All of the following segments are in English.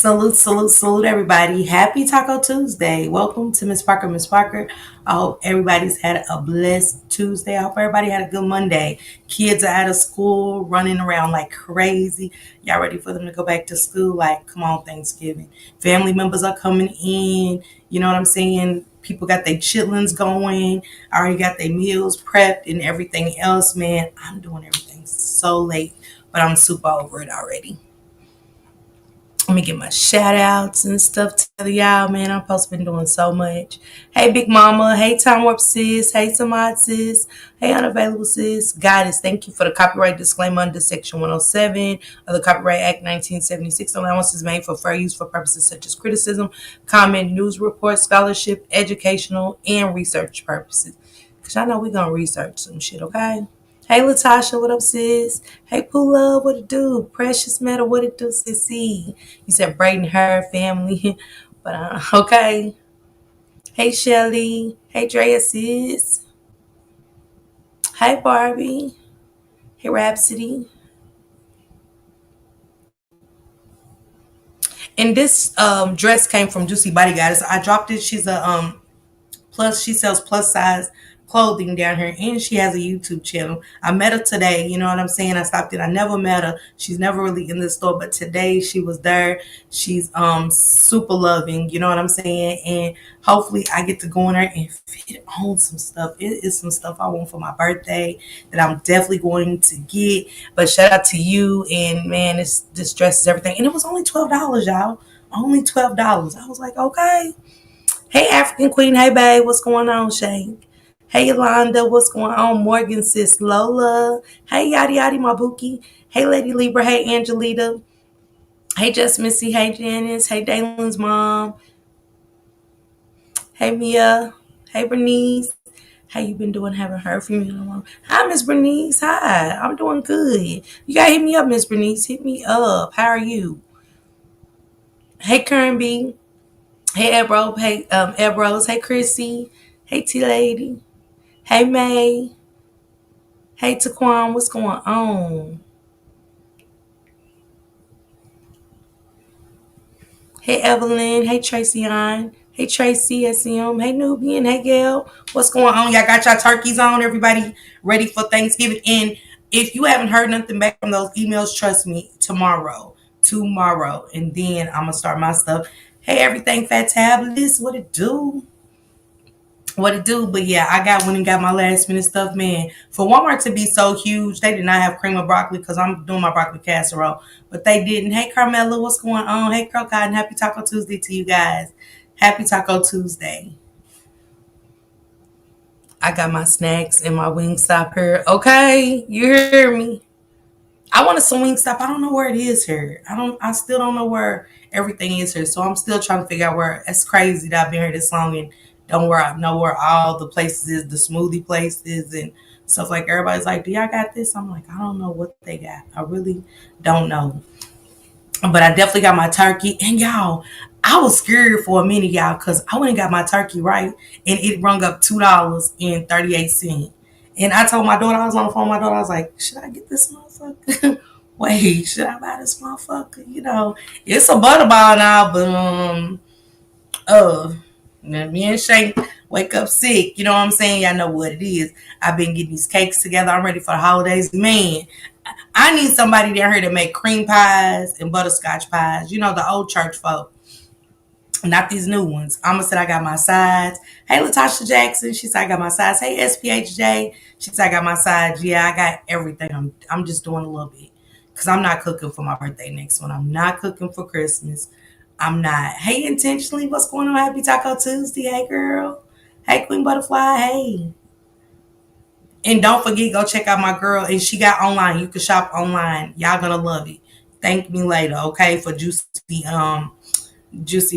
Salute, salute, salute, everybody. Happy Taco Tuesday. Welcome to Miss Parker, Miss Parker. I hope everybody's had a blessed Tuesday. I hope everybody had a good Monday. Kids are out of school, running around like crazy. Y'all ready for them to go back to school? Like, come on, Thanksgiving. Family members are coming in. You know what I'm saying? People got their chitlins going. I already got their meals prepped and everything else, man. I'm doing everything so late, but I'm super over it already. Let me get my shout outs and stuff to y'all, man. I'm supposed to been doing so much. Hey, Big Mama. Hey, Time Warp Sis. Hey, Samad Sis. Hey, Unavailable Sis. Goddess, thank you for the copyright disclaimer under Section 107 of the Copyright Act 1976. Allowance is made for fair use for purposes such as criticism, comment, news report, scholarship, educational, and research purposes. Because I know we're going to research some shit, okay? Hey Latasha, what up, sis? Hey Pooh Love, what it do? Precious Metal, what it do, sissy? You said Braden her family, but okay. Hey Shelly, hey Drea, sis. Hey Barbie, hey Rhapsody. And this dress came from Juicy Body Goddess. I dropped it. She's a plus she sells plus size clothing down here and she has a YouTube channel. I met her today, you know what I'm saying? I stopped in. I never met her. She's never really in the store, but today she was there. She's super loving, you know what I'm saying? And hopefully I get to go in there and fit on some stuff. It is some stuff I want for my birthday that I'm definitely going to get. But shout out to you, and man, this dress is everything. And it was only $12, y'all. Only $12. I was like, okay. Hey, African Queen. Hey, babe. What's going on, Shank? Hey, Yolanda. What's going on? Morgan, sis Lola. Hey, Yadi Yadi Mabuki. Hey, Lady Libra. Hey, Angelita. Hey, Just Missy. Hey, Janice. Hey, Dalen's mom. Hey, Mia. Hey, Bernice. How you been doing? Haven't heard from you in a while. Hi, Miss Bernice. Hi. I'm doing good. You gotta hit me up, Miss Bernice. Hit me up. How are you? Hey, Karen B. Hey, Ebro. Hey, Ebros. Hey, Chrissy. Hey, T Lady. Hey May. Hey Taquan, what's going on? Hey Evelyn. Hey Tracy on. Hey Tracy SM. Hey Nubian. Hey Gail. What's going on? Y'all got y'all turkeys on? Everybody ready for Thanksgiving? And if you haven't heard nothing back from those emails, trust me, tomorrow. Tomorrow. And then I'm gonna start my stuff. Hey everything fat tablet. What it do? What it do. But yeah, I got went and got my last minute stuff, man. For Walmart to be so huge, they did not have cream of broccoli because I'm doing my broccoli casserole, but they didn't. Hey Carmela, what's going on? Hey Crow Cotton, happy Taco Tuesday to you guys. Happy Taco Tuesday. I got my snacks and my wing stop here. Okay, you hear me? I want a swing stop. I don't know where it is here. I still don't know where everything is here. So I'm still trying to figure out where. It's crazy that I've been here this long and don't where I know where all the places is, the smoothie places and stuff. Like everybody's like, do y'all got this? I'm like, I don't know what they got. I really don't know. But I definitely got my turkey. And y'all, I was scared for a minute, y'all, because I went and got my turkey right, and it rung up $2.38. And I told my daughter, I was on the phone with my daughter, I was like, should I get this motherfucker? Wait, should I buy this motherfucker? You know, it's a butterball now, but uh me and Shank wake up sick. You know what I'm saying? Y'all know what it is. I've been getting these cakes together. I'm ready for the holidays. Man, I need somebody down here to make cream pies and butterscotch pies. You know, the old church folk. Not these new ones. I'ma said I got my sides. Hey Latasha Jackson. She said I got my sides. Hey SPHJ. She said I got my sides. Yeah, I got everything. I'm just doing a little bit. Cause I'm not cooking for my birthday next one. I'm not cooking for Christmas. I'm not. Hey intentionally, what's going on? Happy Taco Tuesday. Hey girl. Hey Queen Butterfly. Hey. And don't forget, go check out my girl. And she got online. You can shop online. Y'all gonna love it. Thank me later, okay? For juicy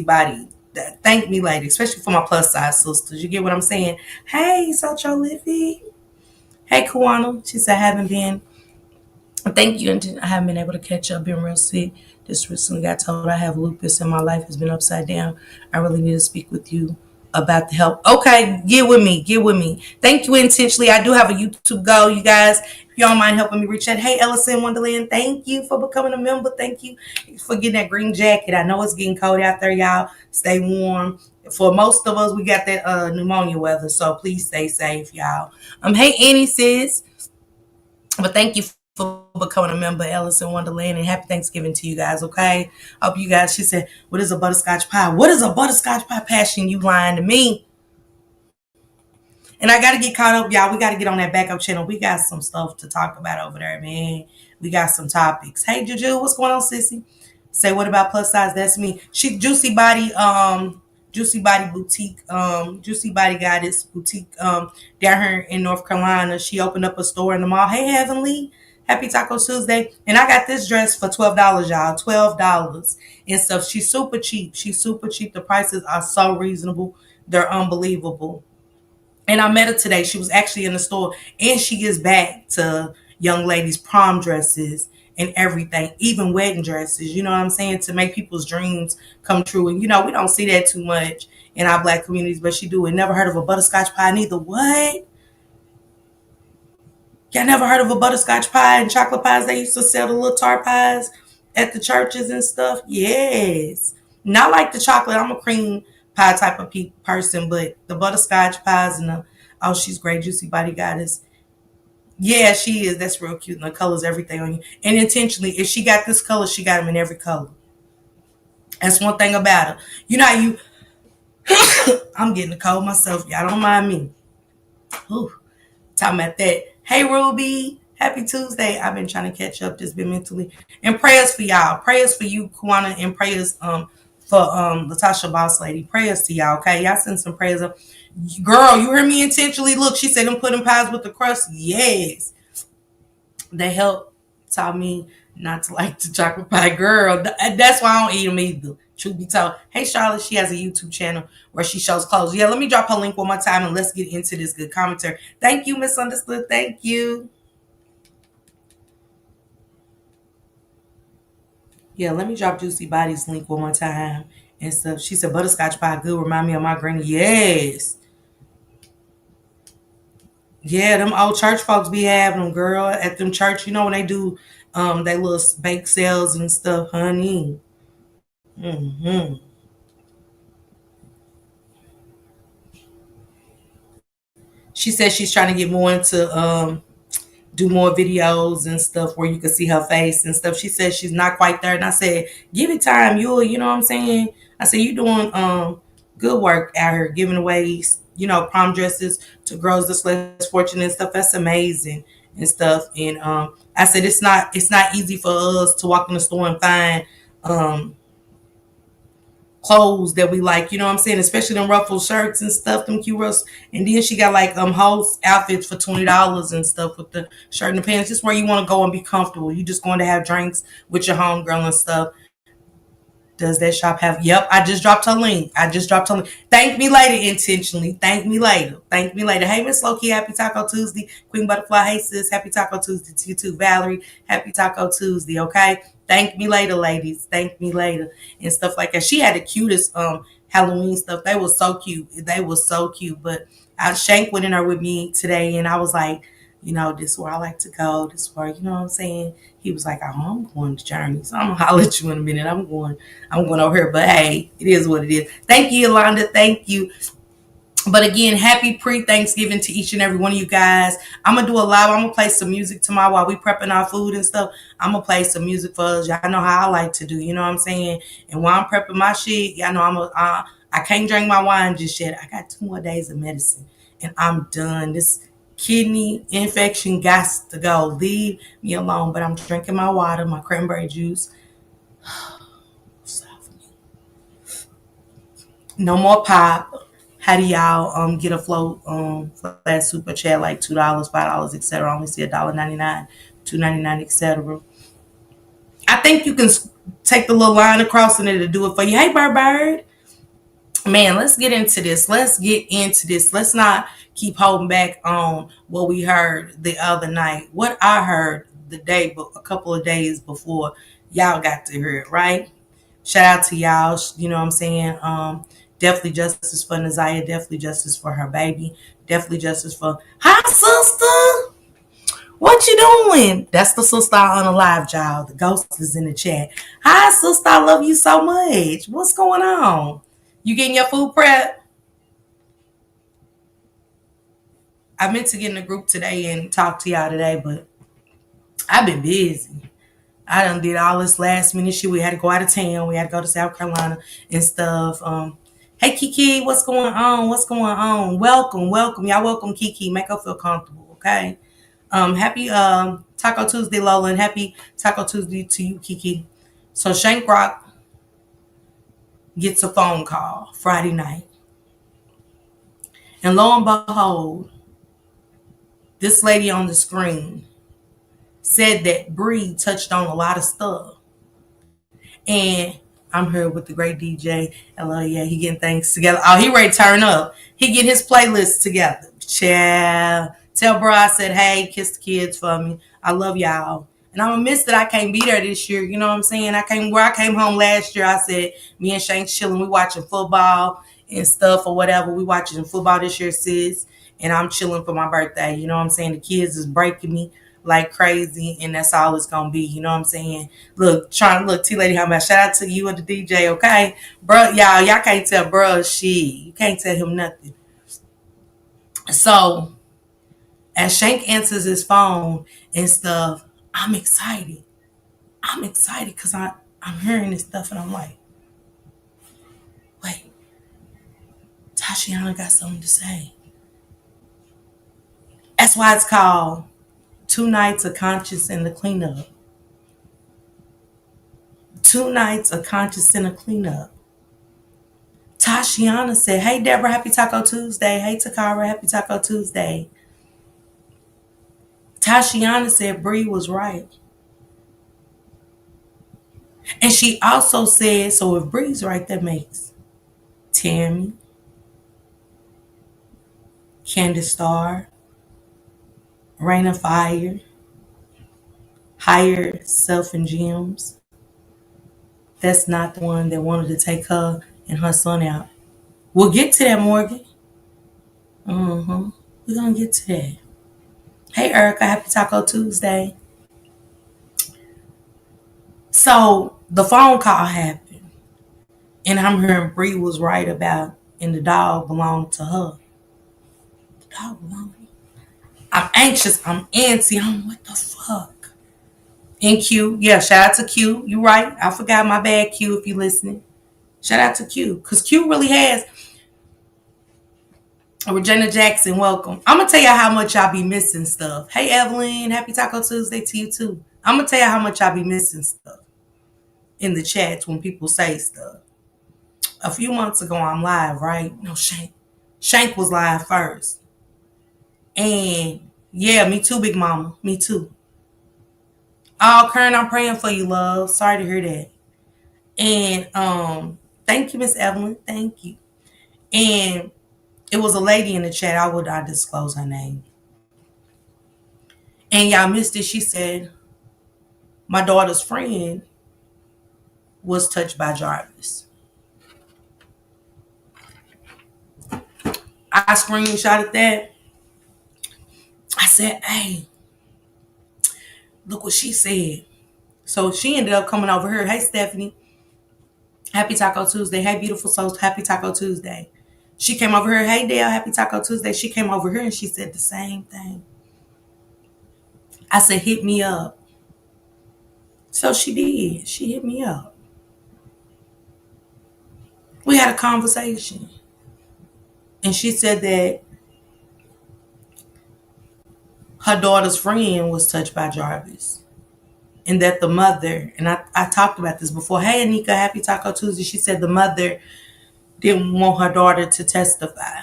body. Thank me later, especially for my plus size sisters. You get what I'm saying? Hey, Socho Livy. Hey, Kawana. She said I haven't been. Thank you. And I haven't been able to catch up. Been real sick. Just recently got told I have lupus and my life has been upside down. I really need to speak with you about the help. Okay, get with me. Get with me. Thank you intentionally. I do have a YouTube goal, you guys. you don't mind helping me reach that. Hey, Ellison Wonderland, thank you for becoming a member. Thank you for getting that green jacket. I know it's getting cold out there, y'all. Stay warm. For most of us, we got that pneumonia weather, so please stay safe, y'all. Hey, Annie, sis. But thank you for becoming a member of Ellison Wonderland, and happy Thanksgiving to you guys, okay? Hope you guys, she said, what is a butterscotch pie? What is a butterscotch pie? Passion, you lying to me. And I got to get caught up, y'all. We got to get on that backup channel. We got some stuff to talk about over there, man. We got some topics. Hey, Juju, what's going on, sissy? Say, what about plus size? That's me. She Juicy Body Boutique, Juicy Body Goddess Boutique, down here in North Carolina. She opened up a store in the mall. Hey, Heavenly. Happy Taco Tuesday. And I got this dress for $12, y'all. $12 and stuff. She's super cheap. She's super cheap. The prices are so reasonable. They're unbelievable. And I met her today. She was actually in the store, and she gives back to young ladies' prom dresses and everything, even wedding dresses. You know what I'm saying? To make people's dreams come true. And we don't see that too much in our black communities, but she do. And never heard of a butterscotch pie neither. What? Y'all never heard of a butterscotch pie and chocolate pies? They used to sell the little tart pies at the churches and stuff. Yes. Not like the chocolate. I'm a cream pie type of person, but the butterscotch pies and she's great. Juicy Body Goddess. Yeah, she is. That's real cute. And the colors, everything on you. And intentionally, if she got this color, she got them in every color. That's one thing about her. You know how you, I'm getting a cold myself. Y'all don't mind me. Ooh. Talking about that. Hey, Ruby. Happy Tuesday. I've been trying to catch up. Just been mentally. And prayers for y'all. Prayers for you, Kwana, and prayers for Latasha Boss Lady. Prayers to y'all, okay? Y'all send some prayers up. Girl, you heard me intentionally. Look, she said them pudding pies with the crust. Yes. They help taught me not to like the chocolate pie. Girl, that's why I don't eat them either. Truth be told. Hey, Charlotte, she has a YouTube channel where she shows clothes. Yeah, let me drop her link one more time and let's get into this good commentary. Thank you, Misunderstood. Thank you. Yeah, let me drop Juicy Body's link one more time and stuff. She said butterscotch pie good. Remind me of my granny. Yes. Yeah, them old church folks be having them, girl, at them church. You know when they do they little bake sales and stuff, honey. Hmm. She says she's trying to get more into do more videos and stuff where you can see her face and stuff. She says she's not quite there. And I said, give it time, you know what I'm saying? I said, you doing good work out here, giving away, prom dresses to girls that's less fortunate and stuff. That's amazing and stuff. And I said it's not easy for us to walk in the store and find um clothes that we like, you know what I'm saying? Especially them ruffled shirts and stuff, them cute ruffles. And then she got like host outfits for $20 and stuff with the shirt and the pants. Just where you want to go and be comfortable. You just going to have drinks with your homegirl and stuff. Does that shop have? Yep, I just dropped her link. Thank me later intentionally. Thank me later. Thank me later. Hey, Miss Loki, happy Taco Tuesday. Queen Butterfly, hey sis, happy Taco Tuesday to you too. Valerie, happy Taco Tuesday. Okay, thank me later, ladies. Thank me later and stuff like that. She had the cutest Halloween stuff. They were so cute. They were so cute. But Shank went in there with me today, and I was like, this is where I like to go. This is where, you know what I'm saying? He was like, oh, I'm going to Journey. So I'm going to holler at you in a minute. I'm going over here. But hey, it is what it is. Thank you, Yolanda. Thank you. But again, happy pre-Thanksgiving to each and every one of you guys. I'm going to do a live. I'm going to play some music tomorrow while we prepping our food and stuff. I'm going to play some music for us. Y'all know how I like to do. You know what I'm saying? And while I'm prepping my shit, y'all know I can't drink my wine just yet. I got 2 more days of medicine. And I'm done. This kidney infection got to go. Leave me alone. But I'm drinking my water, my cranberry juice. No more pop. How do y'all get a float flat super chat like $2, $5, etc.? I only see $1.99, $2.99, etc. I think you can take the little line across in it to do it for you. Hey, Bird. Man, let's get into this. Let's not keep holding back on what we heard the other night. What I heard a couple of days before y'all got to hear it, right? Shout out to y'all. You know what I'm saying? Definitely justice for Naziah. Definitely justice for her baby. Definitely justice for hi sister. What you doing? That's the sister on the live, y'all. The ghost is in the chat. Hi, sister. I love you so much. What's going on? You getting your food prep? I meant to get in the group today and talk to y'all today, but I've been busy. I done did all this last minute shit. We had to go out of town. We had to go to South Carolina and stuff. Hey Kiki, what's going on? What's going on? Welcome, welcome. Y'all welcome Kiki. Make her feel comfortable, okay? Happy Taco Tuesday, Lola, and happy Taco Tuesday to you, Kiki. So Shank Rock gets a phone call Friday night. And lo and behold, this lady on the screen said that Bree touched on a lot of stuff. And I'm here with the great DJ. Hello, yeah, he getting things together. Oh, he ready to turn up. He getting his playlist together. Child. Tell bro I said, hey, kiss the kids for me. I love y'all. And I'm gonna miss that I can't be there this year. You know what I'm saying? I came home last year. I said, me and Shane chilling, we watching football and stuff or whatever. We watching football this year, sis. And I'm chilling for my birthday. You know what I'm saying? The kids is breaking me like crazy, and that's all it's gonna be. You know what I'm saying? Look, T Lady, how about shout out to you and the DJ, okay? Bro, y'all can't tell bro shit. You can't tell him nothing. So as Shank answers his phone and stuff, I'm excited. I'm excited because I'm hearing this stuff and I'm like, wait, Tashiana got something to say. That's why it's called 2 Nights of Conscious and the Cleanup. 2 nights of conscious and a cleanup. Tashiana said, hey, Deborah, happy Taco Tuesday. Hey, Takara, happy Taco Tuesday. Tashiana said Bree was right. And she also said, so if Bree's right, that makes Tammy, Candace Starr, Raina Fire, Higher Self and Gems. That's not the one that wanted to take her and her son out. We'll get to that, Morgan. We're going to get to that. Hey, Erica, happy Taco Tuesday. So the phone call happened, and I'm hearing Bree was right about, and the dog belonged to her. The dog belonged to me. I'm anxious. I'm antsy. I'm what the fuck? And Q, yeah, shout out to Q. You right. I forgot, my bad, Q, if you listening. Shout out to Q, because Q really has. Regina Jackson, welcome. I'm gonna tell y'all how much y'all be missing stuff. Hey Evelyn, happy Taco Tuesday to you too. I'm gonna tell y'all how much y'all be missing stuff in the chats when people say stuff. A few months ago, I'm live, right? No, Shank was live first. And yeah, me too, Big Mama. Me too. Oh, Karen, I'm praying for you, love. Sorry to hear that. And thank you, Miss Evelyn. Thank you. And it was a lady in the chat. I would not disclose her name. And y'all missed it. She said, my daughter's friend was touched by Jarvis. I screenshotted that. I said, hey, look what she said. So she ended up coming over here. Hey, Stephanie. Happy Taco Tuesday. Hey, beautiful souls. Happy Taco Tuesday. She came over here. Hey, Dale. Happy Taco Tuesday. She came over here and she said the same thing. I said, hit me up. So she did. She hit me up. We had a conversation. And she said that her daughter's friend was touched by Jarvis. And that the mother, and I talked about this before. Hey, Anika, happy Taco Tuesday. She said the mother didn't want her daughter to testify.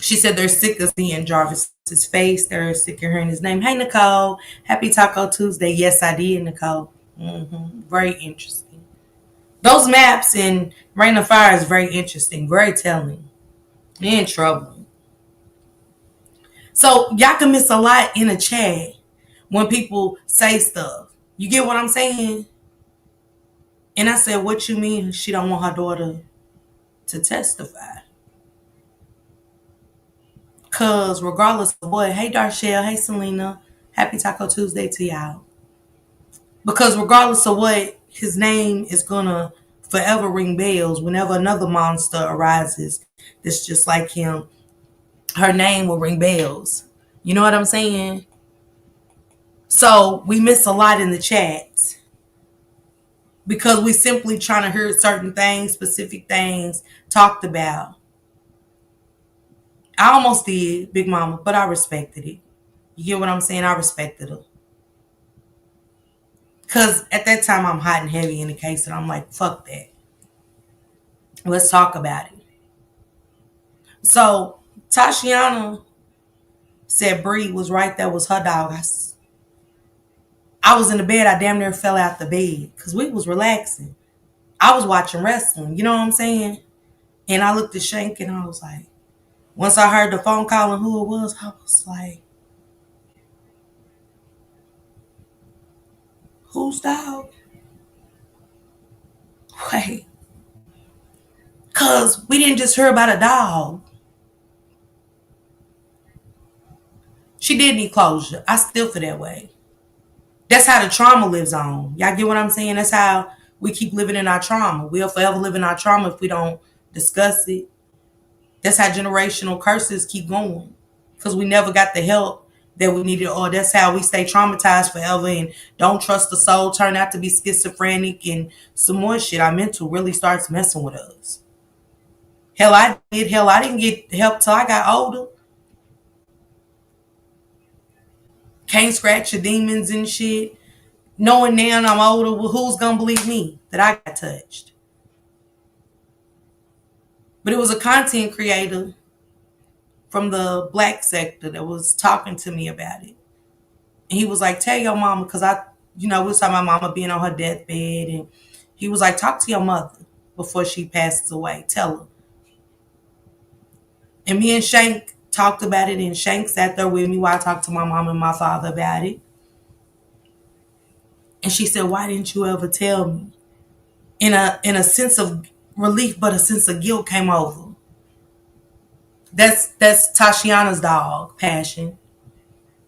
She said they're sick of seeing Jarvis's face. They're sick of hearing his name. Hey, Nicole. Happy Taco Tuesday. Yes, I did, Nicole. Very interesting. Those maps in Rain of Fire is very interesting. Very telling. And troubling. So y'all can miss a lot in a chat when people say stuff. You get what I'm saying? And I said, what you mean she don't want her daughter to testify? Cause regardless of what, hey Darshell, hey Selena, happy Taco Tuesday to y'all. Because regardless of what, his name is gonna forever ring bells whenever another monster arises that's just like him. Her name will ring bells. You know what I'm saying? So we miss a lot in the chat because we simply trying to hear certain things, specific things talked about. I almost did, Big Mama, but I respected it. You get what I'm saying? I respected her. Because at that time, I'm hot and heavy in the case, and I'm like, fuck that. Let's talk about it. So, Tashiana said Bree was right. That was her dog. I was in the bed. I damn near fell out the bed because we was relaxing. I was watching wrestling. You know what I'm saying? And I looked at Shank, and I was like, once I heard the phone call and who it was, I was like, whose dog? Wait. Because we didn't just hear about a dog. She did need closure. I still feel that way. That's how the trauma lives on. Y'all get what I'm saying? That's how we keep living in our trauma. We'll forever live in our trauma if we don't discuss it. That's how generational curses keep going. Because we never got the help that we needed, or that's how we stay traumatized forever and don't trust the soul, turn out to be schizophrenic and some more shit. Our mental really starts messing with us. Hell, I did. Hell, I didn't get help till I got older. Can't scratch your demons and shit. Knowing now I'm older, well, who's gonna believe me that I got touched? But it was a content creator from the black sector that was talking to me about it. And he was like, tell your mama, because we was talking about mama being on her deathbed. And he was like, talk to your mother before she passes away. Tell her. And me and Shank talked about it, and Shank sat there with me while I talked to my mom and my father about it. And she said, why didn't you ever tell me? In a sense of relief, but a sense of guilt came over. That's Tashiana's dog, Passion.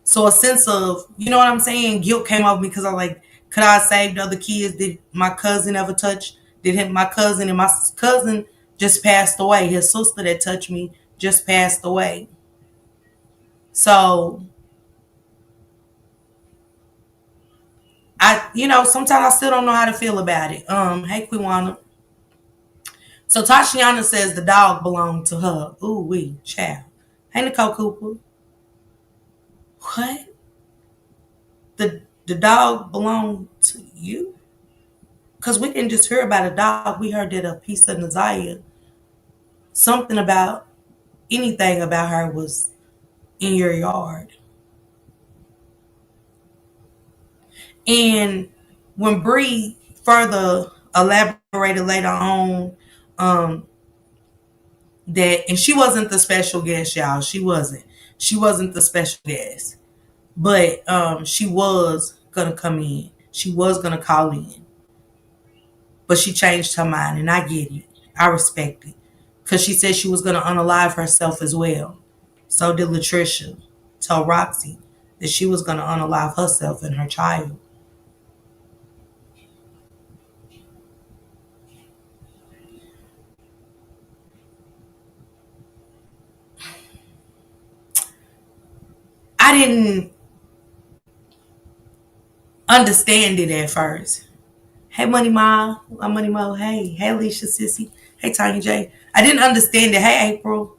So a sense of, you know what I'm saying? Guilt came over me because I'm like, could I have saved other kids? Did my cousin ever touch? My cousin just passed away. His sister that touched me just passed away. So sometimes I still don't know how to feel about it. Hey Quiwana. So Tashiana says the dog belonged to her. Ooh wee, child. Hey Nicole Cooper. What? The dog belonged to you? Because we didn't just hear about a dog. We heard that a piece of Nazaya, something about anything about her was in your yard. And when Bree further elaborated later on, that, and she wasn't the special guest, y'all. She wasn't. She wasn't the special guest. But she was gonna come in. She was gonna call in. But she changed her mind, and I get it. I respect it. Because she said she was gonna unalive herself as well. So did Latricia tell Roxy that she was gonna unalive herself and her child. I didn't understand it at first. Hey, Money Ma. I'm Money Mo. Hey. Hey, Alicia Sissy. Hey, Tanya J. I didn't understand it. Hey, April.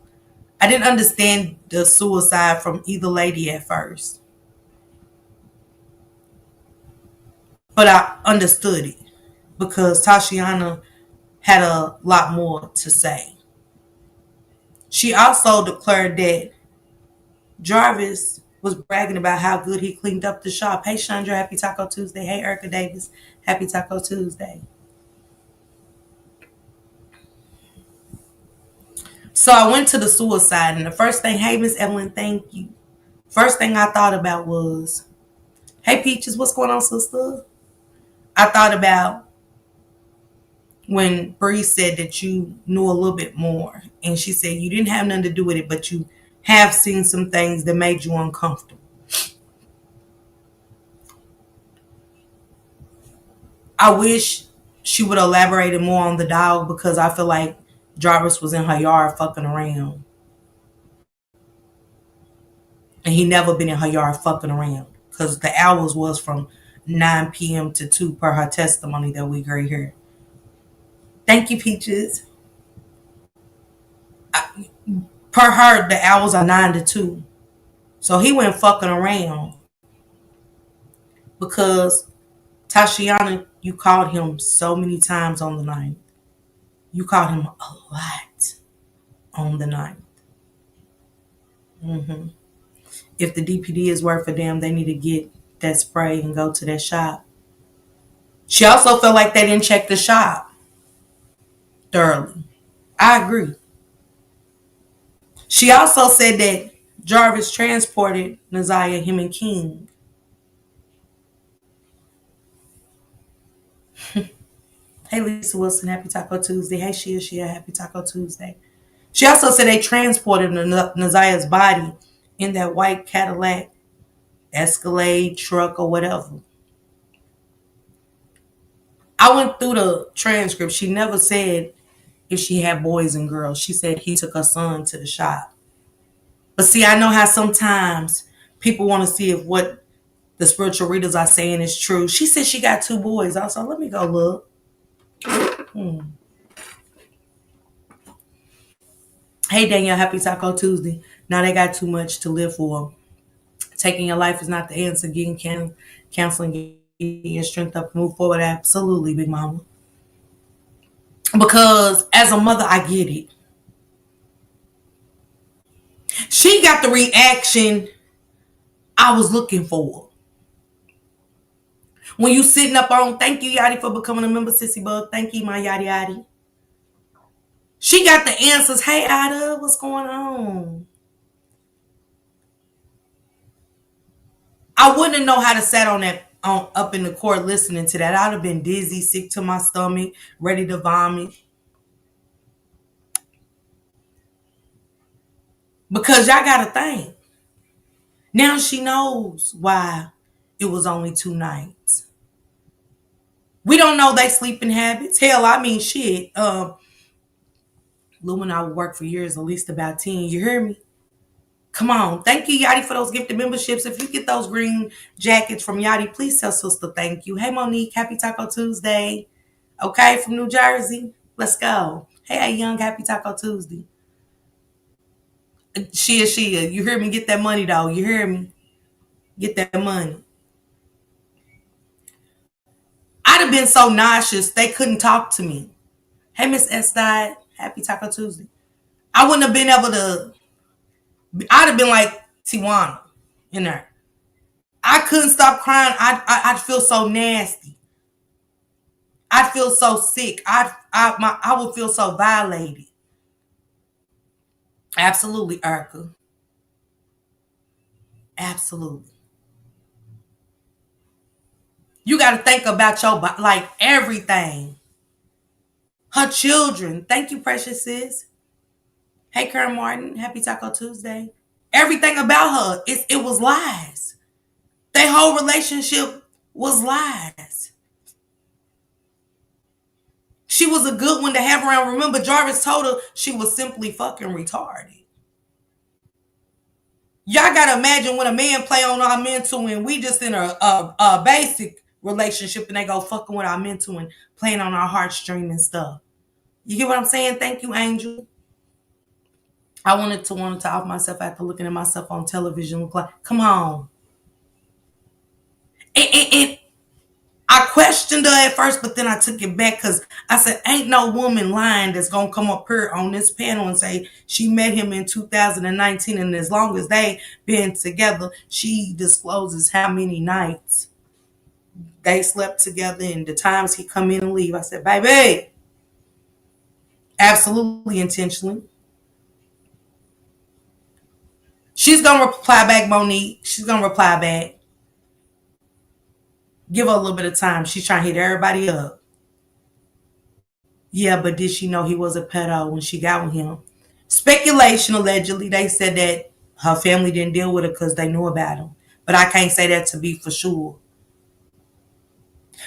I didn't understand the suicide from either lady at first. But I understood it because Tashiana had a lot more to say. She also declared that Jarvis was bragging about how good he cleaned up the shop. Hey, Chandra, happy Taco Tuesday. Hey, Erica Davis, happy Taco Tuesday. So I went to the suicide, and the first thing, hey, Miss Evelyn, thank you. First thing I thought about was, hey, Peaches, what's going on, sister? I thought about when Bree said that you knew a little bit more, and she said you didn't have nothing to do with it, but you have seen some things that made you uncomfortable. I wish she would have elaborated more on the dog because I feel like Jarvis was in her yard fucking around. And he never been in her yard fucking around. Because the hours was from 9 p.m. to 2 per her testimony that we agree here. Thank you, Peaches. Per her, the hours are 9 to 2. So he went fucking around because Tashiana, you called him so many times on the night. You called him a lot on the night. Mm-hmm. If the DPD is worth a damn, they need to get that spray and go to that shop. She also felt like they didn't check the shop thoroughly. I agree. She also said that Jarvis transported Naziah, him and King. Hey, Lisa Wilson, happy Taco Tuesday. Hey, Shia, happy Taco Tuesday. She also said they transported Naziah's body in that white Cadillac Escalade truck or whatever. I went through the transcript. She never said if she had boys and girls. She said he took her son to the shop. But see, I know how sometimes people want to see if what the spiritual readers are saying is true. She said she got 2 boys. Also, let me go look. Hey, Danielle, happy Taco Tuesday. Now they got too much to live for. Taking your life is not the answer. Getting counseling, getting your strength up, move forward. Absolutely, Big Mama. Because as a mother, I get it. She got the reaction I was looking for. When you sitting up on, thank you, Yadi, for becoming a member, Sissy Bug. Thank you, my Yadi Yadi. She got the answers. Hey, Ada, what's going on? I wouldn't know how to sit on that up in the court listening to that. I'd have been dizzy, sick to my stomach, ready to vomit. Because y'all gotta think. Now she knows why it was only 2 nights. We don't know they sleeping habits. Hell, I mean shit. Lou and I would work for years, at least about 10. You hear me? Come on. Thank you, Yadi, for those gifted memberships. If you get those green jackets from Yadi, please tell sister thank you. Hey, Monique. Happy Taco Tuesday. Okay, from New Jersey. Let's go. Hey, Young. Happy Taco Tuesday. Shia. You hear me? Get that money, though. You hear me? Get that money. I'd have been so nauseous, they couldn't talk to me. Hey, Miss S. Died. Happy Taco Tuesday. I wouldn't have been able to. I'd have been like Tijuana in there. I couldn't stop crying. I'd feel so nasty. I'd feel so sick. I would feel so violated. Absolutely, Erica. Absolutely. You got to think about your like everything. Her children. Thank you, precious sis. Hey, Karen Martin. Happy Taco Tuesday. Everything about her, it was lies. Their whole relationship was lies. She was a good one to have around. Remember, Jarvis told her she was simply fucking retarded. Y'all gotta imagine when a man play on our mental and we just in a basic relationship and they go fucking with our mental and playing on our heartstring and stuff. You get what I'm saying? Thank you, Angel. I wanted to off myself after looking at myself on television. Look like, come on. And I questioned her at first, but then I took it back because I said, ain't no woman lying that's going to come up here on this panel and say she met him in 2019. And as long as they been together, she discloses how many nights they slept together and the times he come in and leave. I said, baby, absolutely intentionally. She's going to reply back, Monique. She's going to reply back. Give her a little bit of time. She's trying to hit everybody up. Yeah, but did she know he was a pedo when she got with him? Speculation, allegedly. They said that Her family didn't deal with it because they knew about him. But I can't say that to be for sure.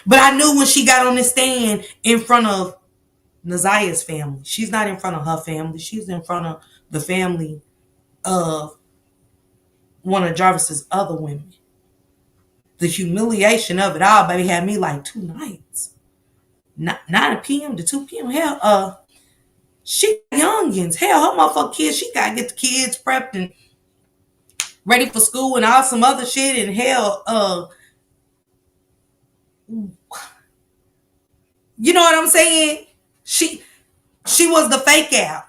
But I knew when she got on the stand in front of Nazia's family, she's not in front of her family. She's in front of the family of one of Jarvis's other women. The humiliation of it all, baby, had me like 2 nights. 9 p.m. to 2 p.m. Hell, she youngins. Hell, her motherfucking kids, she gotta get the kids prepped and ready for school and all some other shit. And hell, you know what I'm saying? She was the fake out.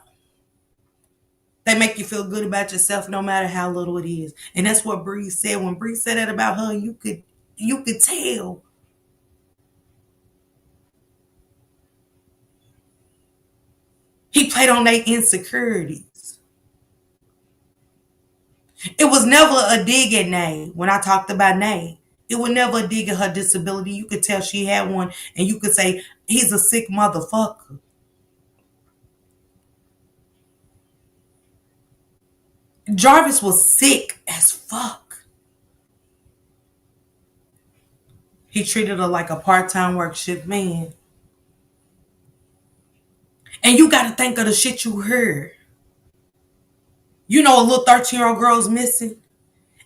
They make you feel good about yourself no matter how little it is. And that's what Bree said. When Bree said that about her, you could tell. He played on their insecurities. It was never a dig at Nay when I talked about Nay. It was never a dig at her disability. You could tell she had one, and you could say, he's a sick motherfucker. Jarvis was sick as fuck. He treated her like a part-time work shift man. And you got to think of the shit you heard. You know a little 13-year-old girl's missing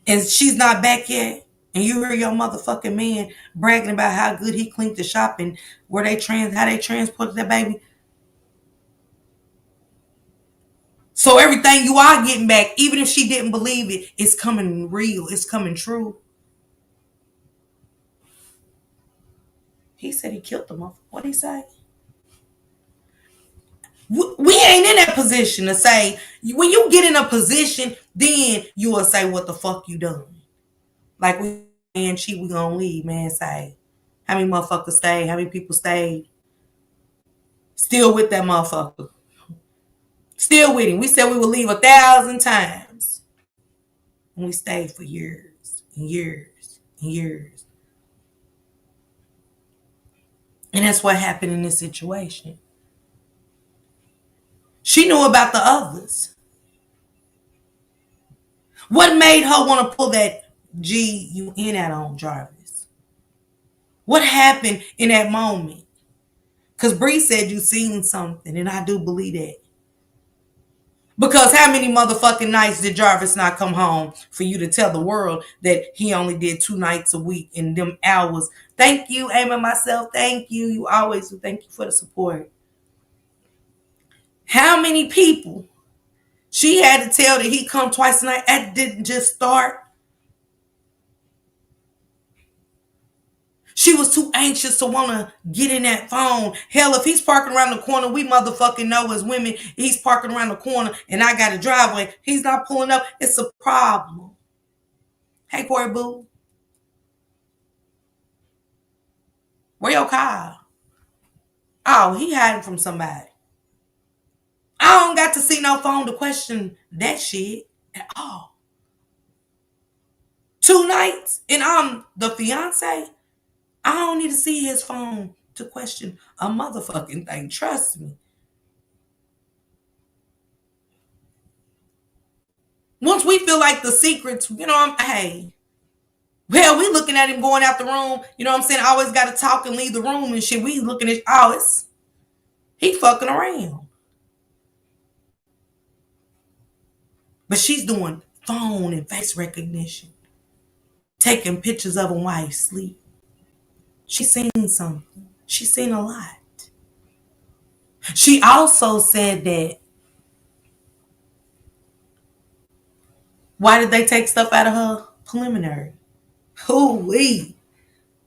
and she's not back yet. And you hear your motherfucking man bragging about how good he cleaned the shop and how they transported that baby. So everything you are getting back, even if she didn't believe it, it's coming real. It's coming true. He said he killed the motherfucker. What'd he say? We ain't in that position to say. When you get in a position, then you will say what the fuck you done. Like we gonna leave, man. Say how many motherfuckers stayed, how many people stayed, still with that motherfucker, still with him. We said we would leave 1,000 times, and we stayed for years and years and years. And that's what happened in this situation. She knew about the others. What made her want to pull that GUN out on Jarvis? What happened in that moment? Because Bree said you seen something, and I do believe that. Because how many motherfucking nights did Jarvis not come home for you to tell the world that he only did 2 nights a week in them hours? Thank you, Amy, myself. Thank you. You always do. Thank you for the support. How many people she had to tell that he come twice a night? That didn't just start. She was too anxious to want to get in that phone. Hell, if he's parking around the corner, we motherfucking know as women, he's parking around the corner and I got a driveway. He's not pulling up. It's a problem. Hey, Corey Boo. Where your car? Oh, he hiding from somebody. I don't got to see no phone to question that shit at all. 2 nights and I'm the fiance. I don't need to see his phone to question a motherfucking thing. Trust me. Once we feel like the secrets, hey, well, we looking at him going out the room. You know what I'm saying? I always got to talk and leave the room and shit. We looking at, he fucking around. But she's doing phone and face recognition. Taking pictures of him while he's asleep. She's seen something. She's seen a lot. She also said that, why did they take stuff out of her preliminary? Hoo-wee.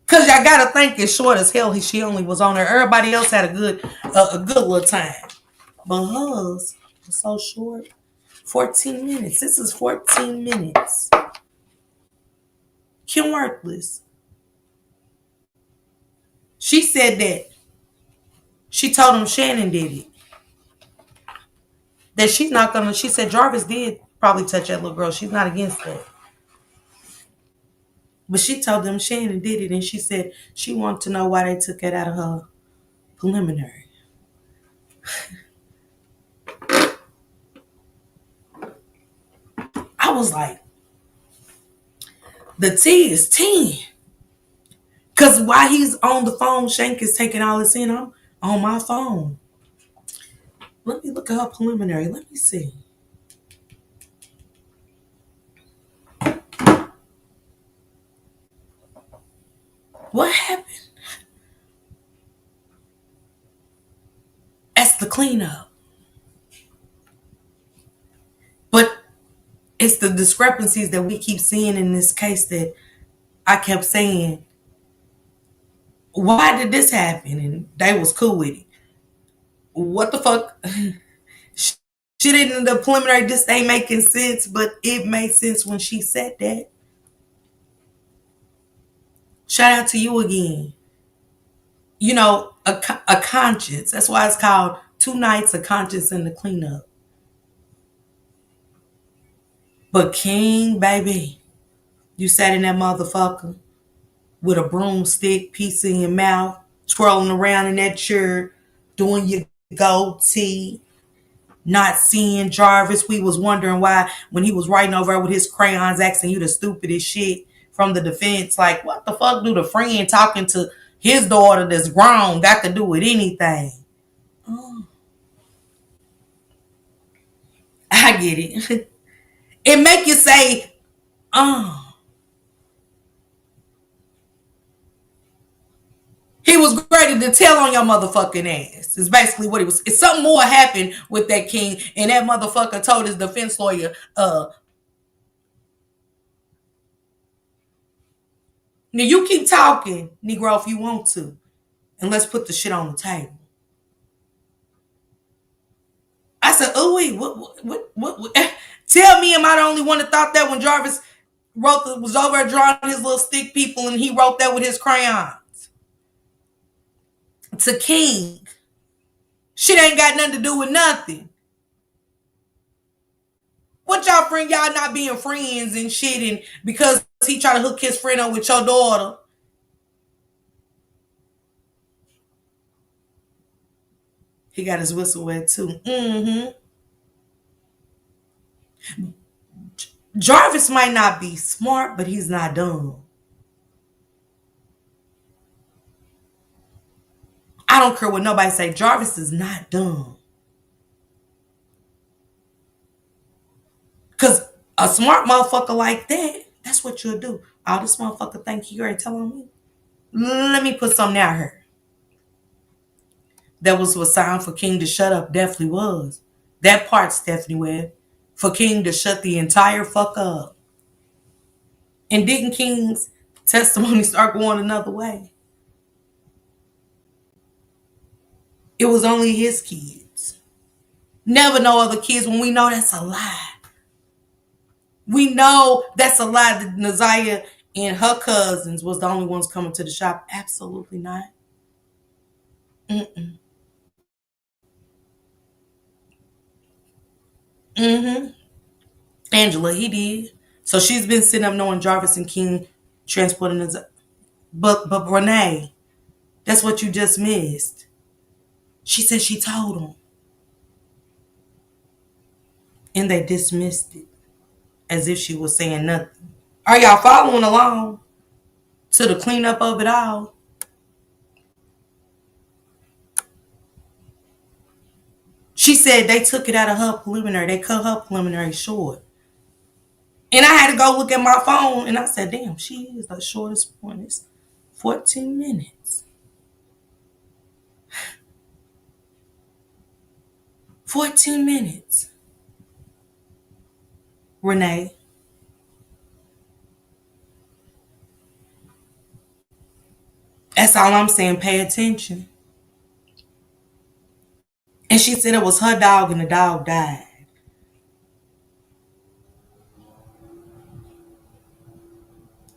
Because y'all got to think it's short as hell. She only was on there. Everybody else had a good little time. But hers was so short. 14 minutes. This is 14 minutes. Kim Worthless. She said that she told him Shannon did it. That she's not gonna, she said Jarvis did probably touch that little girl. She's not against that. But she told them Shannon did it, and she said she wanted to know why they took it out of her preliminary. I I was like, the T is 10. Because while he's on the phone, Shank is taking all this in. I'm on my phone. Let me look at her preliminary. Let me see. What happened? That's the cleanup. But it's the discrepancies that we keep seeing in this case that I kept saying, why did this happen? And they was cool with it. What the fuck? She didn't, the preliminary, this ain't making sense, but it made sense when she said that. Shout out to you again. You know, a conscience. That's why it's called Two Nights of Conscience in the Cleanup. But King, baby, you sat in that motherfucker with a broomstick, piece in your mouth, twirling around in that chair, doing your goatee, not seeing Jarvis. We was wondering why when he was writing over with his crayons, asking you the stupidest shit from the defense. Like, what the fuck do the friend talking to his daughter that's grown got to do with anything? Oh, I get it. It make you say, oh. He was ready to tell on your motherfucking ass. It's basically what it was. It's something more happened with that King, and that motherfucker told his defense lawyer, now you keep talking, Negro, if you want to, and let's put the shit on the table. I said, oh wait, what? Tell me, am I the only one that thought that when Jarvis was over drawing his little stick people and he wrote that with his crayons? To King. Shit ain't got nothing to do with nothing. What y'all friend, y'all not being friends and shit, and because he try to hook his friend up with your daughter. He got his whistle wet too. Jarvis might not be smart, but he's not dumb. I don't care what nobody say. Jarvis is not dumb. Cause a smart motherfucker like that, that's what you'll do. Oh, this motherfucker think you ain't telling me. Let me put something out here. That was a sign for King to shut up. Definitely was. That part, Stephanie Webb. For King to shut the entire fuck up. And didn't King's testimony start going another way? It was only his kids. Never no other kids when we know that's a lie. We know that's a lie that Naziah and her cousins was the only ones coming to the shop. Absolutely not. Mm-mm. Mm-hmm. Angela, he did. So she's been sitting up knowing Jarvis and King transporting Naziah. But Renee, that's what you just missed. She said she told him. And they dismissed it as if she was saying nothing. Are y'all following along to the cleanup of it all? She said they took it out of her preliminary. They cut her preliminary short. And I had to go look at my phone and I said, damn, she is the shortest one. It's 14 minutes. 14 minutes. Renee. That's all I'm saying. Pay attention. And she said it was her dog and the dog died.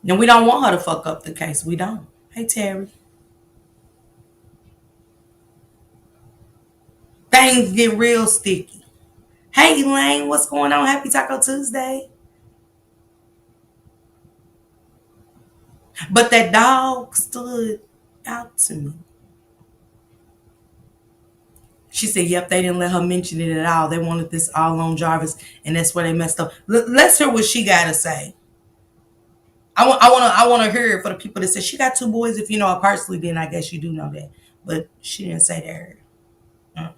Now we don't want her to fuck up the case. We don't. Hey, Terry. Things get real sticky. Hey, Elaine, what's going on? Happy Taco Tuesday. But that dog stood out to me. She said, yep, they didn't let her mention it at all. They wanted this all on Jarvis, and that's where they messed up. Let's hear what she got to say. I want to hear it for the people that said she got 2 boys. If you know her personally, then I guess you do know that. But she didn't say that.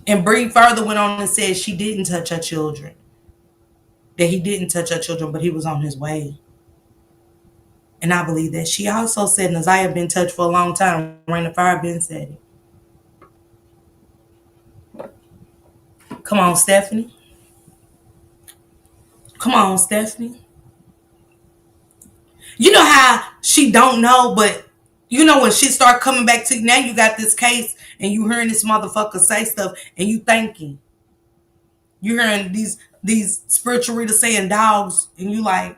And Bree further went on and said she didn't touch her children. That he didn't touch her children, but he was on his way. And I believe that. She also said Naziah been touched for a long time. Rain of Fire been said it. Come on, Stephanie. Come on, Stephanie. You know how she don't know, but you know when shit start coming back to you, now you got this case and you hearing this motherfucker say stuff and you thinking. You hearing these spiritual readers saying dogs and you like,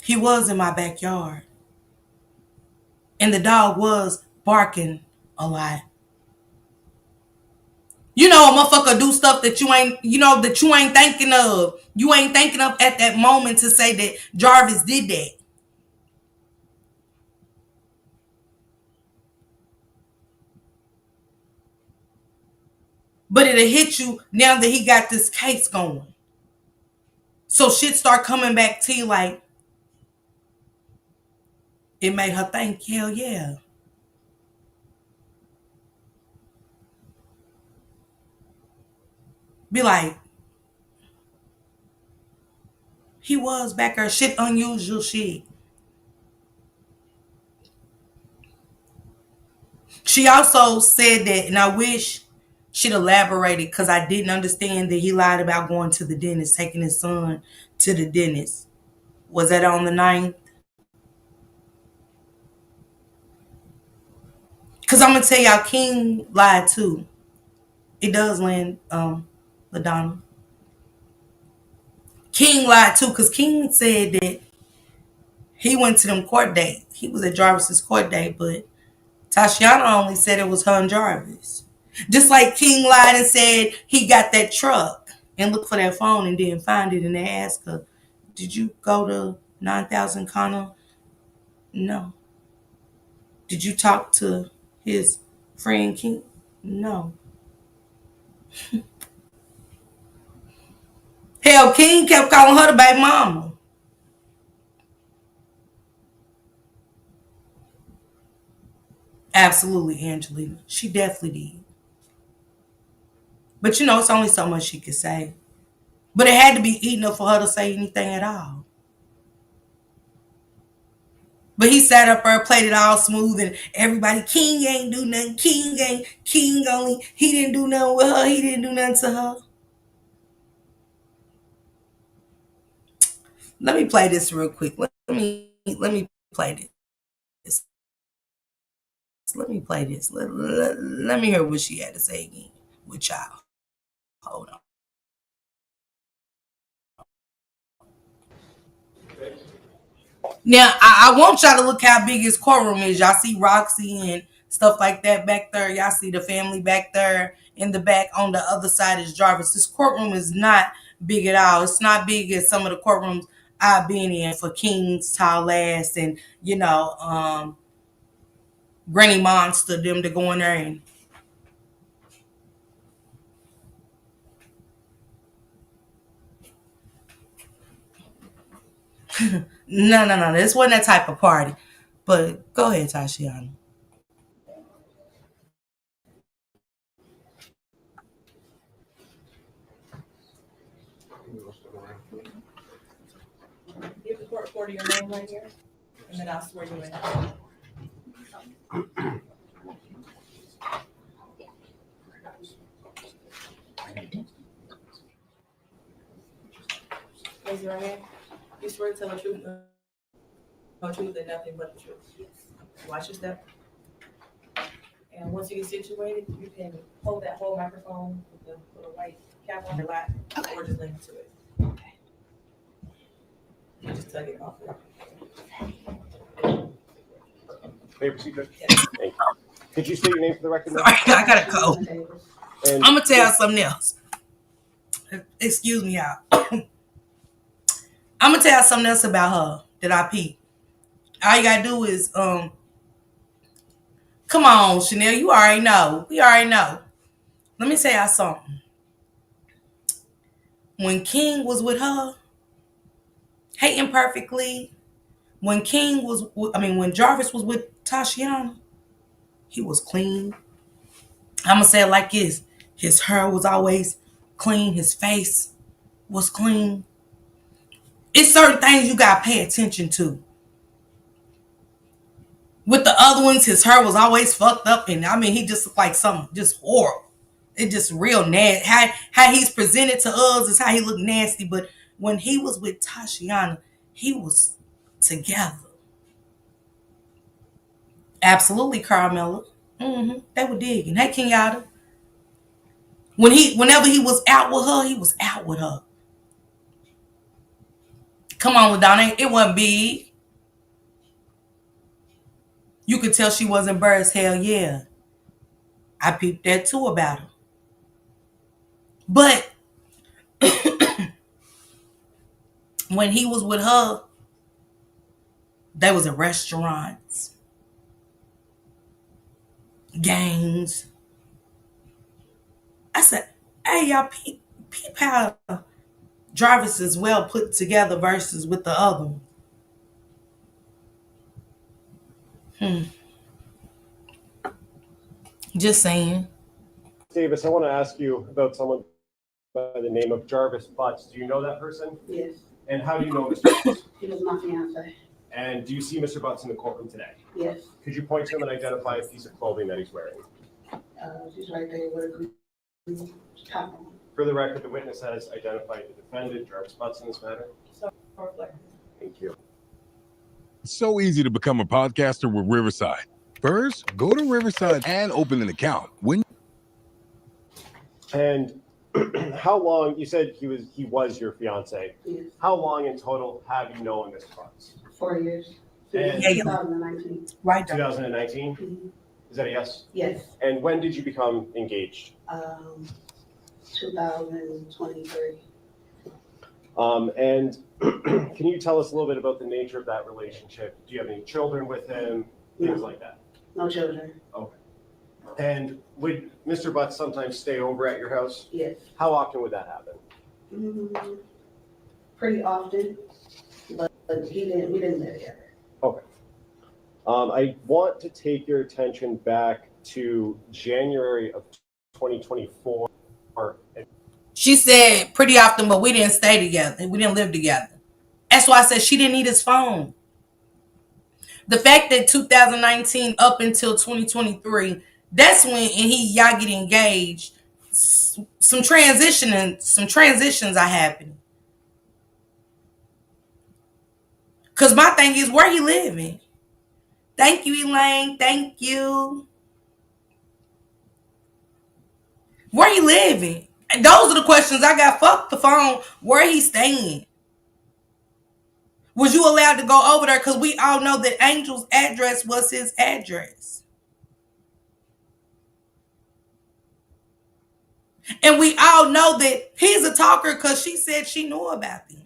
he was in my backyard. And the dog was barking a lot. You know, a motherfucker do stuff that you ain't thinking of. You ain't thinking of at that moment to say that Jarvis did that. But it'll hit you now that he got this case going. So shit start coming back to you like, it made her think, hell yeah. Be like, he was back there, shit, unusual shit. She also said that, and I wish she'd elaborated because I didn't understand that he lied about going to the dentist, taking his son to the dentist. Was that on the 9th? Because I'm going to tell y'all, King lied too. It does land, LaDonna. King lied too because King said that he went to them court date. He was at Jarvis's court date, but Tashiana only said it was her and Jarvis. Just like King lied and said he got that truck and looked for that phone and didn't find it. And they asked her, did you go to 9000 Connor? No. Did you talk to his friend King? No. Hell, King kept calling her the baby mama. Absolutely, Angelina. She definitely did. But you know, it's only so much she could say. But it had to be enough for her to say anything at all. But he sat up there, played it all smooth, and everybody, King ain't do nothing. King only, he didn't do nothing with her. He didn't do nothing to her. Let me play this real quick. Let me play this. Let me play this. Let me hear what she had to say again with y'all. Hold on. Now, I want y'all to look how big his courtroom is. Y'all see Roxy and stuff like that back there. Y'all see the family back there in the back. On the other side is Jarvis. This courtroom is not big at all. It's not big as some of the courtrooms I've been in for King's tall ass and, Granny Monster, them to go in there and no. This wasn't that type of party. But go ahead, Tashiana. Give the court reporter your name right here, and then I'll swear you in. Raise your right hand. You swear to tell the truth, no truth, and nothing but the truth. Watch your step. And once you get situated, you can hold that whole microphone with the little white cap on your lap, or just link to it. Okay. You just tug it off. May I proceed, Judge? Yes. Thank you. Could you state your name for the record? Sorry, I gotta go. And I'm gonna tell you something else. Excuse me, y'all. I'm gonna tell you something else about her that I peeped. All you gotta do is come on, Chanel. You already know. We already know. Let me tell y'all something. When King was with her, hating perfectly. When when Jarvis was with Tashiana, he was clean. I'm gonna say it like this: his hair was always clean. His face was clean. It's certain things you gotta pay attention to. With the other ones, his hair was always fucked up, and I mean, he just looked like something just horrible. It just real nasty. How he's presented to us is how he looked nasty. But when he was with Tashiana, he was together. Absolutely, Carmella. They were digging. Hey, Kenyatta. Whenever he was out with her, he was out with her. Come on, LaDonna. It wasn't big. You could tell she wasn't embarrassed. Hell yeah. I peeped that too about her. But when he was with her, they was at restaurants, games. I said, hey, y'all, peep how Jarvis is well put together versus with the other one. Just saying. Davis, I want to ask you about someone by the name of Jarvis Butts. Do you know that person? Yes, And how do you know Mr. Butts? he was my fiance. And do you see Mr. Butts in the courtroom today? Yes, Could you point to him and identify a piece of clothing that he's wearing? she's right there with a green top on. For the record, the witness has identified the defendant, Jarvis Butts, in this matter. Thank you. It's so easy to become a podcaster with Riverside. First, go to Riverside and open an account. And how long, you said he was your fiance. Yes, How long in total have you known Mr. Butts? 4 years. And- Since 2019. Right there. 2019? Mhm. Is that a yes? Yes, And when did you become engaged? 2023. And can you tell us a little bit about the nature of that relationship? Do you have any children with him? Things like that. No children. Okay. And would Mr. Butts sometimes stay over at your house? Yes. How often would that happen? Pretty often, but we didn't live together. Okay. I want to take your attention back to January of 2024. She said pretty often, but we didn't stay together. We didn't live together. That's why I said she didn't need his phone. The fact that 2019 up until 2023, that's when y'all get engaged. Some transitions are happening. Cause my thing is, where he living? Thank you, Elaine. Thank you. Where he living? And those are the questions I got. Fuck the phone. Where he staying? Was you allowed to go over there? Because we all know that Angel's address was his address. And we all know that he's a talker because she said she knew about him.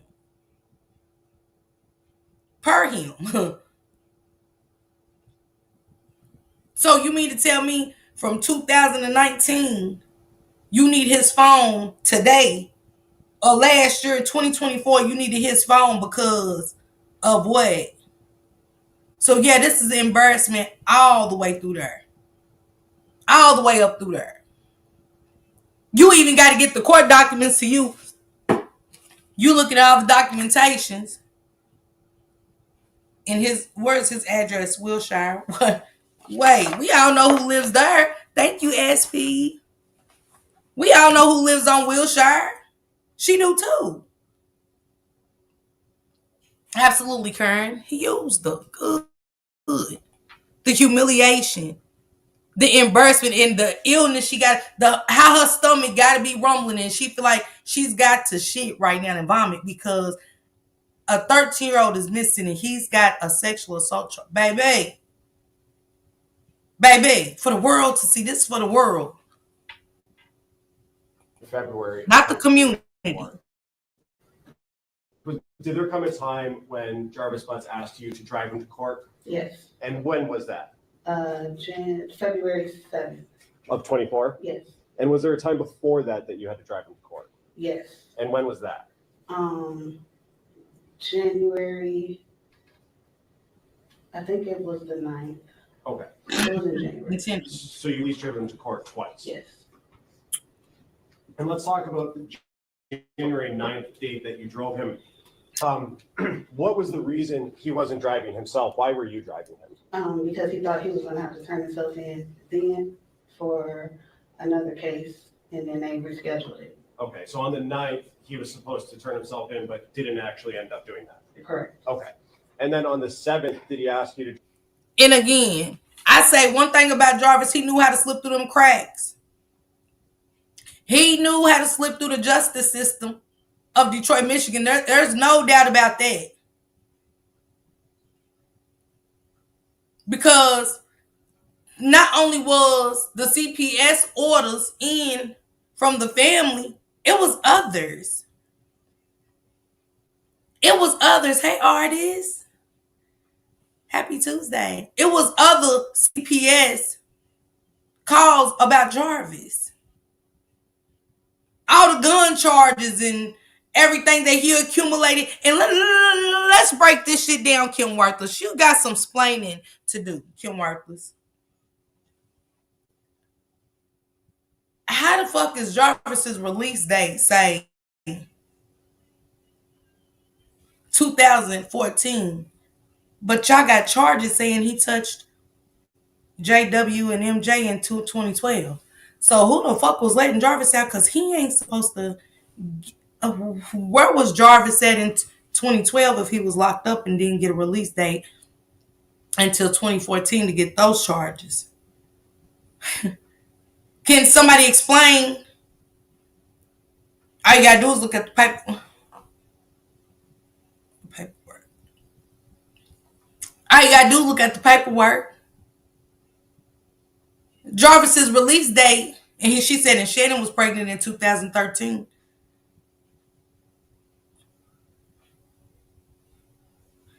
Per him. So you mean to tell me from 2019, you need his phone today, or last year, 2024, you needed his phone because of what? So yeah, this is an embarrassment all the way through there. All the way up through there. You even got to get the court documents to you. You look at all the documentations. And where's his address? Wilshire. Wait, we all know who lives there. Thank you, SP. We all know who lives on Wilshire. She knew too. Absolutely, Karen. He used the good. The humiliation, the embarrassment, and the illness she got, how her stomach got to be rumbling, and she feel like she's got to shit right now and vomit because a 13-year-old is missing and he's got a sexual assault charge. Baby, for the world to see. This is for the world. February. Not the community. Did there come a time when Jarvis Butts asked you to drive him to court? Yes. And when was that? February 7th. Of 24? Yes. And was there a time before that you had to drive him to court? Yes. And when was that? January, I think it was the 9th. Okay. It was in January. So you at least drove him to court twice? Yes. And let's talk about the January 9th date that you drove him. What was the reason he wasn't driving himself? Why were you driving him? Because he thought he was going to have to turn himself in then for another case, and then they rescheduled it. Okay, so on the 9th, he was supposed to turn himself in, but didn't actually end up doing that. Correct. Okay. And then on the 7th, did he ask you to? And again, I say one thing about Jarvis, he knew how to slip through them cracks. He knew how to slip through the justice system of Detroit, Michigan. There's no doubt about that. Because not only was the CPS orders in from the family, it was others. It was others. Hey, artists. Happy Tuesday. It was other CPS calls about Jarvis. All the gun charges and everything that he accumulated. And let's break this shit down, Kim Worthless. You got some splaining to do, Kim Worthless. How the fuck is Jarvis's release date say 2014? But y'all got charges saying he touched JW and MJ in 2012. So who the fuck was letting Jarvis out? Because he ain't supposed to. Where was Jarvis at in 2012 if he was locked up and didn't get a release date until 2014 to get those charges? Can somebody explain? All you gotta do is look at the paperwork. All you gotta do is look at the paperwork. Jarvis's release date, and she said, and Shannon was pregnant in 2013.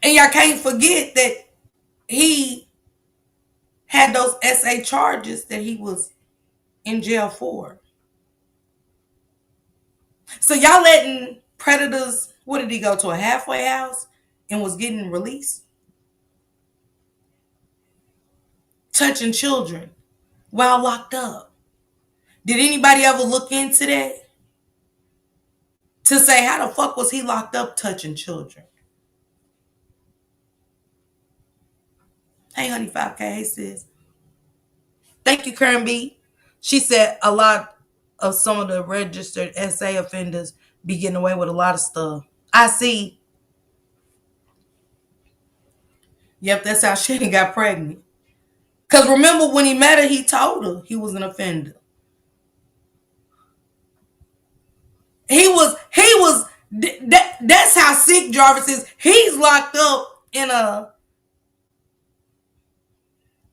And y'all can't forget that he had those SA charges that he was in jail for. So y'all letting predators, what did he go to, a halfway house and was getting released? Touching children while locked up. Did anybody ever look into that? To say, how the fuck was he locked up touching children? Hey, honey, 5K, hey, sis. Thank you, Karen B. She said a lot of some of the registered SA offenders be getting away with a lot of stuff. I see. Yep, that's how Shannon got pregnant. Because remember when he met her, he told her he was an offender. That's how sick Jarvis is. He's locked up in a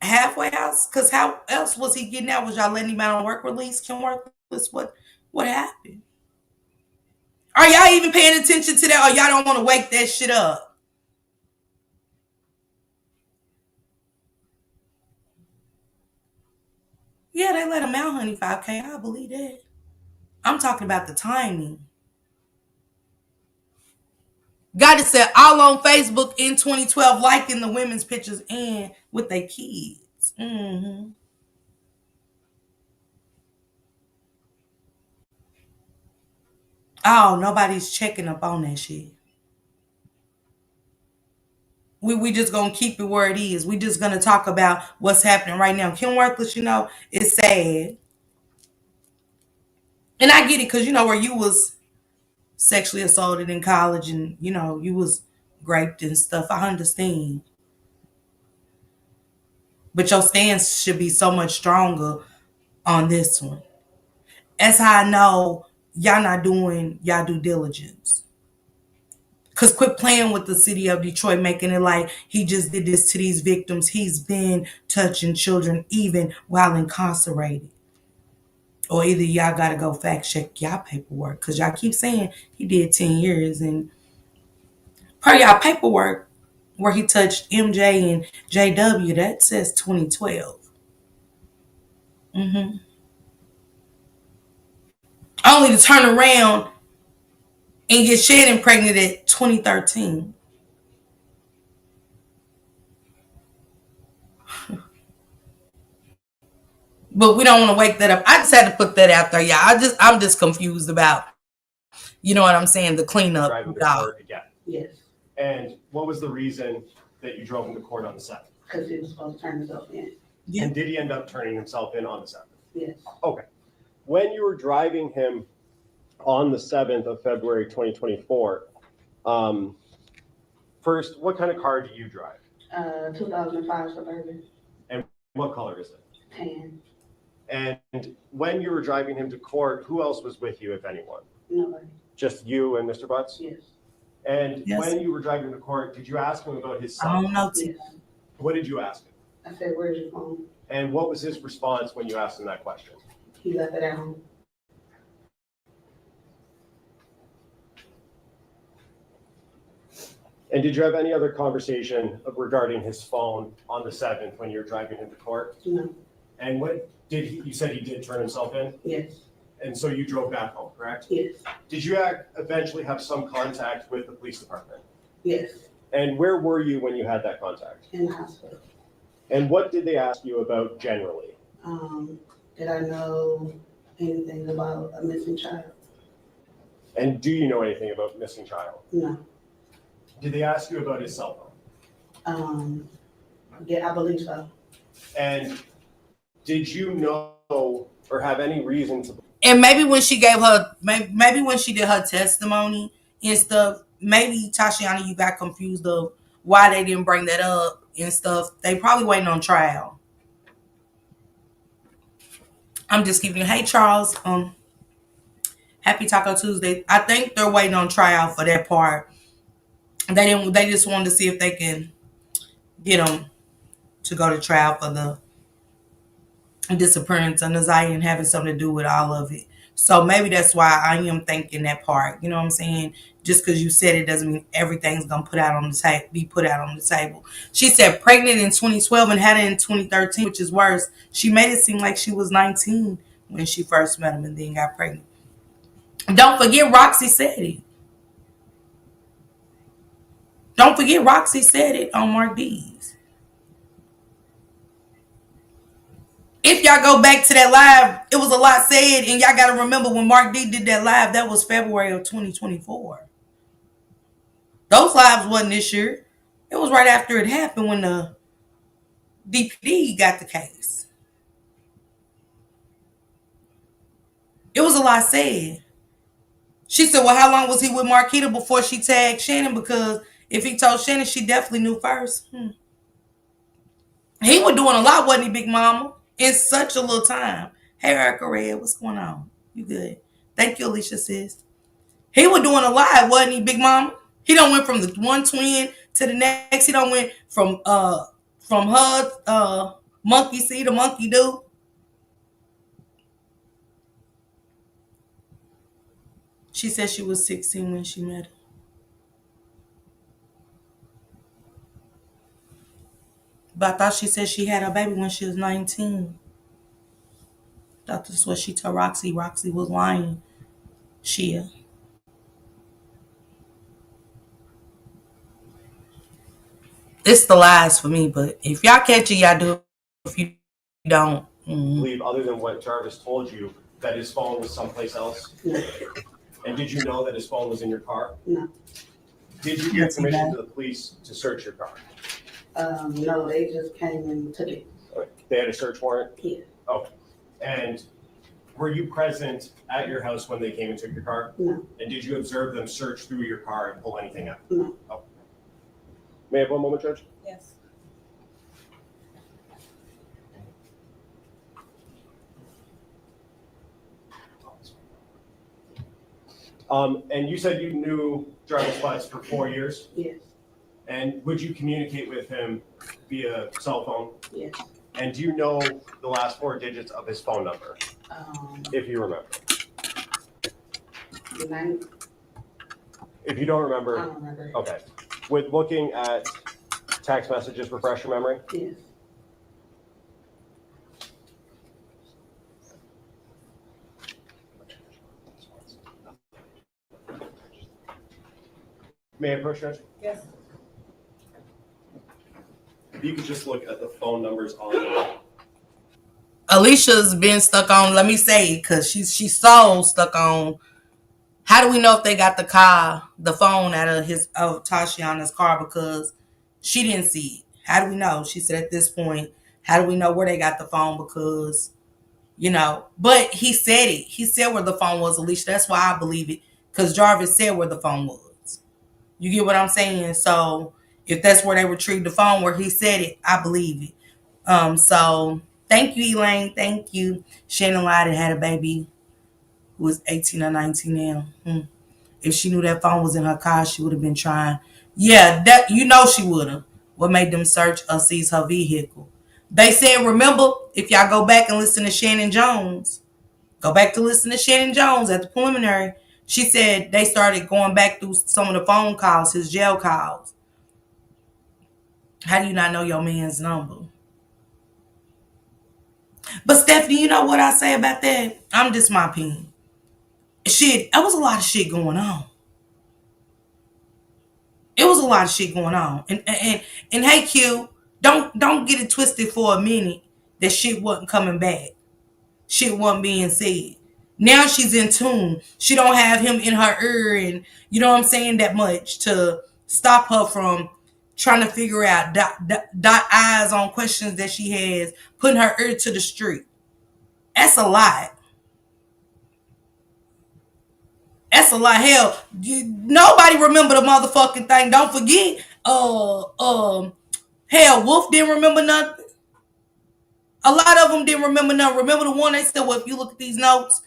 halfway house. Because how else was he getting out? Was y'all letting him out on work release? Kim Worthless? What happened? Are y'all even paying attention to that, or y'all don't want to wake that shit up? Yeah, they let him out, honey, 5K. I believe that. I'm talking about the timing. Got it said all on Facebook in 2012, liking the women's pictures and with their kids. Mm-hmm. Oh, nobody's checking up on that shit. We just gonna keep it where it is. We just gonna talk about what's happening right now. Kim Worthless, it's sad. And I get it, because where you was sexually assaulted in college and you was raped and stuff. I understand. But your stance should be so much stronger on this one. That's how I know y'all not doing y'all due diligence. Because quit playing with the city of Detroit, making it like he just did this to these victims. He's been touching children even while incarcerated. Or either y'all got to go fact check y'all paperwork. Because y'all keep saying he did 10 years. And Per y'all paperwork, where he touched MJ and JW, that says 2012. Only to turn around and get Shannon pregnant at 2013. But we don't want to wake that up. I just had to put that out there, y'all. I'm just confused about, you know what I'm saying, the cleanup. Driving to Dog. court again. Yes, And what was the reason that you drove him to court on the 7th? because he was supposed to turn himself in. Yeah. And did he end up turning himself in on the 7th? Yes, Okay. When you were driving him on the 7th of February 2024, first, what kind of car do you drive? 2005 Suburban, What color is it? tan, And when you were driving him to court, who else was with you, if anyone? nobody, Just you and Mr. Butts? yes, And Yes. when you were driving him to court, did you ask him about his I son? don't know. yes. What did you ask him? I said, where's your phone? And what was his response when you asked him that question? He left it at home. And did you have any other conversation regarding his phone on the 7th when you were driving him to court? No, And what did you said he did turn himself in? yes, And so you drove back home, correct? yes, Did you eventually have some contact with the police department? yes, And where were you when you had that contact? in the hospital. And what did they ask you about generally? Did I know anything about a missing child? And do you know anything about missing child? No. Did they ask you about his cell phone? Yeah, I believe so. And did you know or have any reason to And maybe when she gave her, maybe when she did her testimony and stuff, maybe Tashiana, you got confused of why they didn't bring that up and stuff. They probably waiting on trial. I'm just giving you, hey Charles, happy Taco Tuesday. I think they're waiting on trial for that part. They just wanted to see if they can get them to go to trial for the disappearance of Naziah and having something to do with all of it. So maybe that's why I am thinking that part. You know what I'm saying? Just because you said it doesn't mean everything's gonna be put out on the table. She said pregnant in 2012 and had it in 2013, which is worse. She made it seem like she was 19 when she first met him and then got pregnant. Don't forget Roxy said it. Don't forget Roxy said it on Mark D's. If y'all go back to that live, it was a lot said, and y'all got to remember when Mark D did that live, that was February of 2024. Those lives wasn't this year. It was right after it happened when the DPD got the case. It was a lot said. She said, well, how long was he with Marquita before she tagged Shannon? Because if he told Shannon, she definitely knew first. He was doing a lot, wasn't he, Big Mama? In such a little time. Hey, Erica Red, what's going on? You good? Thank you, Alicia, sis. He was doing a lot, wasn't he, Big Mama? He done went from the one twin to the next. He done went from her monkey see to monkey do. She said she was 16 when she met him. But I thought she said she had her baby when she was 19. Thought this is what she told Roxy. Roxy was lying. Shia. It's the lies for me, but if y'all catch it, y'all do. If you don't, believe, other than what Jarvis told you, that his phone was someplace else? No, And did you know that his phone was in your car? no. Did you get permission to the police to search your car? No, they just came and took it. They had a search warrant? Yeah, And were you present at your house when they came and took your car? no, And did you observe them search through your car and pull anything out? no. May I have one moment, Judge? Yes. And you said you knew Jarvis Butts for 4 years? Yes, And would you communicate with him via cell phone? yes. And do you know the last 4 digits of his phone number, if you remember? The night, If you don't I remember, don't remember. okay. with looking at text messages, refresh your memory? Yes. May I approach, Judge? Yes. If you could just look at the phone numbers on Alicia's been stuck on, let me say, because she's so stuck on, how do we know if they got the phone out of Tashiana's car, because she didn't see it. How do we know? She said at this point, how do we know where they got the phone? Because, but he said it. He said where the phone was, Alicia. That's why I believe it, because Jarvis said where the phone was. You get what I'm saying? So if that's where they retrieved the phone, where he said it, I believe it. So thank you, Elaine. Thank you. Shannon lied and had a baby who is 18 or 19 now. If she knew that phone was in her car, she would have been trying. Yeah, that she would have. What made them search or seize her vehicle? They said, remember, if y'all go back and listen to Shannon Jones, go back to listen to Shannon Jones at the preliminary. She said they started going back through some of the phone calls, his jail calls. How do you not know your man's number? But Stephanie, you know what I say about that? I'm just my opinion. Shit, there was a lot of shit going on. It was a lot of shit going on. And hey Q, don't get it twisted for a minute that shit wasn't coming back. Shit wasn't being said. Now she's in tune. She don't have him in her ear, and you know what I'm saying, that much to stop her from trying to figure out, dot I's on questions that she has, putting her ear to the street. That's a lot. That's a lot. Hell, nobody remember the motherfucking thing. Don't forget, hell, Wolf didn't remember nothing. A lot of them didn't remember nothing. Remember the one they said, well, if you look at these notes,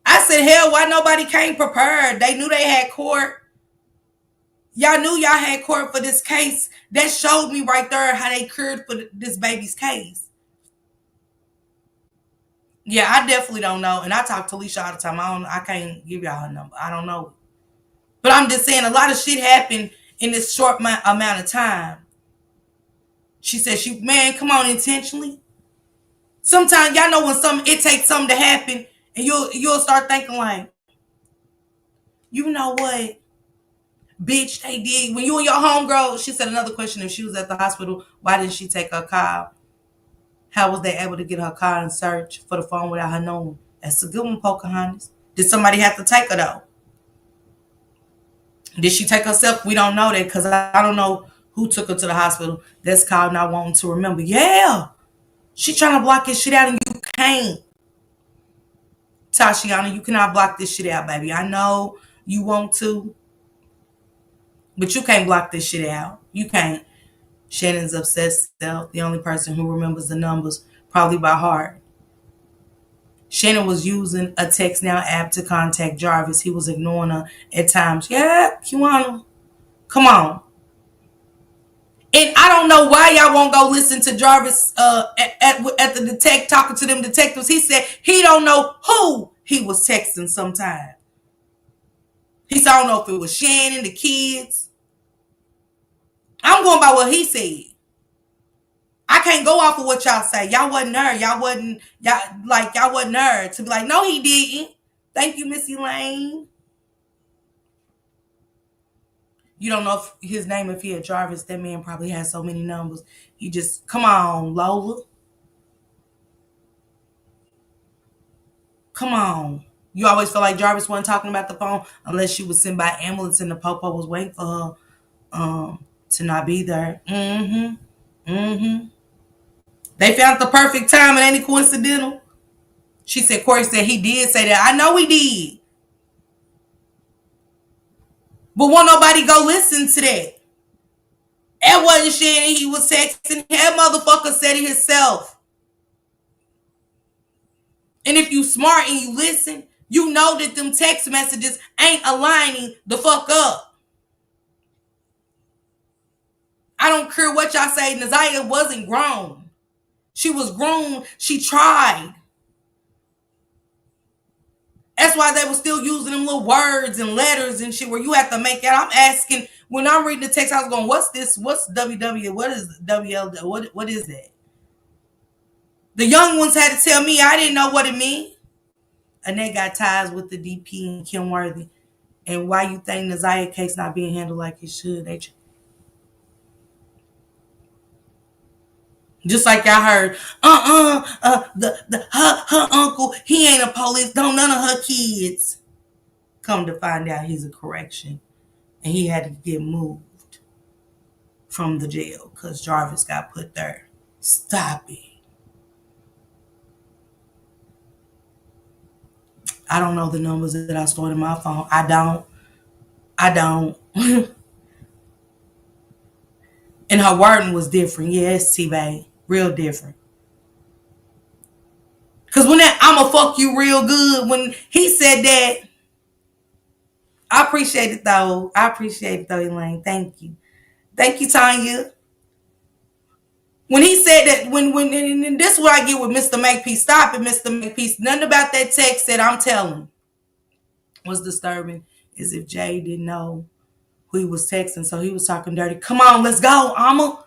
I said, hell, why nobody came prepared? They knew they had court. Y'all knew y'all had court for this case. That showed me right there how they cleared for this baby's case. Yeah, I definitely don't know. And I talk to Alicia all the time. I can't give y'all her number. I don't know. But I'm just saying, a lot of shit happened in this short amount of time. She said, man, come on, intentionally. Sometimes y'all know when it takes something to happen, and you'll start thinking like, you know what, bitch, they did. When you and your homegirl, she said another question, if she was at the hospital, why didn't she take her car? How was they able to get her car and search for the phone without her knowing? That's a good one, Pocahontas. Did somebody have to take her though? Did she take herself? We don't know that, because I don't know who took her to the hospital. That's called not wanting to remember. Yeah. She trying to block this shit out, and you can't. Tashiana, you cannot block this shit out, baby. I know you want to, but you can't block this shit out. You can't. Shannon's obsessed self, the only person who remembers the numbers, probably by heart. Shannon was using a text now app to contact Jarvis. He was ignoring her at times. Yeah, Kiwana, come on. And I don't know why y'all won't go listen to Jarvis at the talking to them detectives. He said he don't know who he was texting sometime. He said, I don't know if it was Shannon, the kids. I'm going by what he said. I can't go off of what y'all say. Y'all wasn't there. Y'all wasn't there to be like, no, he didn't. Thank you, Miss Elaine. You don't know if his name, if he had Jarvis, that man probably has so many numbers. He just, come on, Lola. Come on. You always feel like Jarvis wasn't talking about the phone unless she was sent by ambulance and the popo was waiting for her to not be there. They found the perfect time. It ain't coincidental. She said, Corey said he did say that. I know he did. But won't nobody go listen to that. That wasn't Shannon. He was texting. That motherfucker said it himself. And if you smart and you listen, you know that them text messages ain't aligning the fuck up. I don't care what y'all say. Naziah wasn't grown. She was grown. She tried. That's why they were still using them little words and letters and shit where you have to make out. I'm asking, when I'm reading the text, I was going, what's this? What's WW? What is WL? What is that? The young ones had to tell me. I didn't know what it meant. And they got ties with the DP and Kim Worthy. And why you think the Zaya case not being handled like it should? Just like y'all heard, her uncle, he ain't a police, don't none of her kids. Come to find out he's a correction. And he had to get moved from the jail because Jarvis got put there. Stop it. I don't know the numbers that I stored in my phone. I don't. And her wording was different. Yes, T-Bay. Real different. Because when that I'ma fuck you real good, when he said that, I appreciate it though. Elaine. Thank you. Thank you, Tanya. When he said that, and this is what I get with Mr. Makepeace. Stop it, Mr. Makepeace. Nothing about that text that I'm telling was disturbing is if Jay didn't know who he was texting, so he was talking dirty. Come on, let's go, Amma.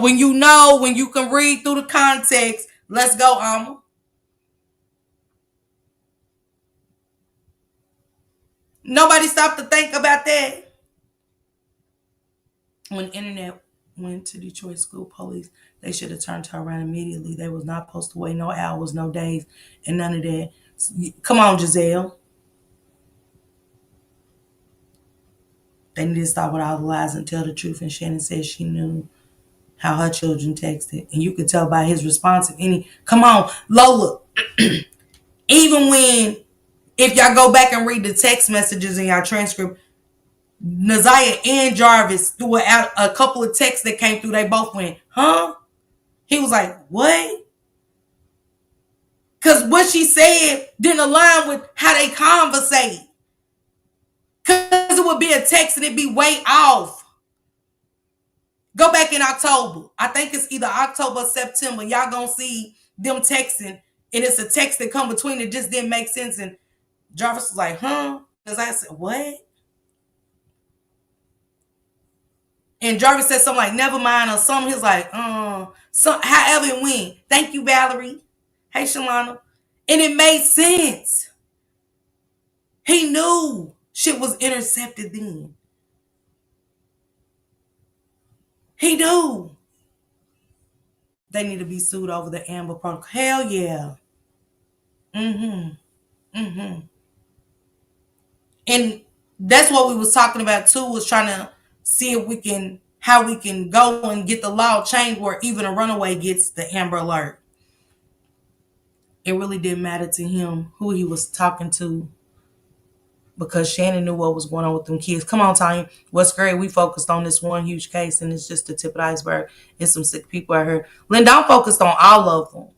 When you can read through the context, let's go, Amma. Nobody stopped to think about that. When the internet went to Detroit School Police, they should have turned her around immediately. They was not supposed to wait no hours, no days, and none of that. Come on, Giselle. They need to stop with all the lies and tell the truth. And Shannon said she knew how her children texted. And you could tell by his response. Come on, Lola. Even if y'all go back and read the text messages in y'all transcript, Naziah and Jarvis threw out a couple of texts that came through. They both went, huh? He was like, what? Because what she said didn't align with how they conversate. Because it would be a text and it'd be way off. Go back in October. I think it's either October or September. Y'all gonna see them texting. And it's a text that come between it just didn't make sense. And Jarvis was like, huh? Because I said, what? And Jarvis said something like, never mind, or something. He's like, however it went. Thank you, Valerie. Hey, Shalana. And it made sense. He knew shit was intercepted then. He knew. They need to be sued over the Amber Protocol. Hell yeah. And that's what we was talking about too, was trying to see if how we can go and get the law changed where even a runaway gets the Amber Alert. It really didn't matter to him who he was talking to because Shannon knew what was going on with them kids. Come on, Tanya. What's great? We focused on this one huge case and it's just the tip of the iceberg. There's some sick people out here. Linda, I'm focused on all of them.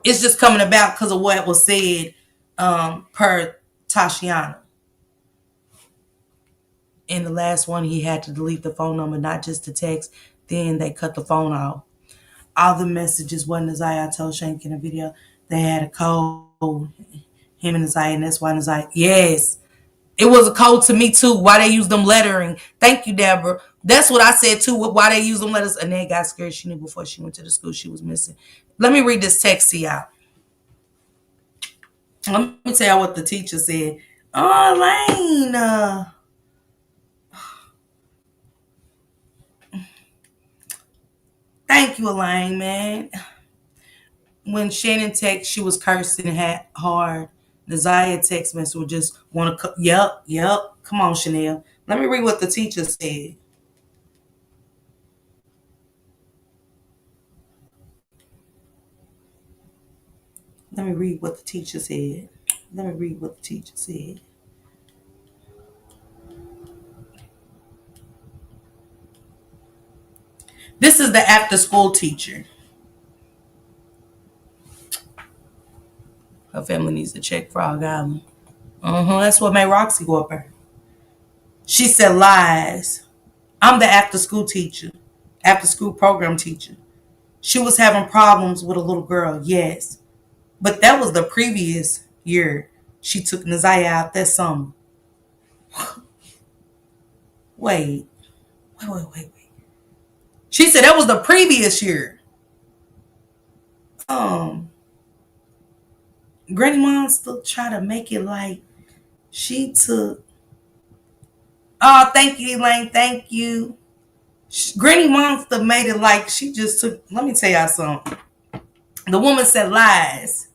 It's just coming about because of what was said per Tashiana. In the last one, he had to delete the phone number, not just the text. Then they cut the phone off. All the messages wasn't Naziah. I told Shank in a video. They had a code. Him and Naziah, and that's why Naziah. Yes. It was a code to me too. Why they use them lettering. Thank you, Deborah. That's what I said too. Why they use them letters. Annette got scared. She knew before she went to the school she was missing. Let me read this text to y'all. Let me tell y'all what the teacher said. Oh, Elaine. Thank you, Elaine, man. When Shannon texted, she was cursing hard. Naziah text message would just want to, yep. Come on, Chanel. Let me read what the teacher said. Let me read what the teacher said. This is the after school teacher. Her family needs to check Frog Island. That's what made Roxy go up there. She said lies. I'm the after school teacher. After school program teacher. She was having problems with a little girl. Yes. But that was the previous year. She took Nazaya out that summer. Wait. She said that was the previous year. Granny Mom still try to make it like she took. Oh, thank you, Elaine. Thank you. Granny Monster made it like she just took. Let me tell y'all something. The woman said lies.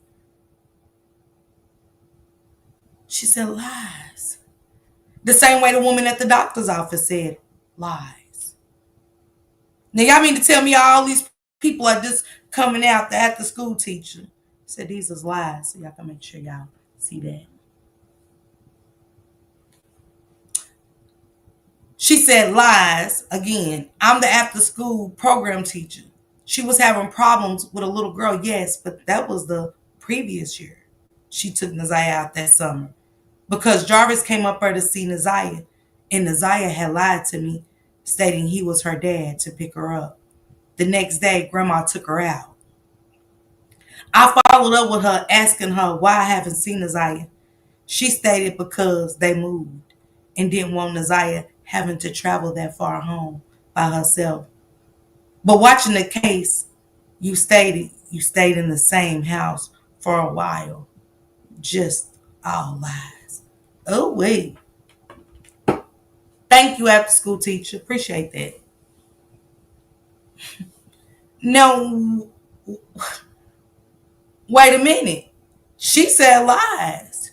She said lies. The same way the woman at the doctor's office said lies. Now, y'all mean to tell me all these people are just coming out, the after school teacher said these is lies, so y'all can make sure y'all see that. She said lies again. I'm the after school program teacher. She was having problems with a little girl, yes, but that was the previous year. She took Nazaya out that summer because Jarvis came up there to see Nazaya, and Nazaya had lied to me, stating he was her dad to pick her up. The next day, Grandma took her out. I followed up with her, asking her why I haven't seen Nazaya. She stated because they moved and didn't want Nazaya having to travel that far home by herself. But watching the case, you stayed in the same house for a while. Just all lies. Oh, wait. Thank you, after school teacher. Appreciate that. No, wait a minute. She said lies.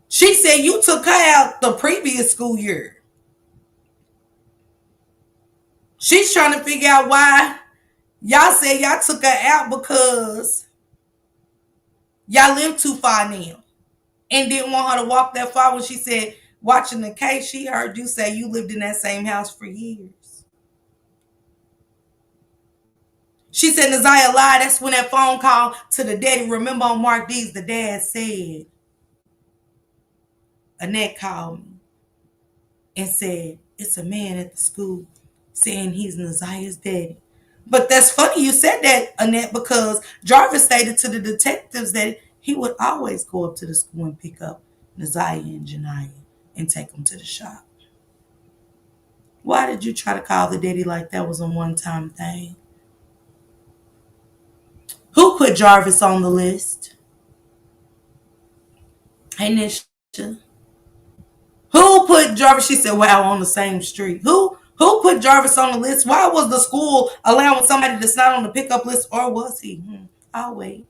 She said you took her out the previous school year. She's trying to figure out why y'all said y'all took her out because y'all live too far now and didn't want her to walk that far. When she said, watching the case, she heard you say you lived in that same house for years. She said Nazaya lied. That's when that phone call to the daddy. Remember on Mark D's, the dad said, Annette called me and said, it's a man at the school saying he's Nazaya's daddy. But that's funny you said that, Annette, because Jarvis stated to the detectives that he would always go up to the school and pick up Nazaya and Janiyah and take them to the shop. Why did you try to call the daddy like that was a one-time thing? Who put Jarvis on the list? Hey, Nisha. Who put Jarvis? She said, wow, on the same street. Who put Jarvis on the list? Why was the school allowing somebody that's not on the pickup list, or was he? I'll wait.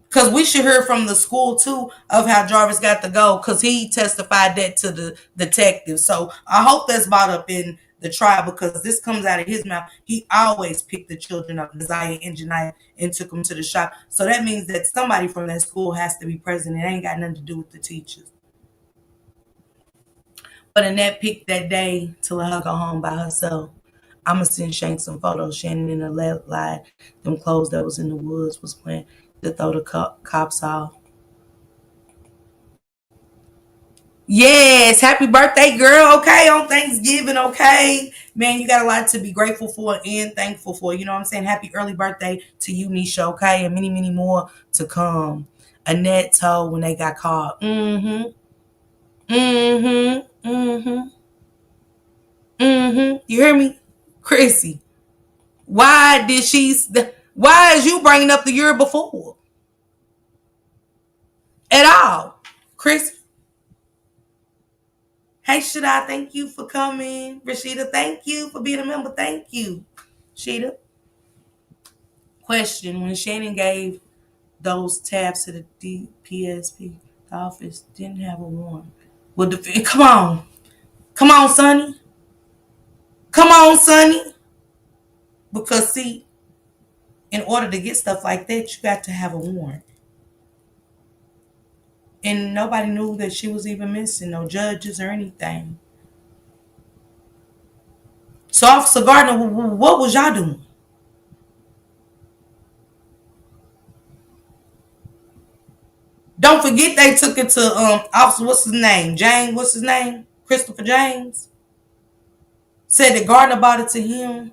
Because we should hear from the school, too, of how Jarvis got to go, because he testified that to the detective. So I hope that's brought up in the trial, because this comes out of his mouth. He always picked the children up, Nazaya and Janiyah, and took them to the shop. So that means that somebody from that school has to be present. It ain't got nothing to do with the teachers. But Annette picked that day to let her go home by herself. I'm going to send Shank some photos. Shannon in the left lied. Them clothes that was in the woods was when to throw the cops off. Yes, happy birthday, girl. Okay, on Thanksgiving, okay? Man, you got a lot to be grateful for and thankful for. You know what I'm saying? Happy early birthday to you, Nisha, okay? And many, many more to come. Annette told when they got caught. You hear me? Chrissy, why is you bringing up the year before? At all. Chrissy? Hey, Shida, thank you for coming. Rashida, thank you for being a member. Thank you. Shida. Question, when Shannon gave those tabs to the DPSP, the office didn't have a warrant. Well, come on. Come on, Sonny. Come on, Sonny. Because, see, in order to get stuff like that, you got to have a warrant. And nobody knew that she was even missing, no judges or anything. So, Officer Gardner, what was y'all doing? Don't forget they took it to Officer, what's his name? James, what's his name? Christopher James. Said that Gardner brought it to him.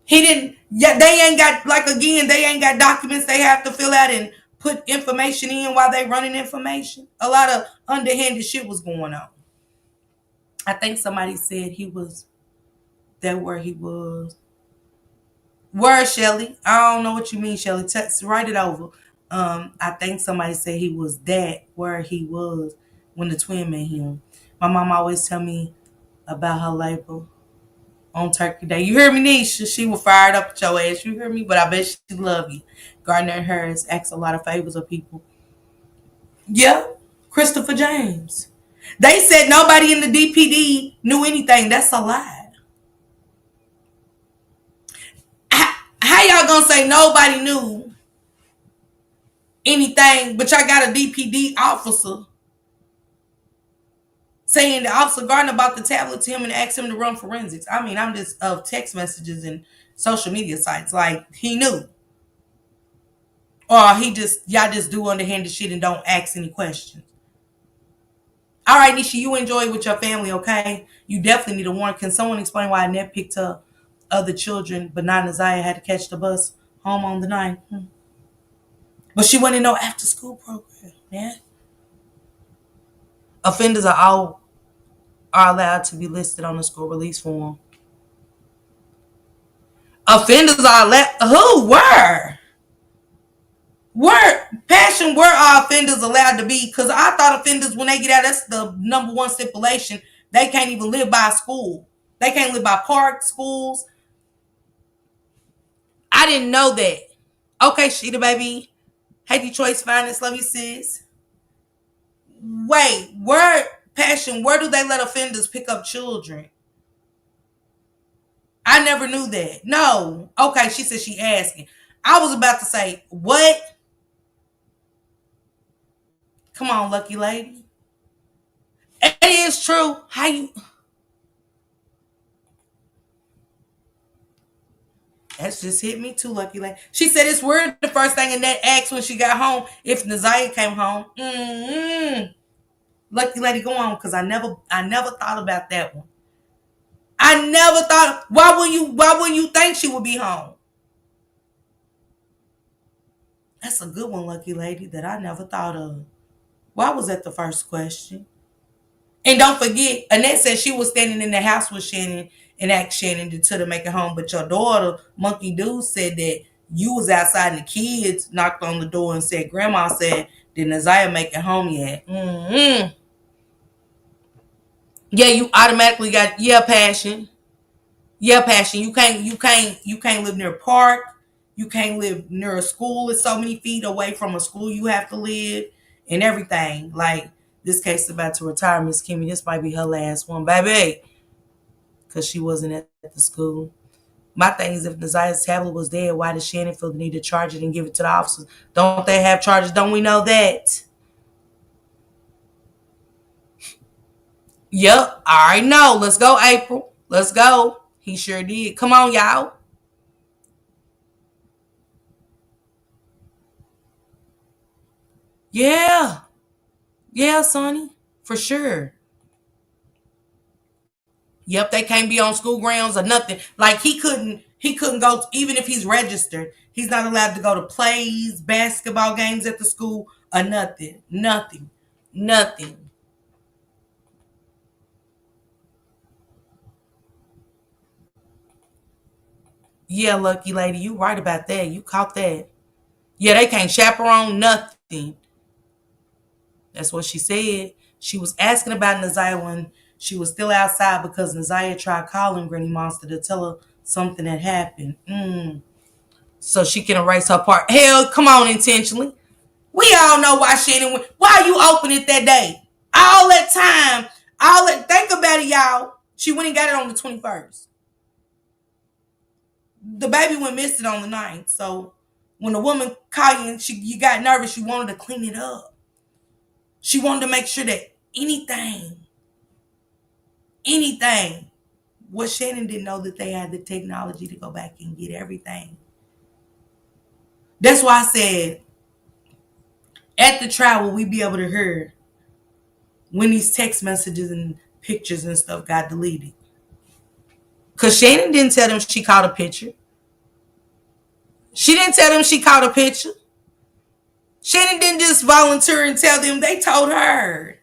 He didn't. Yeah, they ain't got, like, again, they ain't got documents they have to fill out and put information in while they running information. A lot of underhanded shit was going on. I think somebody said he was that where he was. Where, Shelly? I don't know what you mean, Shelly. Text, write it over. I think somebody said he was that where he was when the twin met him. My mom always tell me about her labor on Turkey Day. You hear me, Nisha? She was fired up at your ass. You hear me? But I bet she love you. Gardner Harris asks a lot of favors of people. Yeah, Christopher James. They said nobody in the DPD knew anything. That's a lie. How y'all gonna say nobody knew anything, but y'all got a DPD officer saying the Officer Gardner bought the tablet to him and asked him to run forensics? I mean, I'm just of text messages and social media sites. Like, he knew. Or y'all just do underhanded shit and don't ask any questions. All right, Nisha, you enjoy it with your family, okay? You definitely need a warrant. Can someone explain why Annette picked up other children, but not Isaiah had to catch the bus home on the 9th? But she went in no after school program, man. Offenders are allowed to be listed on the school release form. Offenders are allowed. Who? Where? Passion, where are offenders allowed to be? Because I thought offenders, when they get out, that's the number one stipulation. They can't even live by a school. They can't live by parks, schools. I didn't know that. Okay, Sheeta, baby. Hey, Detroit's finest. Love you, sis. Wait, Passion, where do they let offenders pick up children? I never knew that. No. Okay, she said she asking. I was about to say, what? Come on, lucky lady. It is true. How you... That's just hit me too, lucky lady. She said it's weird the first thing Annette asked when she got home if Naziah came home. Lucky lady, go on, because I never thought about that one. I never thought, why wouldn't you think she would be home? That's a good one, lucky lady, that I never thought of. Why was that the first question? And don't forget, Annette said she was standing in the house with Shannon and asked Shannon to make it home. But your daughter, Monkey Dude, said that you was outside and the kids knocked on the door and said, Grandma said, did Naziah make it home yet? Yeah, you automatically got, passion. Yeah, passion. You can't live near a park. You can't live near a school. It's so many feet away from a school you have to live and everything. Like, this case is about to retire, Miss Kimmy. This might be her last one, baby. Because she wasn't at the school. My thing is, if Naziah's tablet was there, why did Shannon feel the need to charge it and give it to the officers? Don't they have charges? Don't we know that? Yep, I already know. Let's go, April. Let's go. He sure did. Come on, y'all. Yeah. Yeah, Sonny. For sure. Yep, they can't be on school grounds or nothing. Like, he couldn't go, even if he's registered, he's not allowed to go to plays, basketball games at the school, or nothing. Nothing. Yeah, lucky lady, you right about that. You caught that. Yeah, they can't chaperone nothing. That's what she said. She was asking about Naziah when she was still outside because Naziah tried calling Granny Monster to tell her something had happened. So she can erase her part. Hell, come on, intentionally. We all know why Shannon went. Why you open it that day? All that time. Think about it, y'all. She went and got it on the 21st. The baby went missing on the 9th. So when a woman called you and you got nervous, you wanted to clean it up. She wanted to make sure that anything, well, Shannon didn't know that they had the technology to go back and get everything. That's why I said, at the trial, will we be able to hear when these text messages and pictures and stuff got deleted? Because Shannon didn't tell them she caught a picture. She didn't tell them she caught a picture. Shannon didn't just volunteer and tell them. They told her.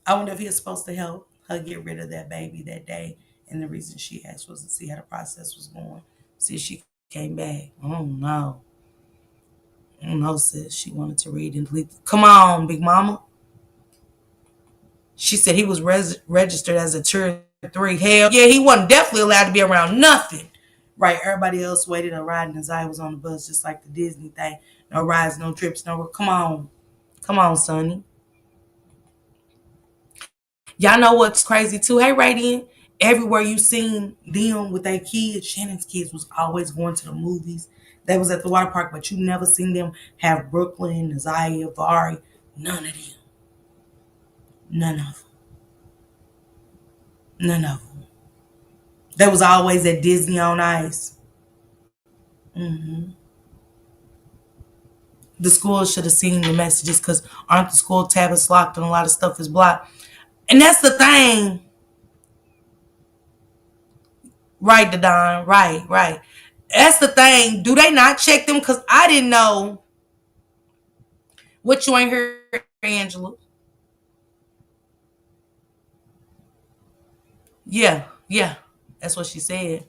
I wonder if he was supposed to help her get rid of that baby that day. And the reason she asked was to see how the process was going. See if she came back. Oh, no. I don't know, sis. She wanted to read and delete. Come on, Big Mama. She said he was registered as a tier 3. Hell, yeah, he wasn't definitely allowed to be around nothing. Right, everybody else waited a ride and Zaya was on the bus just like the Disney thing. No rides, no trips, no. Come on. Come on, Sonny. Y'all know what's crazy too? Hey, Radiant. Everywhere you seen them with their kids, Shannon's kids was always going to the movies. They was at the water park, but you never seen them have Brooklyn, Zaya, Vari. None of them. None of them. None of them. They was always at Disney on Ice. The school should have seen the messages because aren't the school tablets locked and a lot of stuff is blocked? And that's the thing. Right, Dadon. Right. That's the thing. Do they not check them? Because I didn't know. What you ain't heard, Angela? Yeah. That's what she said.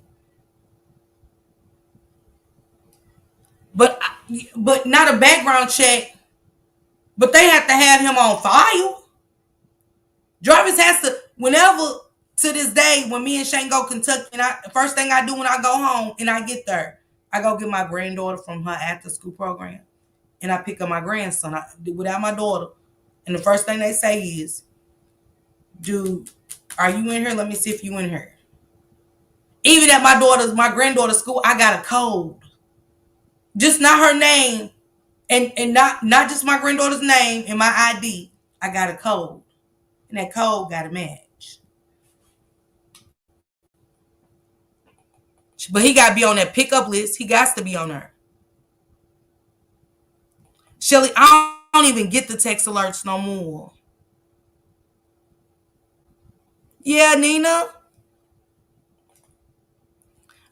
But not a background check. But they have to have him on file. Jarvis has to, whenever, to this day, when me and Shane go Kentucky, and first thing I do when I go home and I get there, I go get my granddaughter from her after school program. And I pick up my grandson without my daughter. And the first thing they say is, dude, are you in here? Let me see if you in here. Even at my granddaughter's school, I got a code. Just not her name. And not just my granddaughter's name and my ID. I got a code. And that code got to match. But he got to be on that pickup list. He got to be on there. Shelly, I don't even get the text alerts no more. Yeah, Nina.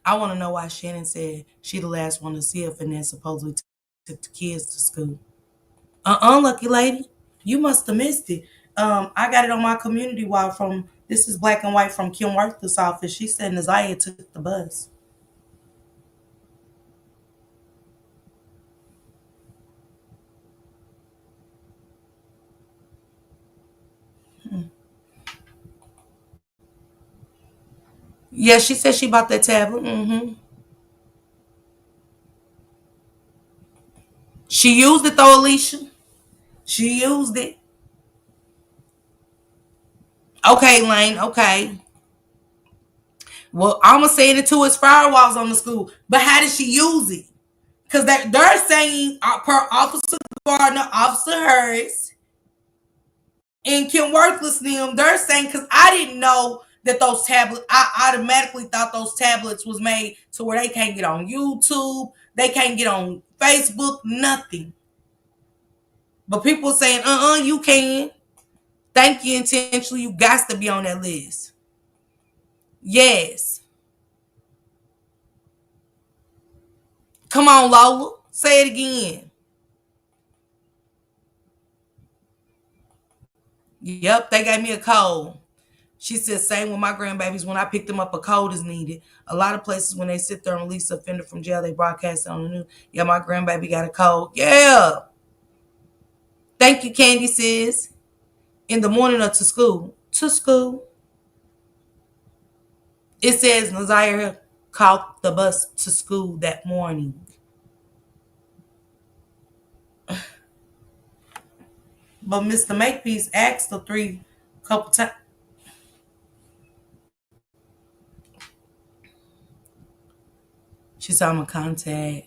I want to know why Shannon said she the last one to see her and then supposedly took the kids to school. Lucky lady. You must have missed it. I got it on my community wall from, this is black and white from Kim Worthless office. She said Nazaya took the bus. Yeah, she said she bought that tablet. She used it though, Alicia. She used it. Okay, Lane. Okay. Well, I'm going to say it to his firewalls on the school. But how did she use it? Because they're saying, per Officer Gardner, Officer Harris, and Kim Worthless them, they're saying, because I didn't know that those tablets, I automatically thought those tablets was made to where they can't get on YouTube, they can't get on Facebook, nothing. But people saying, you can. Thank you intentionally. You got to be on that list. Yes. Come on, Lola. Say it again. Yep, they gave me a code. She said, same with my grandbabies. When I picked them up, a code is needed. A lot of places, when they sit there and release an offender from jail, they broadcast it on the news. Yeah, my grandbaby got a code. Yeah. Thank you, Candy sis. In the morning or to school. To school. It says Nazaya caught the bus to school that morning. But Mr. Makepeace asked the 3 couple times. She said, I'm a contact.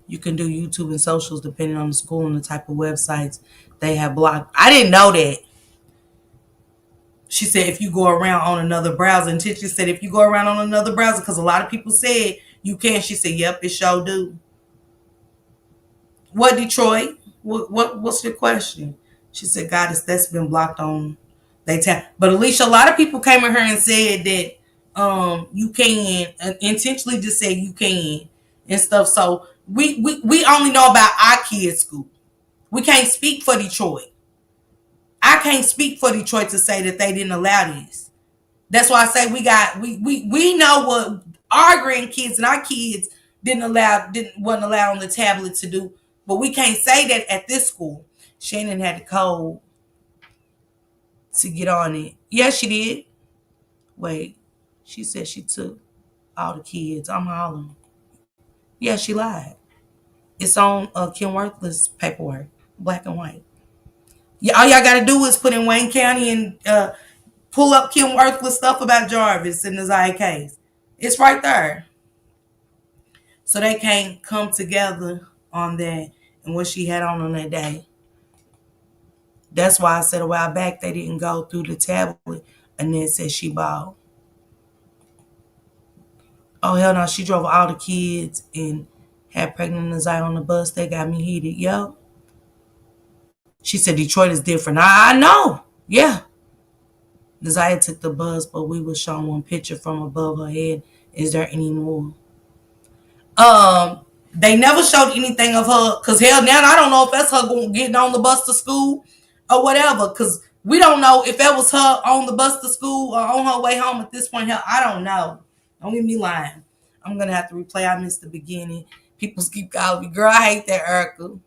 You can do YouTube and socials depending on the school and the type of websites they have blocked. I didn't know that. She said, if you go around on another browser, and Tisha said, if you go around on another browser, because a lot of people said you can. She said, yep, it sure do. What, Detroit? What's your question? She said, Goddess, that's been blocked on they tab. But Alicia, a lot of people came at her and said that you can, intentionally just said you can. and stuff. So we only know about our kids' school. We can't speak for Detroit. I can't speak for Detroit to say that they didn't allow this. That's why I say we know what our grandkids and our kids wasn't allowed on the tablet to do, but we can't say that at this school. Shannon had the code to get on it. Yeah, she did. Wait, she said she took all the kids. I'm hollering. Yeah, she lied. It's on Kim Worthless paperwork, black and white. Yeah, all y'all gotta do is put in Wayne County and pull up Kim Worthless stuff about Jarvis in the Zaya case. It's right there. So they can't come together on that and what she had on that day. That's why I said a while back they didn't go through the tablet and then said she bought. Oh, hell no, she drove all the kids and had pregnant Nazai on the bus. They got me heated. Yo. She said Detroit is different. I know. Yeah. Nazaya took the bus, but we was shown one picture from above her head. Is there any more? They never showed anything of her, because hell now I don't know if that's her getting on the bus to school or whatever, because we don't know if that was her on the bus to school or on her way home at this point. Hell, I don't know. Don't get me lying. I'm going to have to replay. I missed the beginning. People keep calling me, girl, I hate that Erica.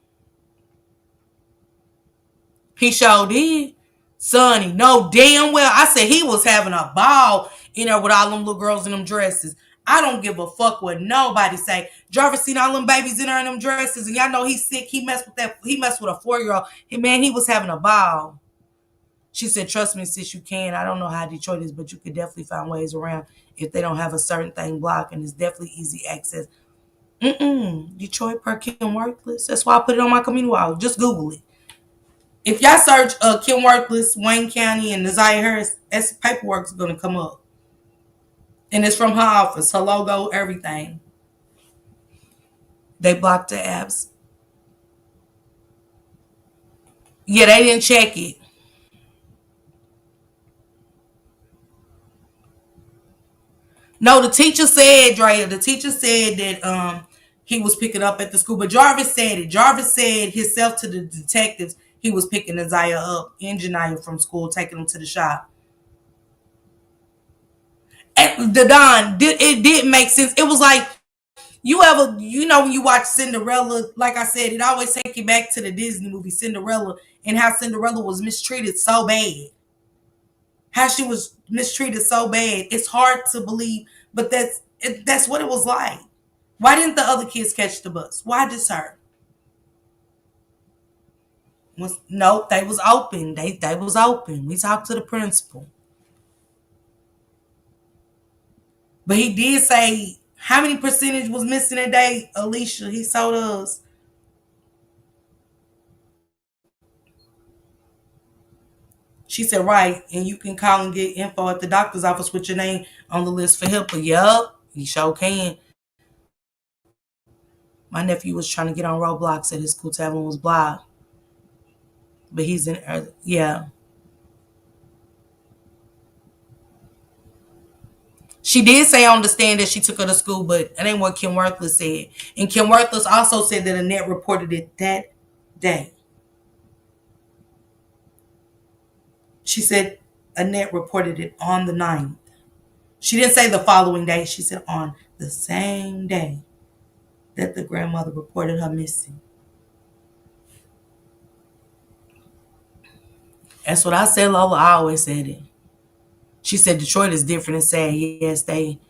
He sure did. Sonny, no damn well. I said he was having a ball in there with all them little girls in them dresses. I don't give a fuck what nobody say. Jarvis seen all them babies in there in them dresses, and y'all know he's sick. He messed with a 4-year-old. Man, he was having a ball. She said, trust me, sis, you can. I don't know how Detroit is, but you could definitely find ways around if they don't have a certain thing blocked, and it's definitely easy access. Detroit per Kim Worthless. That's why I put it on my community wall. Just Google it. If y'all search Kim Worthless, Wayne County, and Nazaya Harris, that's paperwork's going to come up. And it's from her office, her logo, everything. They blocked the apps. Yeah, they didn't check it. No, the teacher said, Drea, that he was picking up at the school. But Jarvis said it. Jarvis said himself to the detectives he was picking Nazaya up and Janiyah from school, taking them to the shop. And the Don, it did make sense. It was like, when you watch Cinderella, like I said, it always take you back to the Disney movie Cinderella and how Cinderella was mistreated so bad. How she was mistreated so bad. It's hard to believe, but that's what it was like. Why didn't the other kids catch the bus? Why just her? No, they was open. They was open. We talked to the principal. But he did say how many percentage was missing a day, Alicia? He told us. She said, right, and you can call and get info at the doctor's office with your name on the list for HIPAA. Yup, he sure can. My nephew was trying to get on Roblox at his school tavern was blocked. But he's in, yeah. She did say on the stand that she took her to school, but that ain't what Kim Worthless said. And Kim Worthless also said that Annette reported it that day. She said Annette reported it on the 9th. She didn't say the following day. She said on the same day that the grandmother reported her missing. That's what I said, Lola. I always said it. She said Detroit is different and said, yes, they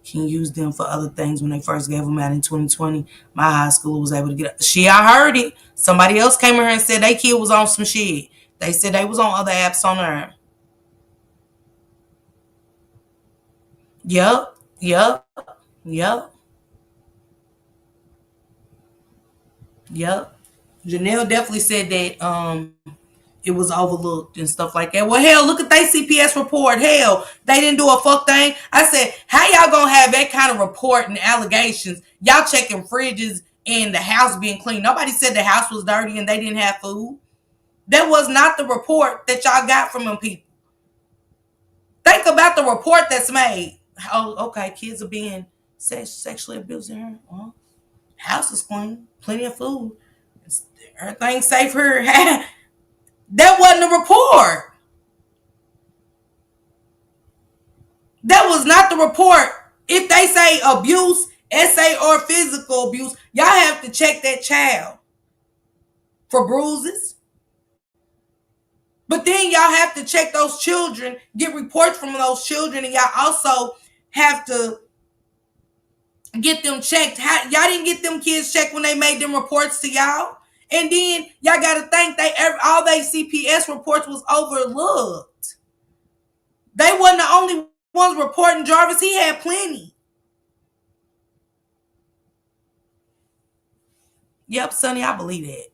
can use them for other things. When they first gave them out in 2020, my high school was able to get I heard it. Somebody else came in here and said they kid was on some shit. They said they was on other apps on there. Yep. Janelle definitely said that it was overlooked and stuff like that. Well, hell, look at their CPS report. Hell, they didn't do a fuck thing. I said, how y'all gonna have that kind of report and allegations? Y'all checking fridges and the house being clean. Nobody said the house was dirty and they didn't have food. That was not the report that y'all got from them people. Think about the report that's made. Oh, okay, kids are being sexually abused in here. House is clean, plenty of food. Everything's safe here. That wasn't a report. That was not the report. If they say abuse, SA or physical abuse, y'all have to check that child for bruises. But then y'all have to check those children, get reports from those children, and y'all also have to get them checked. Y'all didn't get them kids checked when they made them reports to y'all. And then y'all got to think all they CPS reports was overlooked. They wasn't the only ones reporting Jarvis. He had plenty. Yep, Sonny, I believe that.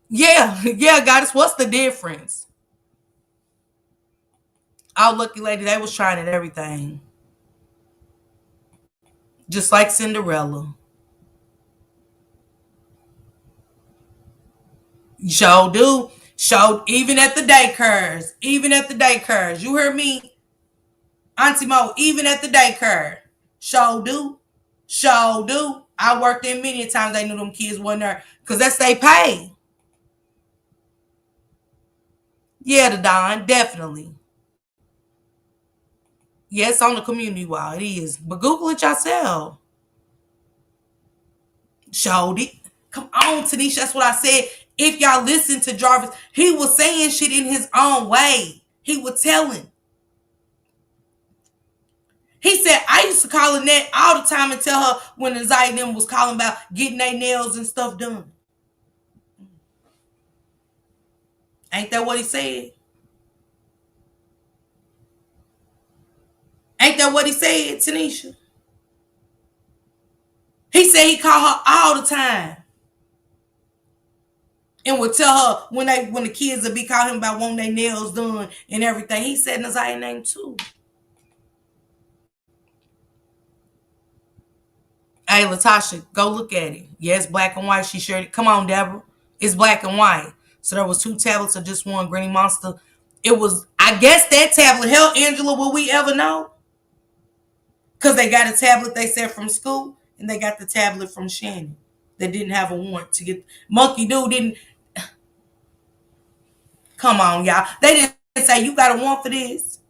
Yeah, Goddess, what's the difference? Oh, lucky lady, they was trying at everything. Just like Cinderella. Sure do. Sure, even at the daycares. You heard me? Auntie Mo, even at the daycare. Sure do. I worked in many times they knew them kids wasn't there. Because that's they pay. Yeah, the Don, definitely. Yes, on the community wall, it is. But Google it yourself. Showed it. Come on, Tanisha. That's what I said. If y'all listen to Jarvis, he was saying shit in his own way. He was telling. He said, I used to call Annette all the time and tell her when anxiety them was calling about getting their nails and stuff done. Ain't that what he said? Ain't that what he said, Tanisha? He said he called her all the time. And would tell her when the kids would be calling him about wanting their nails done and everything. He said Nazia's name too. Hey, Latasha, go look at it. Yes, black and white. She shared it. Come on, Deborah. It's black and white. So there was 2 tablets or just one Granny Monster. It was, I guess that tablet. Hell, Angela, will we ever know? Because they got a tablet, they said, from school, and they got the tablet from Shannon. They didn't have a warrant to get. Monkey Dude didn't. Come on, y'all. They didn't say you got a warrant for this.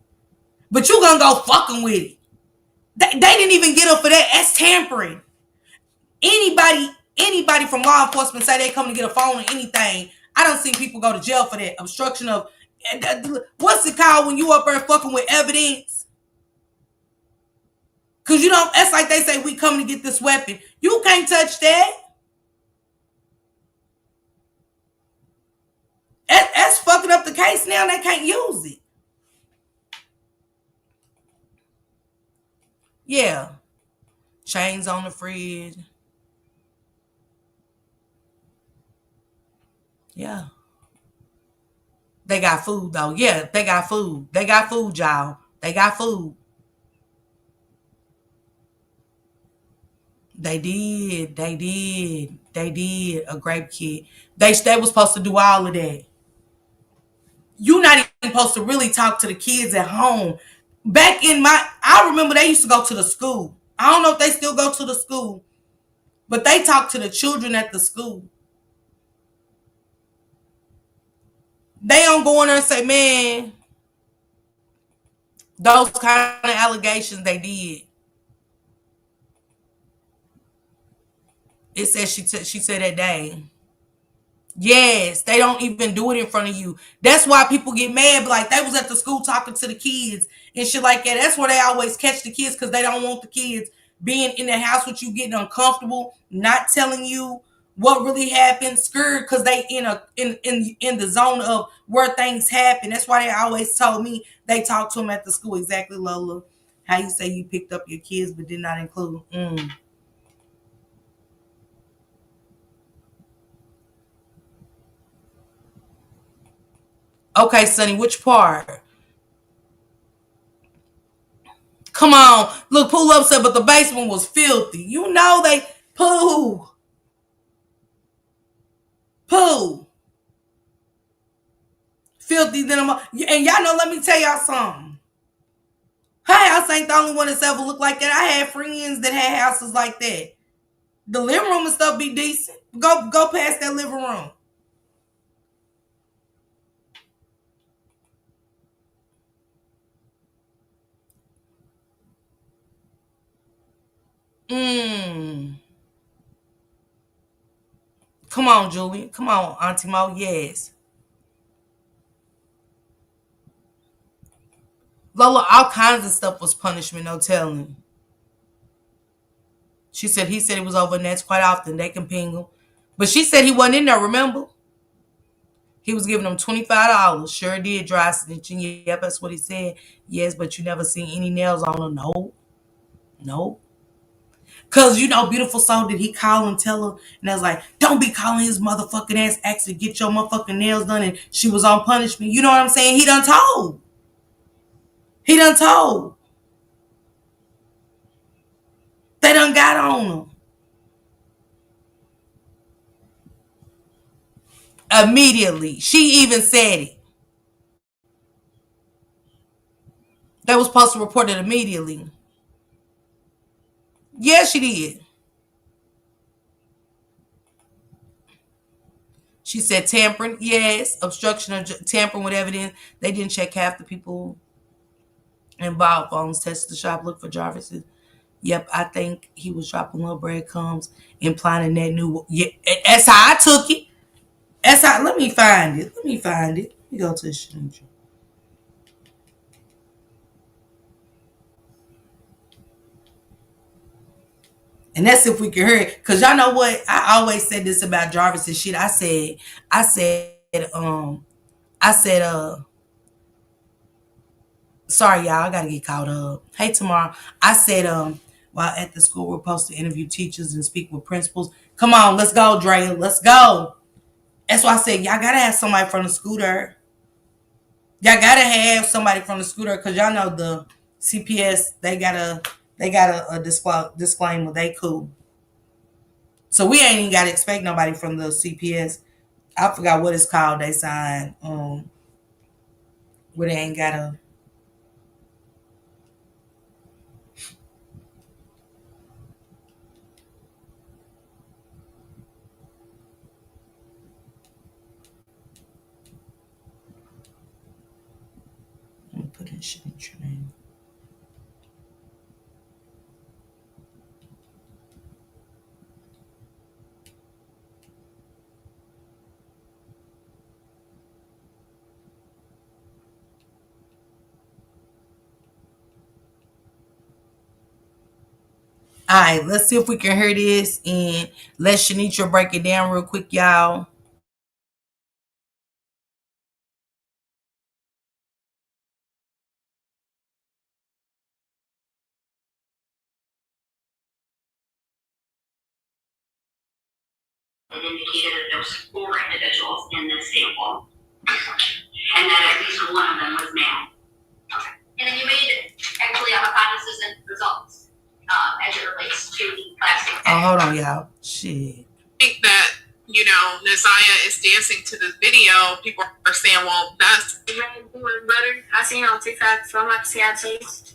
But you gonna go fucking with it. They didn't even get up for that. That's tampering. Anybody from law enforcement say they come to get a phone or anything. I don't see people go to jail for that. Obstruction of, what's it called when you up there fucking with evidence? Because you don't, that's like they say we coming to get this weapon. You can't touch that. That's fucking up the case now. They can't use it. Yeah. Chains on the fridge. Yeah. They got food though. Yeah, they got food. They got food, y'all. They got food. They did. A grape kit. They was supposed to do all of that. You're not even supposed to really talk to the kids at home. I remember they used to go to the school. I don't know if they still go to the school, but they talk to the children at the school. They don't go in there and say, man, those kind of allegations they did. It says she said that day. Yes, they don't even do it in front of you. That's why people get mad. Like they was at the school talking to the kids and shit like that. That's where they always catch the kids because they don't want the kids being in the house with you, getting uncomfortable, not telling you what really happened, scared because they in the zone of where things happen. That's why they always told me they talked to them at the school. Exactly, Lola. How you say you picked up your kids but did not include them. Okay, Sonny, which part? Come on. Look, Pooh Love said, but the basement was filthy. You know they, Pooh. Filthy than a and y'all know, let me tell y'all something. Her house ain't the only one that's ever looked like that. I had friends that had houses like that. The living room and stuff be decent. Go past that living room. Come on, Julie. Come on, Auntie Mo. Yes. Lola, all kinds of stuff was punishment, no telling. She said he said it was over next quite often. They can ping him. But she said he wasn't in there, remember? He was giving them $25. Sure did, dry snitching. Yep, that's what he said. Yes, but you never seen any nails on her. No. No. Cause beautiful soul, did he call and tell her? And I was like, don't be calling his motherfucking ass asking to get your motherfucking nails done, and she was on punishment. You know what I'm saying? He done told. He done told. They done got on him. Immediately. She even said it. They was supposed to report it immediately. Yeah, she did. She said tampering. Yes. Obstruction of tampering with evidence. They didn't check half the people involved. Phones tested the shop, looked for Jarvis's. Yep, I think he was dropping little breadcrumbs, implying that new. Yeah, that's how I took it. That's how. Let me find it. Let me go to the shooting. And that's if we can hear it. Cause y'all know what? I always said this about Jarvis and shit. I said, sorry y'all, I gotta get caught up. Hey tomorrow. I said, while at the school we're supposed to interview teachers and speak with principals. Come on, let's go, Drea. Let's go. That's why I said y'all gotta have somebody from the scooter. Y'all gotta have somebody from the scooter, cause y'all know the CPS, they got a disclaimer, they cool. So we ain't even gotta expect nobody from the CPS. I forgot what it's called. They sign where they ain't gotta. Let me put in shit in your name. All right, let's see if we can hear this and let Shanitra break it down real quick, y'all. Indicated that there was 4 individuals in this sample, and that at least one of them was male. Okay. And then you made actually a hypothesis and results as it relates to the plastic. Oh, hold on, y'all. Shit. I think that, Nasiah is dancing to this video. People are saying, well, that's red corn butter. I seen on TikTok, so I'm about to see how it tastes.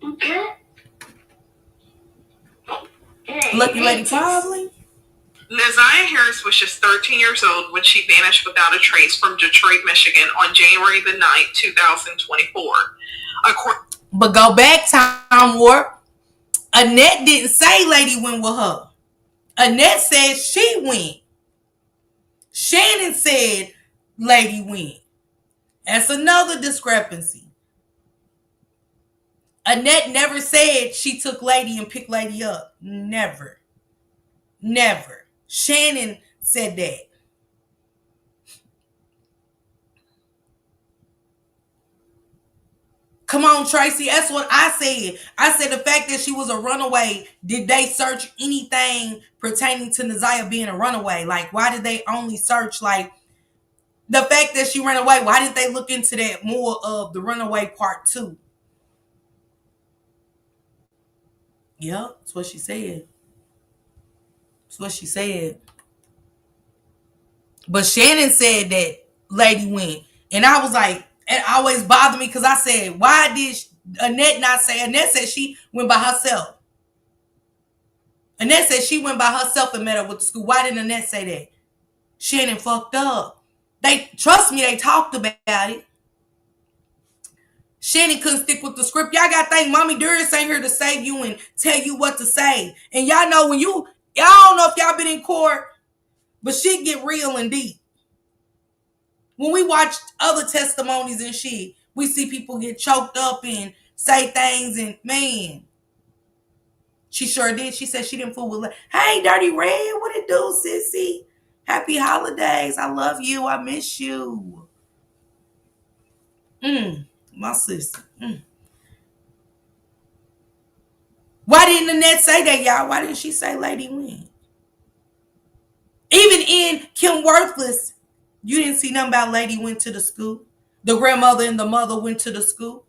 Okay. Lucky Lady probably. Naziah Harris was just 13 years old when she vanished without a trace from Detroit, Michigan on January the 9th, 2024. But go back, Time Warp. Annette didn't say Lady went with her. Annette said she went. Shannon said Lady went. That's another discrepancy. Annette never said she took Lady and picked Lady up. Never. Never. Shannon said that. Come on, Tracy. That's what I said. I said the fact that she was a runaway, did they search anything pertaining to Naziah being a runaway? Like, why did they only search, like, the fact that she ran away? Why didn't they look into that more of the runaway part too? Yep, that's what she said. That's what she said. But Shannon said that lady went. And I was like, it always bothered me because I said, why did Annette not say? Annette said she went by herself. Annette said she went by herself and met up with the school. Why didn't Annette say that? Shannon fucked up. Trust me, they talked about it. Shannon couldn't stick with the script. Y'all got to think Mommy Dearest ain't here to save you and tell you what to say. And y'all know when y'all don't know if y'all been in court, but shit get real and deep. When we watch other testimonies and shit, we see people get choked up and say things, and man, she sure did. She said she didn't fool with. Hey, Dirty Red, what it do, sissy? Happy holidays. I love you. I miss you. My sister. Why didn't Annette say that, y'all? Why didn't she say Lady Win? Even in Kim Worthless, you didn't see nothing about Lady went to the school. The grandmother and the mother went to the school.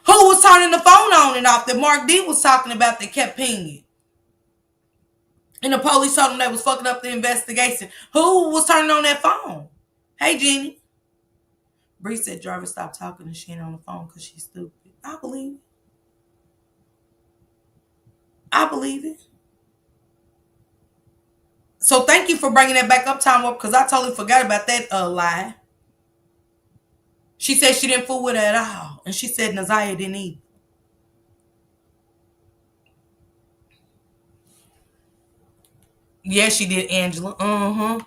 Who was turning the phone on and off that Mark D was talking about that kept pinging? And the police told them they was fucking up the investigation. Who was turning on that phone? Hey, Jeannie. Bree said Jarvis stopped talking to Shannon on the phone because she's stupid. I believe it. I believe it. So thank you for bringing that back up, Tom, because I totally forgot about that lie. She said she didn't fool with her at all. And she said Naziah didn't either. Yeah, she did, Angela.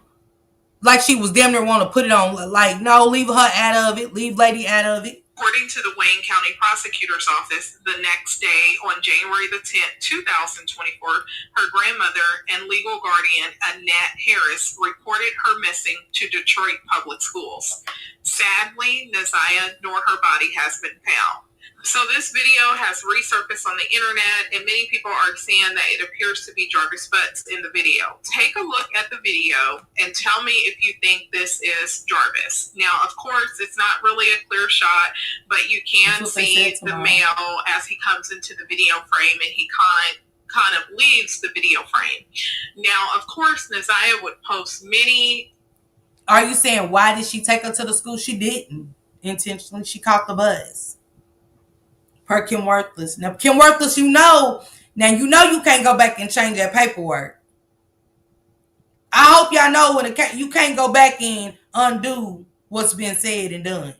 Like she was damn near want to put it on. Like, no, leave her out of it. Leave Lady out of it. According to the Wayne County Prosecutor's Office, the next day, on January the 10th, 2024, her grandmother and legal guardian, Annette Harris, reported her missing to Detroit Public Schools. Sadly, Naziah nor her body has been found. So this video has resurfaced on the internet, and many people are saying that it appears to be Jarvis Butts in the video. Take a look at the video and tell me if you think this is Jarvis. Now, of course, it's not really a clear shot, but you can see the male as he comes into the video frame, and he kind of leaves the video frame. Now, of course, Naziah would post many. Are you saying why did she take her to the school? She didn't intentionally. She caught the buzz. Per Kim Worthless. Now, Kim Worthless, you know you can't go back and change that paperwork. I hope y'all know you can't go back and undo what's been said and done.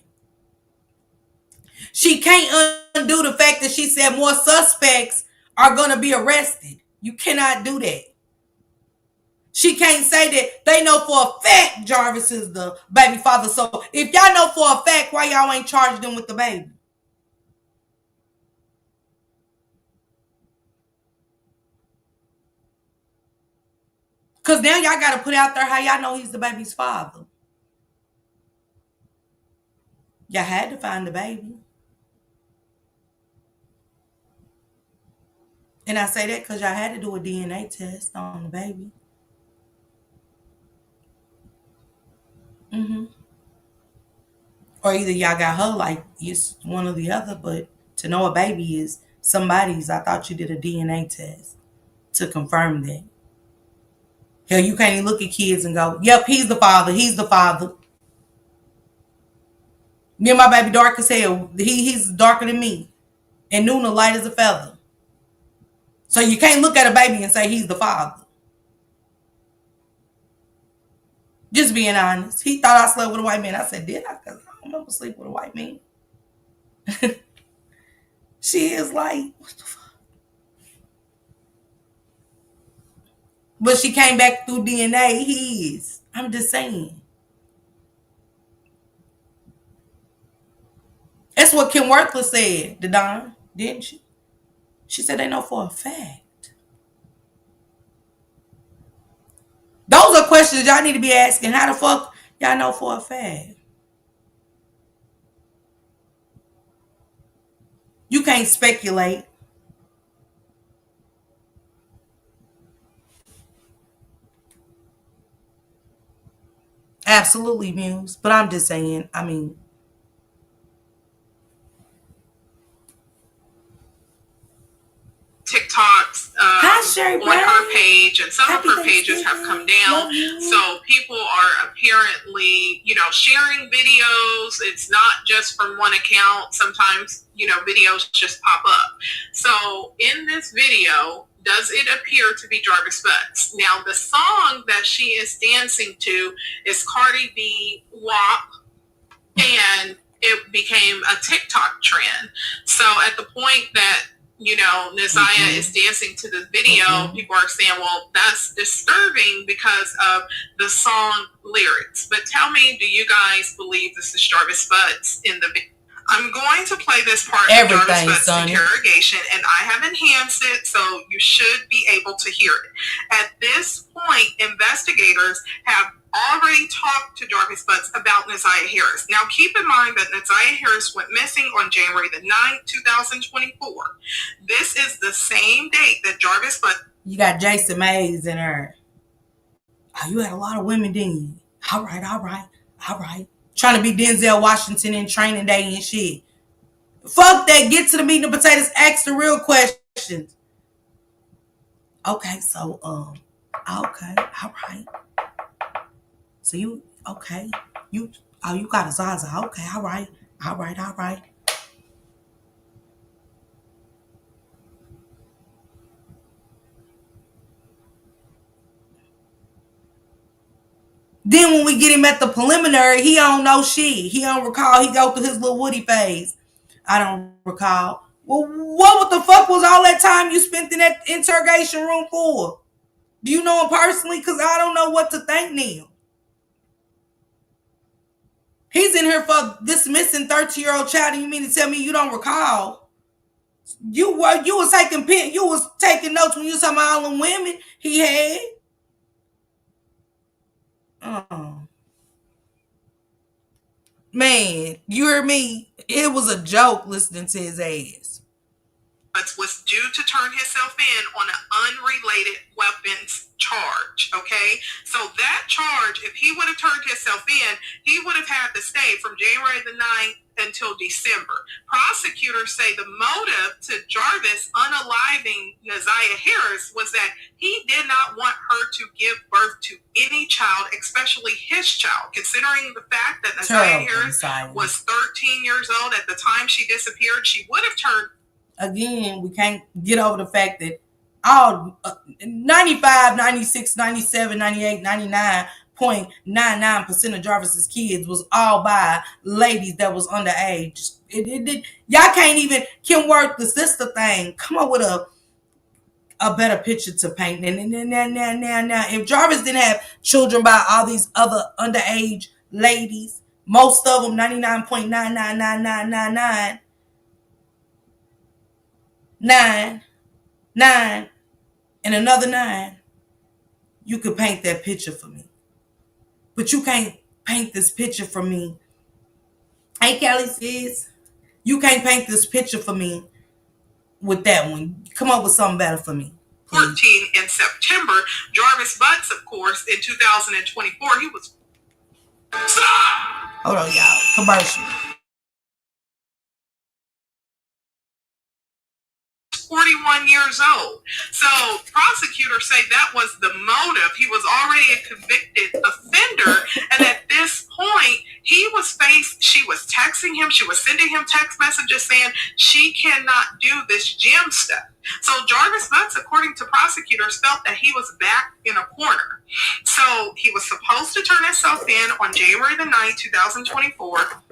She can't undo the fact that she said more suspects are going to be arrested. You cannot do that. She can't say that they know for a fact Jarvis is the baby father. So if y'all know for a fact, why y'all ain't charged them with the baby? Because now y'all got to put out there how y'all know he's the baby's father. Y'all had to find the baby. And I say that because y'all had to do a DNA test on the baby. Or either y'all got her like it's one or the other, but to know a baby is somebody's, I thought you did a DNA test to confirm that. Hell, you can't even look at kids and go, yep, he's the father. He's the father. Me and my baby dark as hell. He's darker than me. And Nuna light as a feather. So you can't look at a baby and say he's the father. Just being honest. He thought I slept with a white man. I said, did I? Because I don't remember sleeping with a white man. She is like, what the fuck? But she came back through DNA. He is. I'm just saying. That's what Kim Worthless said, Don, didn't she? She said they know for a fact. Those are questions y'all need to be asking. How the fuck y'all know for a fact? You can't speculate. Absolutely, Muse. But I'm just saying, I mean. TikToks. Hi, Sherry on her Brown. page, and some Happy of her pages have come down. Love you. So people are apparently, sharing videos. It's not just from one account. Sometimes, videos just pop up. So in this video, does it appear to be Jarvis Butts? Now, the song that she is dancing to is Cardi B WAP, and it became a TikTok trend. So at the point that Neziah is dancing to the video, people are saying, well, that's disturbing because of the song lyrics. But tell me, do you guys believe this is Jarvis Butts in the video? I'm going to play this part of Jarvis Butts' interrogation, and I have enhanced it so you should be able to hear it. At this point, investigators have already talked to Jarvis Butts about Neziah Harris. Now, keep in mind that Neziah Harris went missing on January the 9th, 2024. This is the same date that Jarvis Butts... You got Jason Mays in her. Oh, you had a lot of women, didn't you? All right. Trying to be Denzel Washington in Training Day and shit. Fuck that. Get to the meat and potatoes. Ask the real questions. Okay, so, okay, all right. So you, okay. You got a Zaza. Okay, all right. Then when we get him at the preliminary, he don't know shit. He don't recall. He go through his little Woody phase. I don't recall. Well, what the fuck was all that time you spent in that interrogation room for? Do you know him personally? Because I don't know what to think now. He's in here for dismissing 13-year-old child, and you mean to tell me you don't recall? You was taking notes when you was talking about all them women he had. Oh. Man, you heard me. It was a joke listening to his ass. Was due to turn himself in on an unrelated weapons charge, okay? So that charge, if he would have turned himself in, he would have had to stay from January the 9th until December. Prosecutors say the motive to Jarvis unaliving Neziah Harris was that he did not want her to give birth to any child, especially his child, considering the fact that Neziah Harris was 13 years old at the time she disappeared. She would have turned... Again, we can't get over the fact that all 95, 96, 97, 98, 99.99% of Jarvis's kids was all by ladies that was underage. Y'all can't even, Kim Worth, the sister thing, come up with a better picture to paint. Now, if Jarvis didn't have children by all these other underage ladies, most of them 99.99999 9, and another 9, you could paint that picture for me. But you can't paint this picture for me. Hey, Kelly sis, you can't paint this picture for me with that one. Come up with something better for me. 14 in September. Jarvis Butts, of course, in 2024, he was... Stop! Hold on, y'all. Commercial. 41 years old. So prosecutors say that was the motive. He was already a convicted offender, and at this point, she was texting him. She was sending him text messages saying she cannot do this gym stuff. So Jarvis Butts, according to prosecutors, felt that he was back in a corner. So he was supposed to turn himself in on January the 9th, 2024.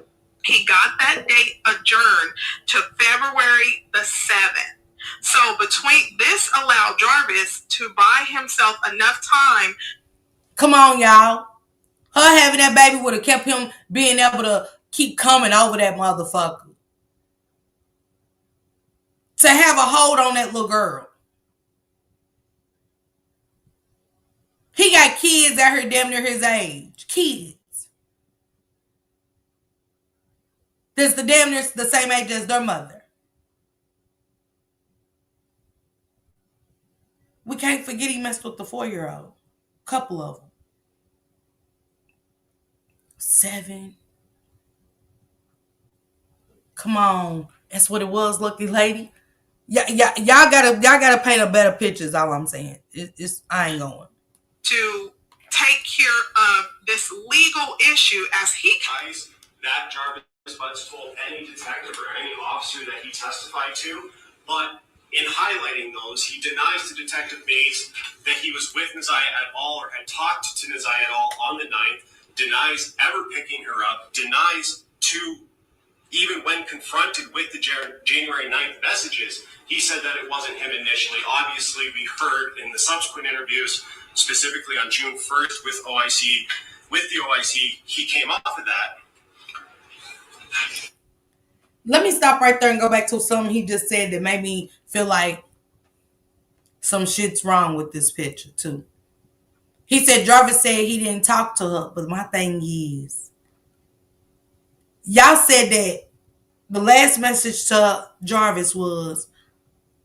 He got that date adjourned to February the 7th. So between this allowed Jarvis to buy himself enough time. Come on, y'all. Her having that baby would have kept him being able to keep coming over that motherfucker. To have a hold on that little girl. He got kids out here damn near his age. Kids. That's the damn near the same age as their mother. We can't forget he messed with the 4-year-old. Couple of them. 7. Come on. That's what it was, lucky lady. Y'all gotta paint a better picture. Is all I'm saying. I ain't going to take care of this legal issue as he that Jarvis Butts told any detective or any officer that he testified to, but in highlighting those, he denies to Detective Mays that he was with Neziah at all or had talked to Neziah at all on the 9th, denies ever picking her up, denies to, even when confronted with the January 9th messages, he said that it wasn't him initially. Obviously, we heard in the subsequent interviews, specifically on June 1st with the OIC, he came off of that. Let me stop right there and go back to something he just said that made me feel like some shit's wrong with this picture too. He said Jarvis said he didn't talk to her, but my thing is, y'all said that the last message to Jarvis was,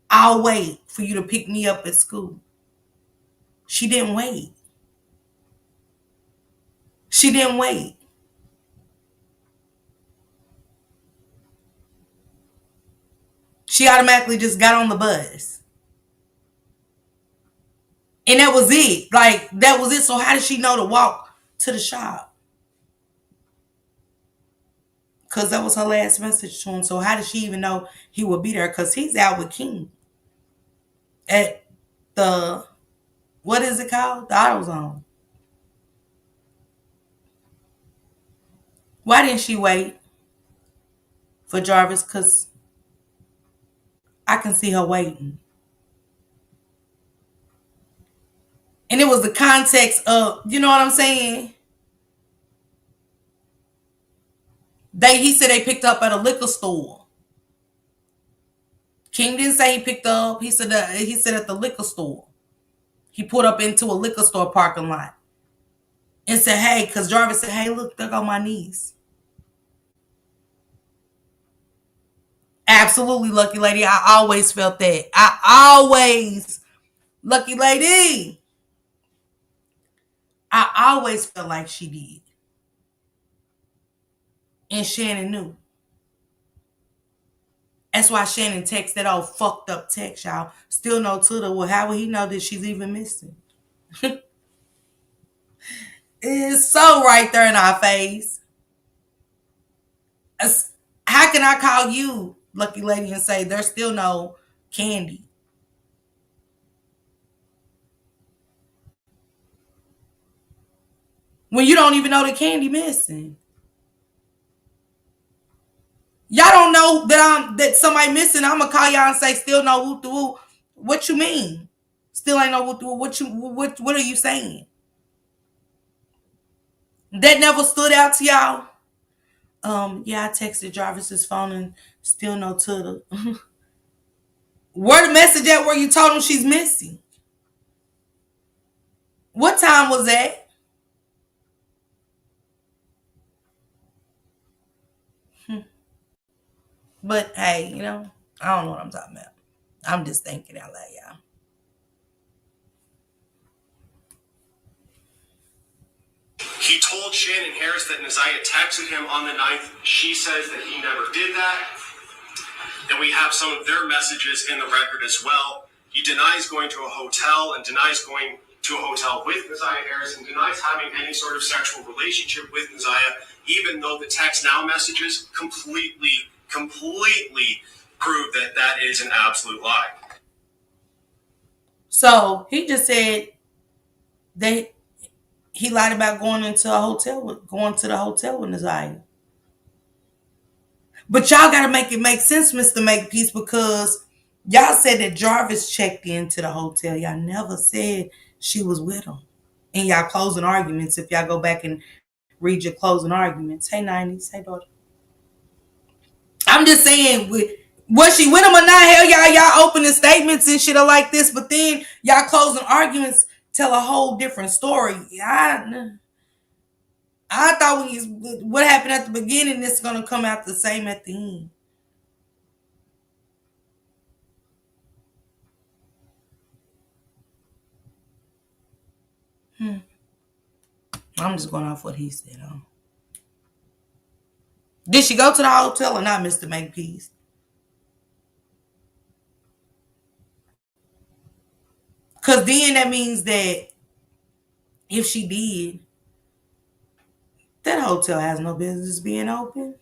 I'll wait for you to pick me up at school. She didn't wait. She didn't wait. She automatically just got on the bus. And that was it. Like, that was it. So how did she know to walk to the shop? Because that was her last message to him. So how did she even know he would be there? Because he's out with King at the, what is it called? The AutoZone. Why didn't she wait for Jarvis? Because I can see her waiting. And it was the context of, you know what I'm saying? He said they picked up at a liquor store. King didn't say he picked up. He said at the liquor store. He pulled up into a liquor store parking lot and said, hey, because Jarvis said, hey, look, there go my niece. Absolutely, Lucky Lady. I always felt that. Lucky Lady. I always felt like she did. And Shannon knew. That's why Shannon texted that old fucked up text, y'all. Still no to the, well, how would he know that she's even missing? It's so right there in our face. How can I call you, Lucky Lady, and say there's still no Candy? When you don't even know the Candy missing. Y'all don't know that somebody missing. I'm gonna call y'all and say still no woo. What you mean? Still ain't no woo. What are you saying? That never stood out to y'all? Yeah, I texted Jarvis's phone and still no to the where the message at where you told him she's missing? What time was that? But hey, I don't know what I'm talking about. I'm just thinking out loud, y'all. He told Shannon Harris that Neziah texted him on the 9th. She says that he never did that. And we have some of their messages in the record as well. He denies going to a hotel and denies going to a hotel with Neziah Harris and denies having any sort of sexual relationship with Neziah, even though the text now messages completely prove that that is an absolute lie. So he just said that he lied about going to the hotel with Neziah. But y'all gotta make it make sense, Mr. Makepeace, because y'all said that Jarvis checked into the hotel. Y'all never said she was with him. In y'all closing arguments, if y'all go back and read your closing arguments. Hey, 90s. Hey, daughter. I'm just saying, was she with him or not? Hell, y'all opening statements and shit are like this, but then y'all closing arguments tell a whole different story. I thought what happened at the beginning is going to come out the same at the end. I'm just going off what he said. Did she go to the hotel or not, Mr. Makepeace? Because then that means that if she did, that hotel has no business being open.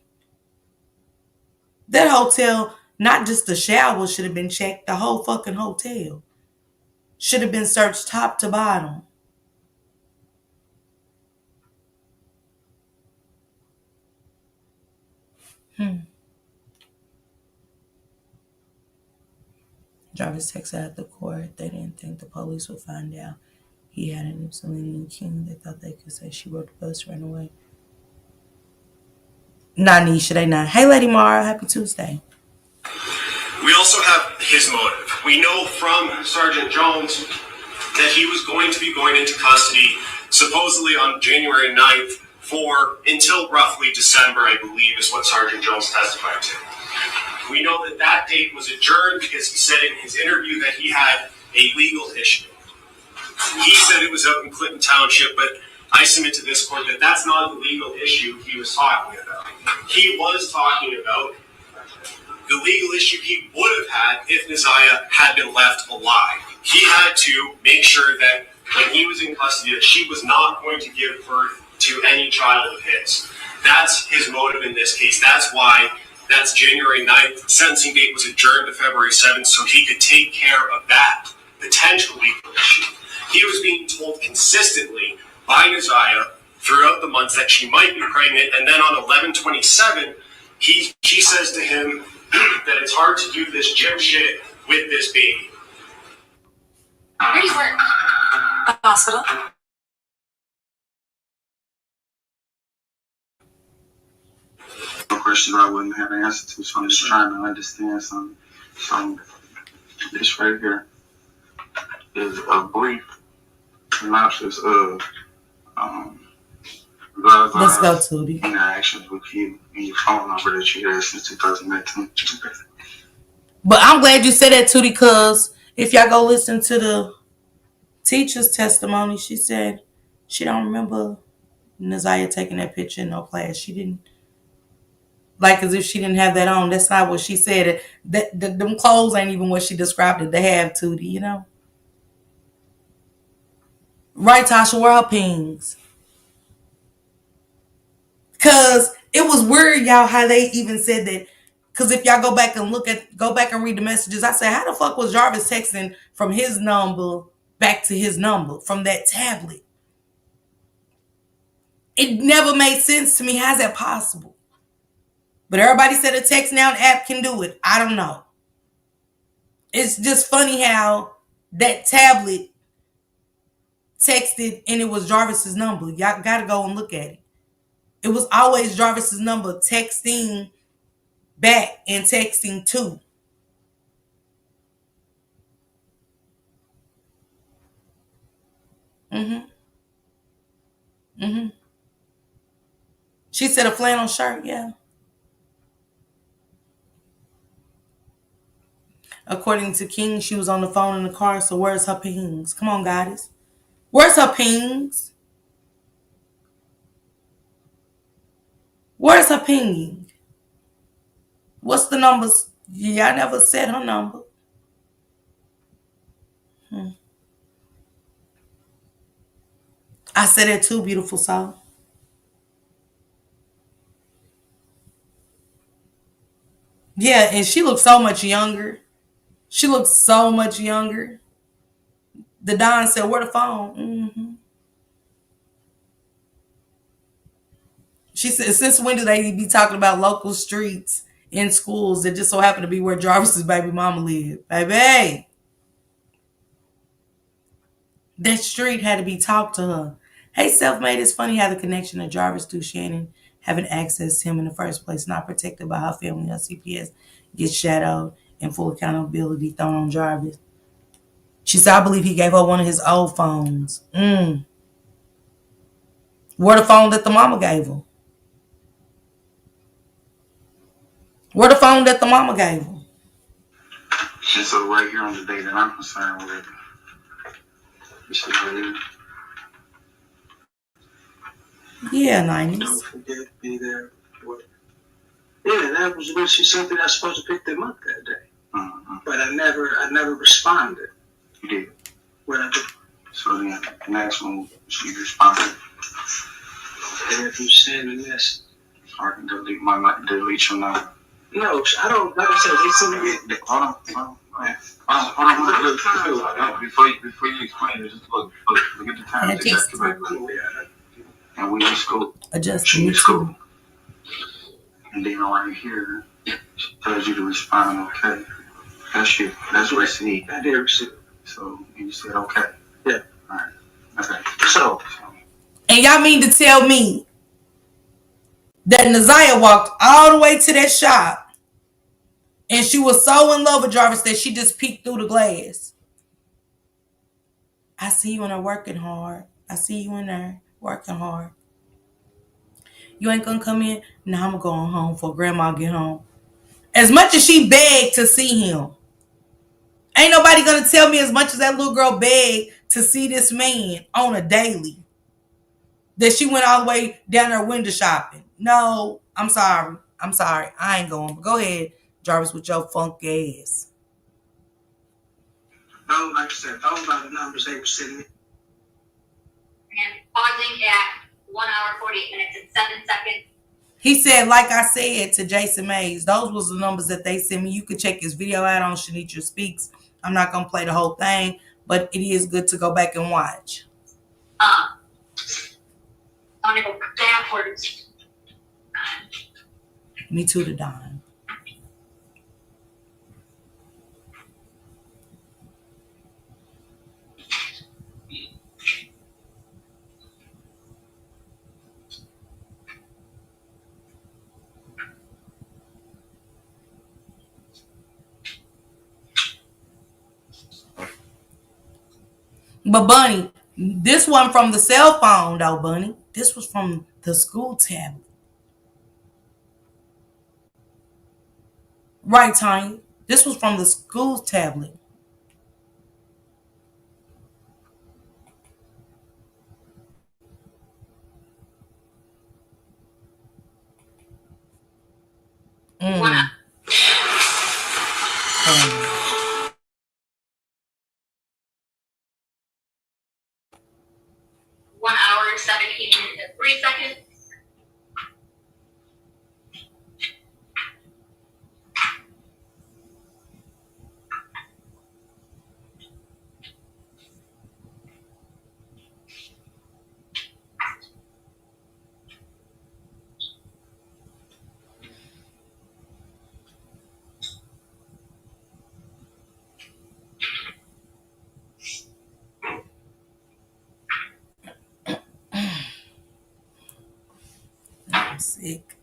That hotel, not just the shower should have been checked, the whole fucking hotel should have been searched top to bottom. Jarvis texted at the court. They didn't think the police would find out he had an Mussolini King. They thought they could say she rode the bus, ran away. Nah, Nisha, they not. Hey, Lady Mara, happy Tuesday. We also have his motive. We know from Sergeant Jones that he was going to be going into custody supposedly on January 9th for until roughly December, I believe, is what Sergeant Jones testified to. We know that that date was adjourned because he said in his interview that he had a legal issue. He said it was out in Clinton Township, but I submit to this court that that's not the legal issue he was talking about. He was talking about the legal issue he would have had if Neziah had been left alive. He had to make sure that when he was in custody that she was not going to give birth to any child of his. That's his motive in this case. That's why that's January 9th. The sentencing date was adjourned to February 7th so he could take care of that potential legal issue. He was being told consistently by Neziah throughout the months that she might be pregnant, and then on 11/27, she says to him that it's hard to do this gym shit with this baby. Where do you work? A hospital. No questions I wouldn't have an answer to, so I'm just trying to understand something. So this right here is a brief synopsis of Let's go, Tootie. interactions with you and your phone number that you had since 2019. But I'm glad you said that, Tootie, because if y'all go listen to the teacher's testimony, she said she don't remember Neziah taking that picture in no class. She didn't. Like as if she didn't have that on. That's not what she said. Them clothes ain't even what she described it to have, Tootie, you know? Right, Tasha, where her pings? Because it was weird, y'all, how they even said that. Because if y'all go back and read the messages, I said, how the fuck was Jarvis texting from his number back to his number from that tablet? It never made sense to me. How's that possible? But everybody said a text now app can do it. I don't know. It's just funny how that tablet texted and it was Jarvis's number. Y'all gotta go and look at it. It was always Jarvis's number texting back and texting to. She said a flannel shirt, yeah. According to King, she was on the phone in the car, so where's her pings? Come on, goddess. Where's her pings? Where's her pinging? What's the numbers? Yeah, I never said her number. I said it too, beautiful soul. Yeah, and she looks so much younger. She looks so much younger. The Don said, where the phone? She said, since when do they be talking about local streets in schools that just so happen to be where Jarvis's baby mama lived? Baby, that street had to be talked to her. Hey, Selfmade, it's funny how the connection of Jarvis through Shannon having access to him in the first place, not protected by her family or CPS, gets shadowed and full accountability thrown on Jarvis. She said, I believe he gave her one of his old phones. Where the phone that the mama gave her? Where the phone that the mama gave her? And so right here on the day that I'm concerned with, this is right here. Yeah, 90s. Don't forget, be there. Yeah, that was when she sent me. I was supposed to pick them up that day, but I never responded. You did. What I do? So then the next one, she responded. And if you send a message. I can delete your number. No, I don't, like I said, they send me. Hold on. Before you explain it, just look at the time. And we in school. Adjust In me school. too. And then right here, it tells you to respond, okay. That's you. That's receipt. I did receive. So you said okay. Yeah. All right. Okay. So. And y'all mean to tell me that Naziah walked all the way to that shop and she was so in love with Jarvis that she just peeked through the glass? I see you in there working hard. I see you in there working hard. You ain't gonna come in? No, I'm going home before grandma get home. As much as she begged to see him, ain't nobody gonna tell me as much as that little girl begged to see this man on a daily that she went all the way down there window shopping. No, I'm sorry. I ain't going. But go ahead, Jarvis, with your funky ass. Those, like I said, those are the numbers they were sending me. And pausing at 1 hour, 48 minutes and 7 seconds. He said, like I said to Jason Mays, those was the numbers that they sent me. You could check his video out on Shanitra Speaks. I'm not going to play the whole thing, but it is good to go back and watch. I'm going to go backwards. Me too, the dime. But Bunny, this one from the cell phone though, Bunny. This was from the school tablet. Right, Tanya? This was from the school tablet. Mm. 1 hour, 17 minutes and 3 seconds. I'm sick.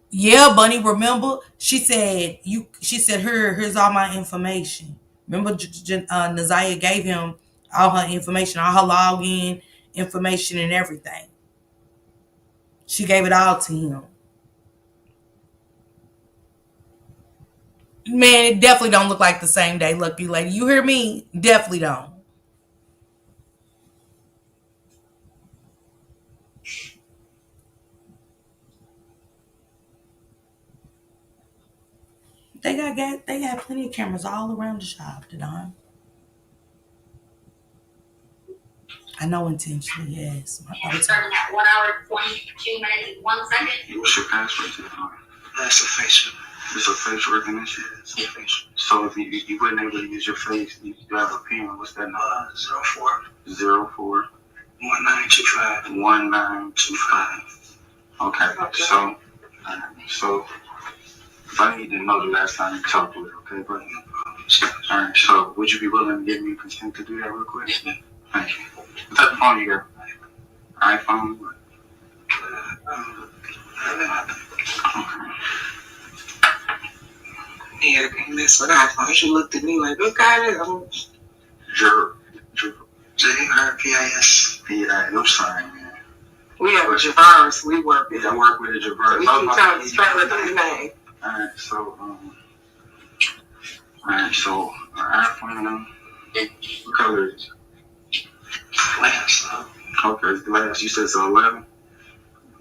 Yeah, Bunny, remember? She said, here's all my information. Remember, Naziah gave him all her information, all her login information and everything. She gave it all to him. Man, it definitely don't look like the same day, Lucky Lady. You hear me? Definitely don't. They got plenty of cameras all around the shop, Don. I know intentionally, yes. And starting at 1 hour, 22 minutes and 1 second. What's your password to the phone? That's a facial. It's a face recognition. It's a facial. So if you weren't able to use your face, you have a pen. What's that number? 04 1925. 1925. Okay. So if I need to know the last time you talked with her, okay, brother? All right. So would you be willing to give me consent to do that real quick? Thank you. What type of phone you got? iPhone? Okay. Yeah, and that's what I thought. She looked at me like, look at it. JRPIS. Yeah, I'm sorry, man. We have a Javaris. We work with. I work with a Javaris. We keep trying to straddle through the name. Alright, so our iPhone, what color is it? Glass. Okay, it's glass. You said it's 11?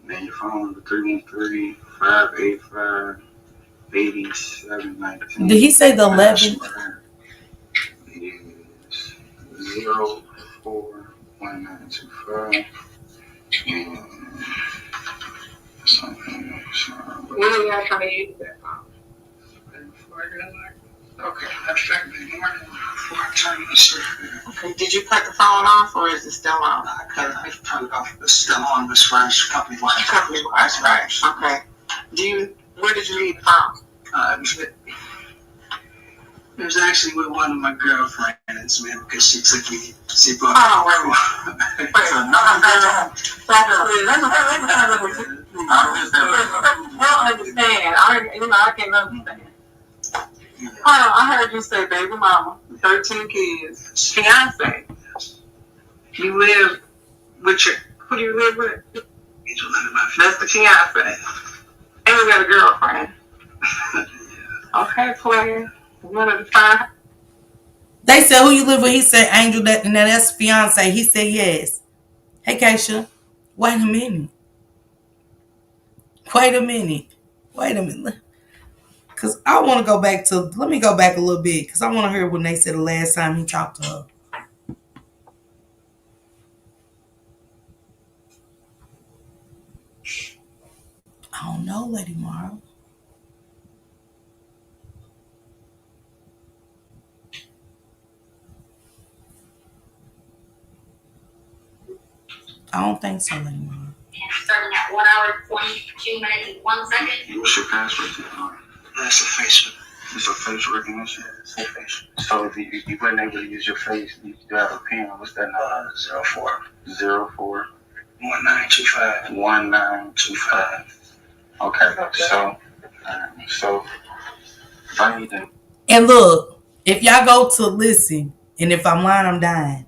Then your phone number 313-585-8719. Did he say the 11th? Password is 041925. And something. When are y'all trying to use that phone? Okay, that's Saturday morning before I turn this off. Okay, did you cut the phone off or is it still on? I turned it off. It's still on as far as company wide. Company wise, right? Okay. Where did you leave the phone? It was actually with one of my girlfriends, man, because she took me. She bought. Oh, wait. I don't understand. I can't understand. Hold on, I heard you say baby mama, 13 kids, fiance. You live with who do you live with? That's the fiance. And we got a girlfriend. Okay, player. One of the five. They said, who you live with? He said, Angel, that's fiance. He said, yes. Hey, Keisha. Wait a minute. Because I want to go back let me go back a little bit. Because I want to hear when they said the last time he talked to her. I don't know, Lady Mara. I don't think so, Lady Mara. Starting at 1 hour, 22 minutes, and 1 second. What's your password? That's a Facebook. It's a face recognition. So if you weren't able to use your face, you have a pin. What's that number? 04 1925. Okay, so if I need to. And look, if y'all go to listen, and if I'm lying, I'm dying.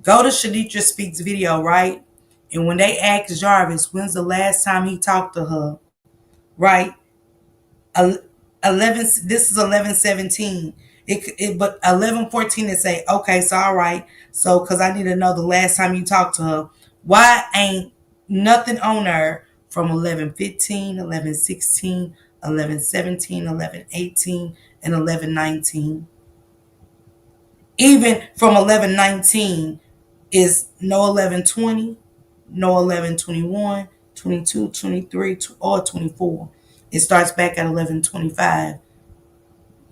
Go to Shaditra Speaks video, right? And when they ask Jarvis, when's the last time he talked to her, right? 11. This is 11:17. But 11:14 they say, okay, so all right. So because I need to know the last time you talked to her. Why ain't nothing on her from 11:15, 11:16, 11:17, 11:18, and 11:19? Even from 11:19 is no 11:20, no 11:21, 22, 23, or 24. It starts back at 11:25.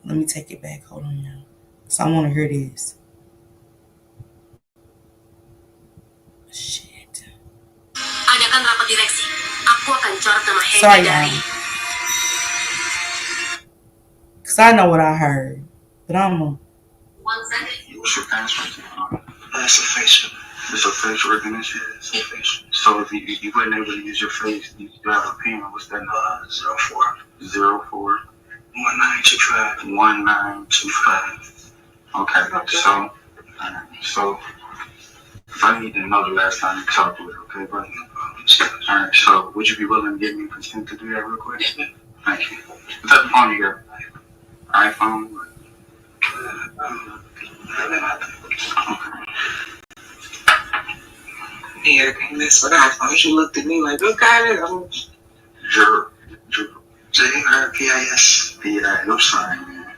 Let me take it back. Hold on now. So I want to hear this. Shit. Adakan rapat direksi. Aku akan coret nama Henry Sorry, dari. y'all. Because I know what I heard. But I don't know. 1 second. What's your password? That's a Facebook. It's a face recognition. It's a Facebook. So if you weren't able to use your face, you have a pin. What's that number? 04 1925. Okay, so if I need to know the last time you talked with her, okay, buddy? Alright, so would you be willing to give me consent to do that real quick? Thank you. What's that phone you got? iPhone? Yeah, that's what I thought. She looked at me like, look at it. J-R-P-I-S. I'm sorry, man.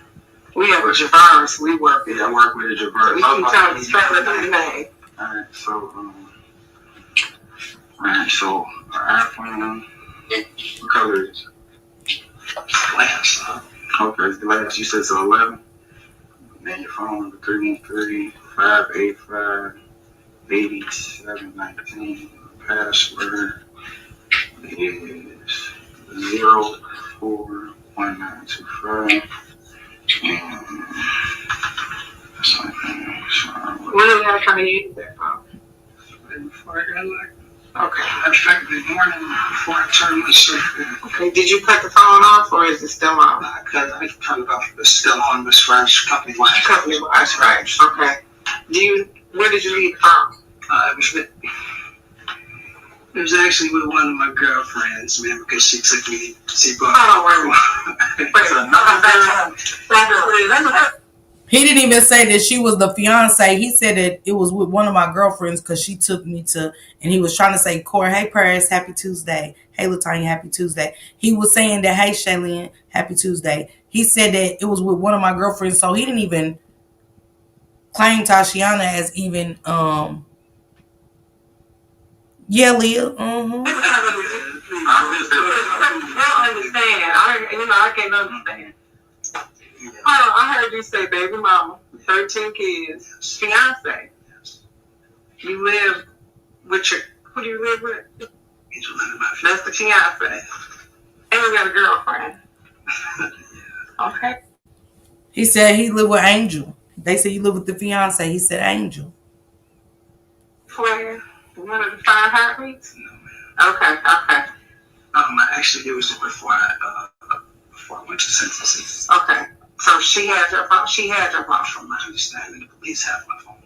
We have a Javaris. We work with. I work with a Jabbar. We keep trying to struggle with the name. Alright, so iPhone, what color is it? Glass, huh? Okay, it's glass. You said it's 11. Then your phone number 313-585-8719. Password is 041925. When are y'all trying to use that phone? Before I got like, Okay. that's Saturday morning before I turn this off. Okay, did you cut the phone off or is it still on? I turned it off. It's still on as far as company wide. Company wise, right? Okay. Where did you leave the phone? It was actually with one of my girlfriends, man, because she took me. She bought. Oh, wait. He didn't even say that she was the fiance. He said that it was with one of my girlfriends because she took me to, and he was trying to say, Corey, hey, Paris, happy Tuesday. Hey, Latanya, happy Tuesday. He was saying that, hey, Shaylin, happy Tuesday. He said that it was with one of my girlfriends, so he didn't even claim Tashiana as even, yeah, Leah. Mm-hmm. I don't understand. I can't understand. I heard you say baby mama, 13 kids, fiance. You live with your, who do you live with? That's the fiance. And you got a girlfriend. Okay. He said he lived with Angel. They said you live with the fiance. He said Angel. Claire, one of the 5 heartbeats? Okay. Actually, it was before I went to sentences. Okay. So she had your phone. She had your phone. From my understanding, the police have my phone.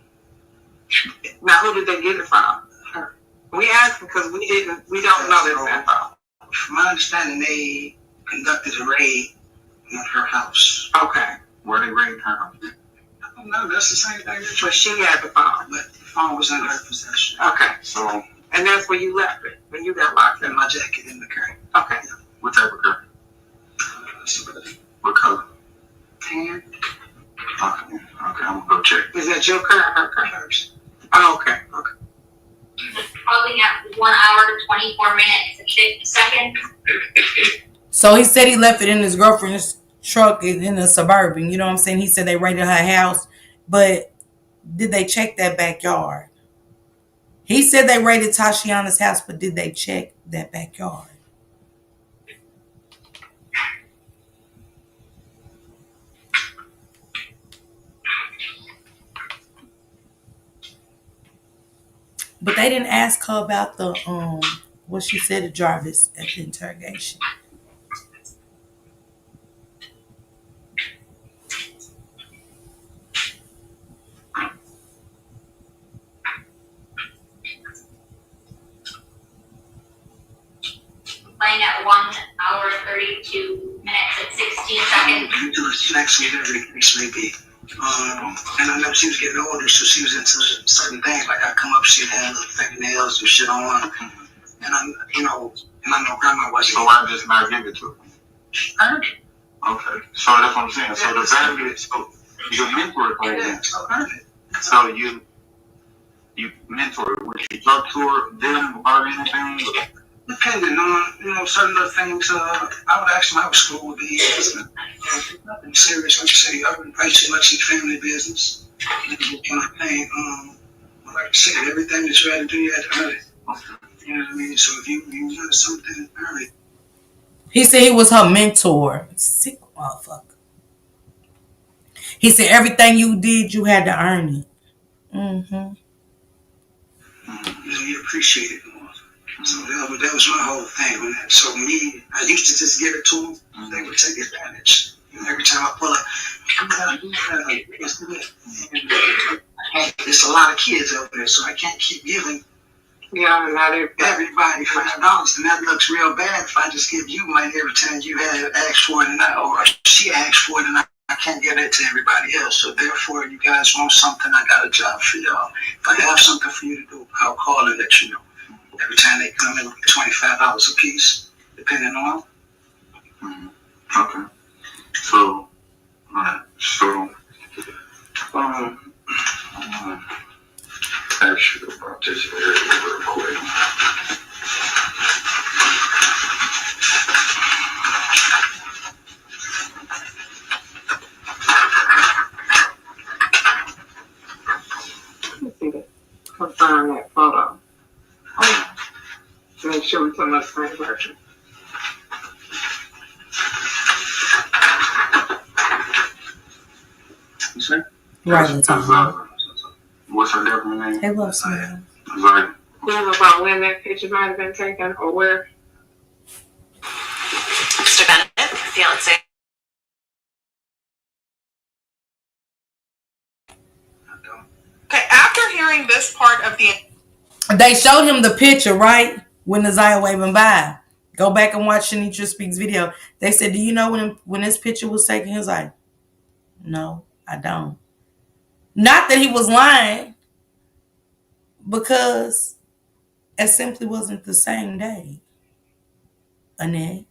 Now, who did they get it from? Her. We asked because we don't know this info. From my understanding, they conducted a raid on her house. Okay. Where they raided her house? I don't know, that's the same thing. But she had the phone. But the phone was in her possession. Okay. So, And that's where you left it, when you got locked In in. my jacket in the car. Okay. what type of car? What color? Tan. Okay, I'm gonna go check. Is that your car or her car? Hers. Oh, okay. Probably at 1 hour, 24 minutes, and 50 seconds. So he said he left it in his girlfriend's truck in the Suburban. You know what I'm saying? He said they raided her house, but did they check that backyard? He said they raided Tashiana's house, but did they check that backyard? But they didn't ask her about the what she said to Jarvis at the interrogation. Playing at 1 hour, 32 minutes, and 16 seconds. You do the snacks, whatever the case may be. And I know she was getting older, so she was into certain things. Like I come up, she'd have little fingernails and shit on. And I know grandma wasn't. So why just not give it to her? I heard it. Okay, so that's what I'm saying. So the value, so you mentor her, Yeah, so I heard it. so you mentor her. Would you talk to her then about anything? Depending on, certain other things, I would ask them how school would be. Nothing serious, like you say, I wouldn't pay too much in family business. Kind of thing. Like I said, everything that you had to do, you had to earn it. You know what I mean? So if you wanted something, earn it. He said he was her mentor. Sick motherfucker. He said everything you did, you had to earn it. Mm-hmm. You appreciate it more. So that was my whole thing. So me, I used to just give it to them. They would take advantage. And every time I pull up, let's do it. There's a lot of kids out there, so I can't keep giving everybody $5. And that looks real bad if I just give you money every time you had asked for it, or she asked for it, and I can't give it to everybody else. So therefore, you guys want something, I got a job for y'all. If I have something for you to do, I'll call and let you know. Every time they come in, $25 a piece, depending on. Okay. So, alright. So, ask you about this area real quick. Let's see that. Confirm that photo. Make sure we're talking about the same version. You see? Right, Latanya. What's her government name? They love Smile. Zaya. Do you know about when that picture might have been taken or where? Mr. Bennett, fiance. Okay, after hearing this part of the They showed him the picture, right? When the Zaya waving by. Go back and watch Shanitra Speaks video. They said, do you know when this picture was taken? He was like, no. I don't. Not that he was lying, because it simply wasn't the same day, Annette.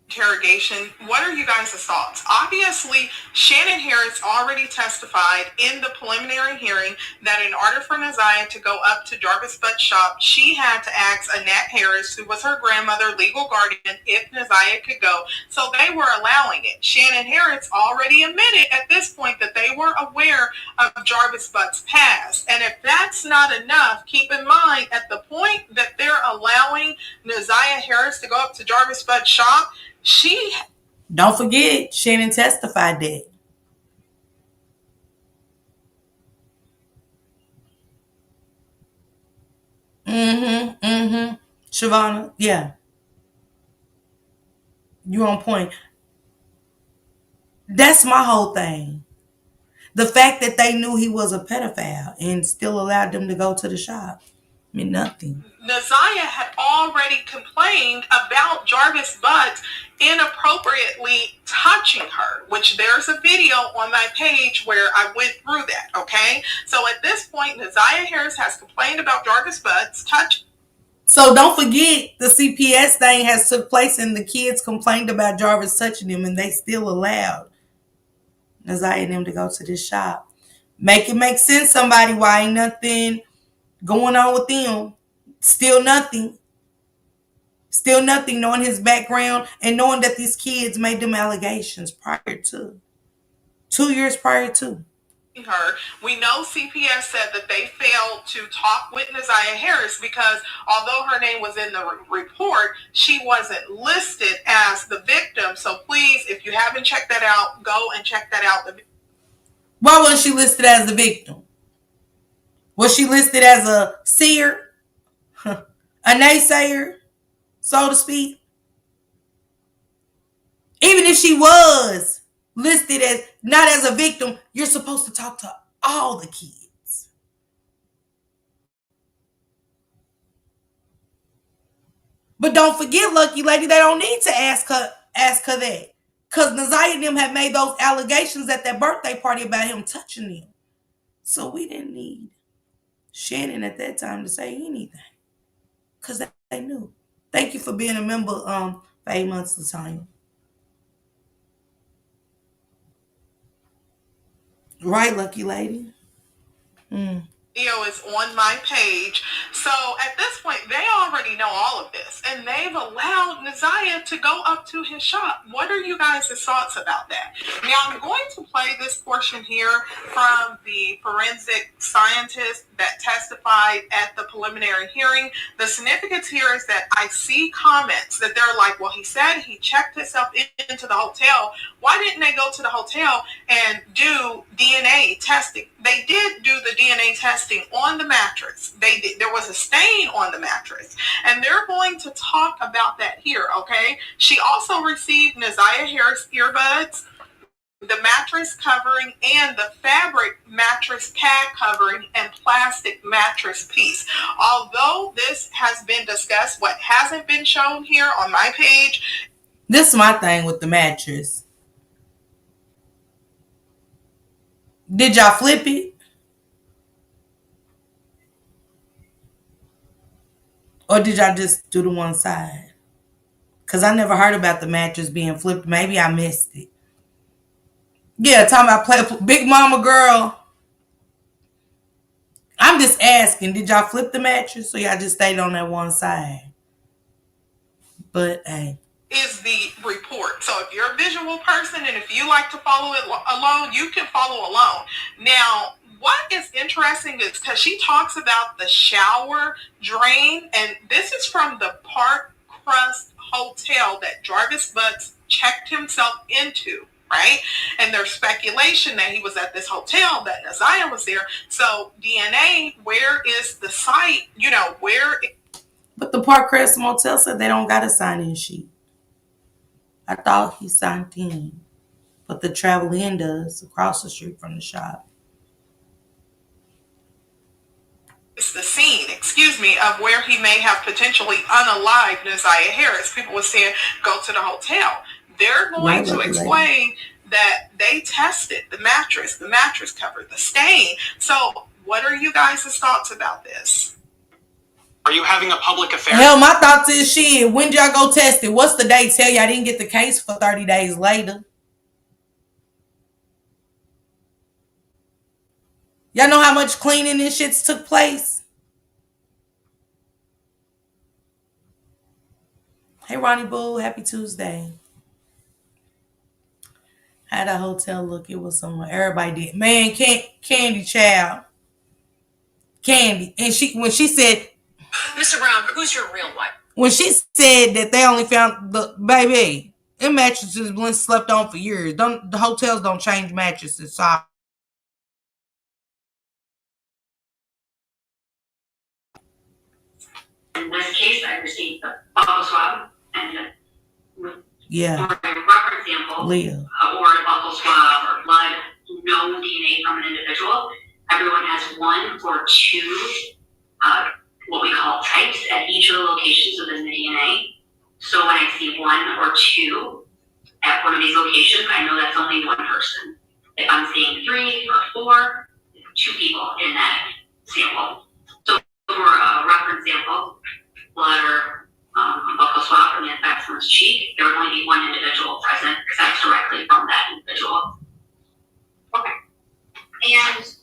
Interrogation. What are you guys' thoughts? Obviously, Shannon Harris already testified in the preliminary hearing that in order for Neziah to go up to Jarvis Butt's shop, she had to ask Annette Harris, who was her grandmother, legal guardian, if Neziah could go. So they were allowing it. Shannon Harris already admitted at this point that they were aware of Jarvis Butt's past. And if that's not enough, keep in mind at the point that they're allowing Neziah Harris to go up to Jarvis Butt's shop, don't forget, Shannon testified that. Shavonna, yeah. You on point. That's my whole thing. The fact that they knew he was a pedophile and still allowed them to go to the shop meant nothing. Neziah had already complained about Jarvis Butt inappropriately touching her, which there's a video on my page where I went through that, okay? So at this point, Neziah Harris has complained about Jarvis Butt's touch. So don't forget, the CPS thing has took place and the kids complained about Jarvis touching them, and they still allowed Neziah and them to go to this shop. Make it make sense, somebody, why ain't nothing going on with them. Still nothing. Still nothing, knowing his background and knowing that these kids made them allegations prior to. 2 years prior to. Her. We know CPS said that they failed to talk with Neziah Harris because although her name was in the report, she wasn't listed as the victim. So please, if you haven't checked that out, go and check that out. Why wasn't she listed as the victim? Was she listed as a seer? A naysayer, so to speak? Even if she was listed as not as a victim, you're supposed to talk to all the kids. But don't forget, Lucky Lady, they don't need to ask her that. Because Neziah and them had made those allegations at that birthday party about him touching them. So we didn't need Shannon at that time to say anything. Because they knew. Thank you for being a member for 8 months, Latanya. Right, Lucky Lady? Video is on my page. So at this point, they already know all of this, and they've allowed Neziah to go up to his shop. What are you guys' thoughts about that? Now, I'm going to play this portion here from the forensic scientist that testified at the preliminary hearing. The significance here is that I see comments that they're like, well, he said he checked himself into the hotel. Why didn't they go to the hotel and do DNA testing? They did do the DNA testing on the mattress. They did. There was a stain on the mattress, and they're going to talk about that here, okay? She also received Neziah Harris earbuds, the mattress covering, and the fabric mattress pad covering and plastic mattress piece. Although this has been discussed, what hasn't been shown here on my page. This is my thing with the mattress. Did y'all flip it? Or did y'all just do the one side? Because I never heard about the mattress being flipped. Maybe I missed it. Yeah, talking about Big Mama Girl. I'm just asking, did y'all flip the mattress or y'all just stayed on that one side? But, hey. Is the report. So if you're a visual person and if you like to follow it alone, you can follow alone. Now, what is interesting is because she talks about the shower drain, and this is from the Park Crust Hotel that Jarvis Butt checked himself into, right? And there's speculation that he was at this hotel, that Neziah was there. So DNA, where is the site? You know, where? But the Park Crest Motel said they don't got a sign-in sheet. I thought he signed in, but the Travel Inn does across the street from the shop. It's the scene, of where he may have potentially unalived Neziah Harris. People were saying, go to the hotel. They're going to explain that they tested the mattress cover, the stain. So what are you guys' thoughts about this? Are you having a public affair? Hell, my thoughts is shit. When did y'all go test it? What's the date? Tell you I didn't get the case for 30 days later. Y'all know how much cleaning and shits took place? Hey, Ronnie Boo. Happy Tuesday. Had a hotel look. It was somewhere. Everybody did. Man, Candy child. Candy. And when she said, Mr. Brown, who's your real wife? when she said that they only found the baby, them mattresses been slept on for years. The hotels don't change mattresses. So In this case, I received the buccal swab and yeah, or a reference sample Leah. Or a buccal swab or blood, no DNA from an individual. Everyone has one or two what we call types at each of the locations within the DNA. So when I see one or two at one of these locations, I know that's only one person. If I'm seeing 3 or 4, 2 people in that sample. So for a reference sample, blood or buccal swab from the infected someone's cheek, there would only be one individual present because that's directly from that individual. Okay. And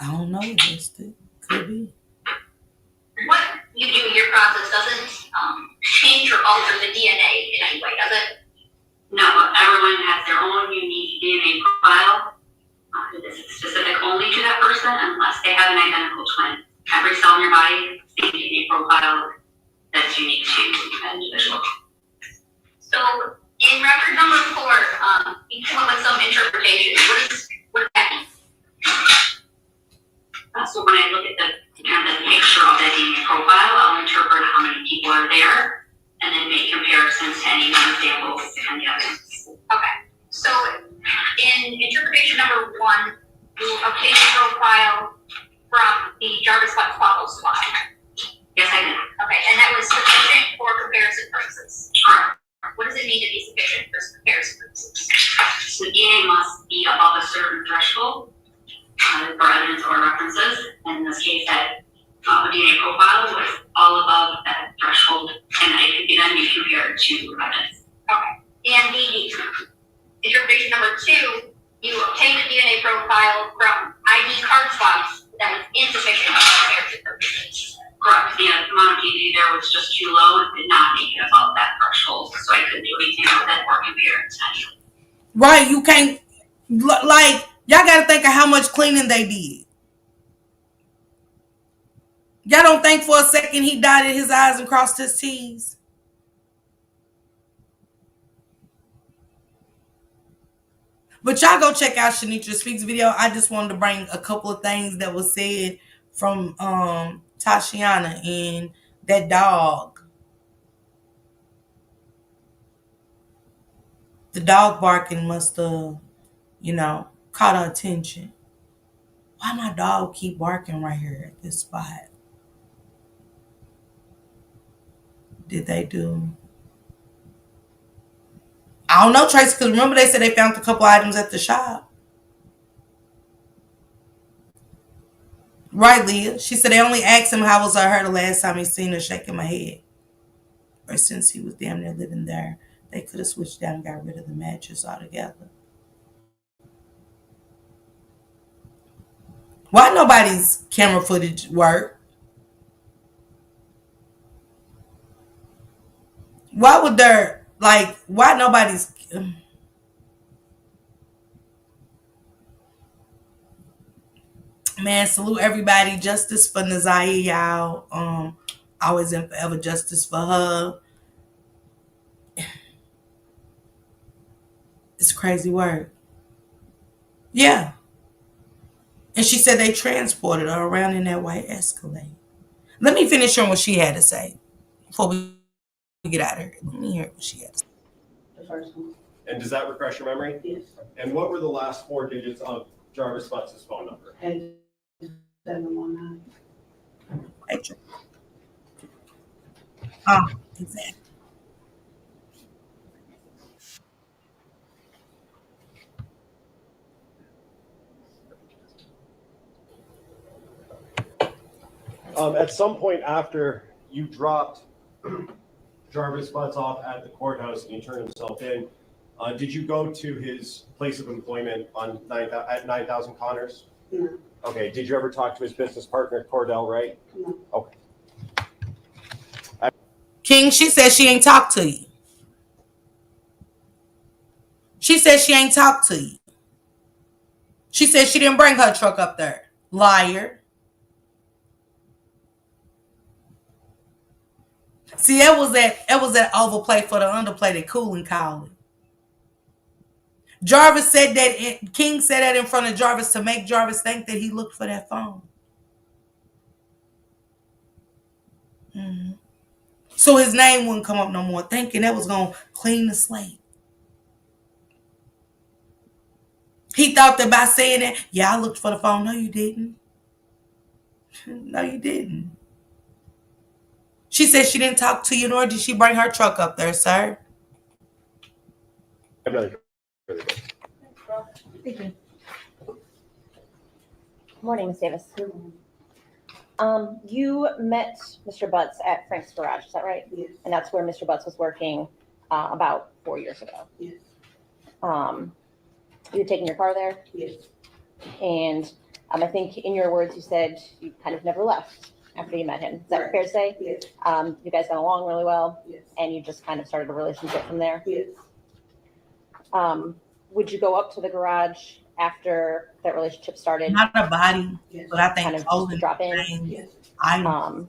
I don't know. Could be. what you do in your process doesn't change or alter the DNA in any way, does it? No, everyone has their own unique DNA profile. It is specific only to that person unless they have an identical twin. Every cell in your body, same DNA profile that's unique to that individual. So in record number 4, you come up with some interpretation. What does that mean? So when I look at the picture of that DNA profile, I'll interpret how many people are there and then make comparisons to any known samples and the evidence. Okay. So in interpretation number 1, you obtained a profile from the Jarvis buccal swab. Yes, I did. Okay, and that was sufficient for comparison purposes. Correct. What does it mean to be sufficient for comparison purposes? So DNA must be above a certain threshold for evidence or references. And in this case, that DNA profile was all above that threshold, and it could then be compared to evidence. Okay. And the interpretation number 2, you obtained a DNA profile from ID card swabs that was insufficient for comparison purposes. Correct. The amount of DNA there was just too low and did not make it above that threshold, so I couldn't do anything with it or compare it essentially. Right, you can't, like, y'all gotta think of how much cleaning they did. Y'all don't think for a second he dotted his I's and crossed his T's? But y'all go check out Shanitra Speaks video. I just wanted to bring a couple of things that was said from Tashiana and that dog. The dog barking must have, caught her attention. Why my dog keep barking right here at this spot? Did they do? I don't know, Tracy, because remember they said they found a couple items at the shop. Right, Leah. She said they only asked him how was her the last time he seen her, shaking my head. Or since he was damn near living there, they could have switched down and got rid of the mattress altogether. Why nobody's camera footage work? Why would there, why nobody's... Man, salute everybody. Justice for Nazaya, y'all. Always and forever justice for her. It's crazy work. Yeah. And she said they transported her around in that white Escalade. Let me finish on what she had to say before we get out of here. Let me hear what she had to say. The first one. And does that refresh your memory? Yes. And what were the last 4 digits of Jarvis Butts' phone number? 719. Exactly. At some point after you dropped Jarvis Butts off at the courthouse and he turned himself in, did you go to his place of employment at 9000 Connors? No. Okay. Did you ever talk to his business partner, Cordell Wright? No. Okay. King, she said she ain't talked to you. She said she ain't talked to you. She said she didn't bring her truck up there. Liar. See, it was that overplay for the underplay that Coolin called it. Jarvis said that, King said that in front of Jarvis to make Jarvis think that he looked for that phone. Mm-hmm. So his name wouldn't come up no more, thinking that was going to clean the slate. He thought that by saying that, yeah, I looked for the phone. No, you didn't. No, you didn't. She said she didn't talk to you, nor did she bring her truck up there, sir. Really good. Morning, Ms. Davis. You met Mr. Butts at Frank's Garage, is that right? Yes. And that's where Mr. Butts was working about 4 years ago. Yes. You were taking your car there? Yes. And I think in your words, you said you kind of never left after you met him. Is that Right. fair to say? Yes. You guys got along really well? Yes. And you just kind of started a relationship from there? Yes. Would you go up to the garage after that relationship started? Not a body, Yes. but I think Kind of Colin drop in? Yes. At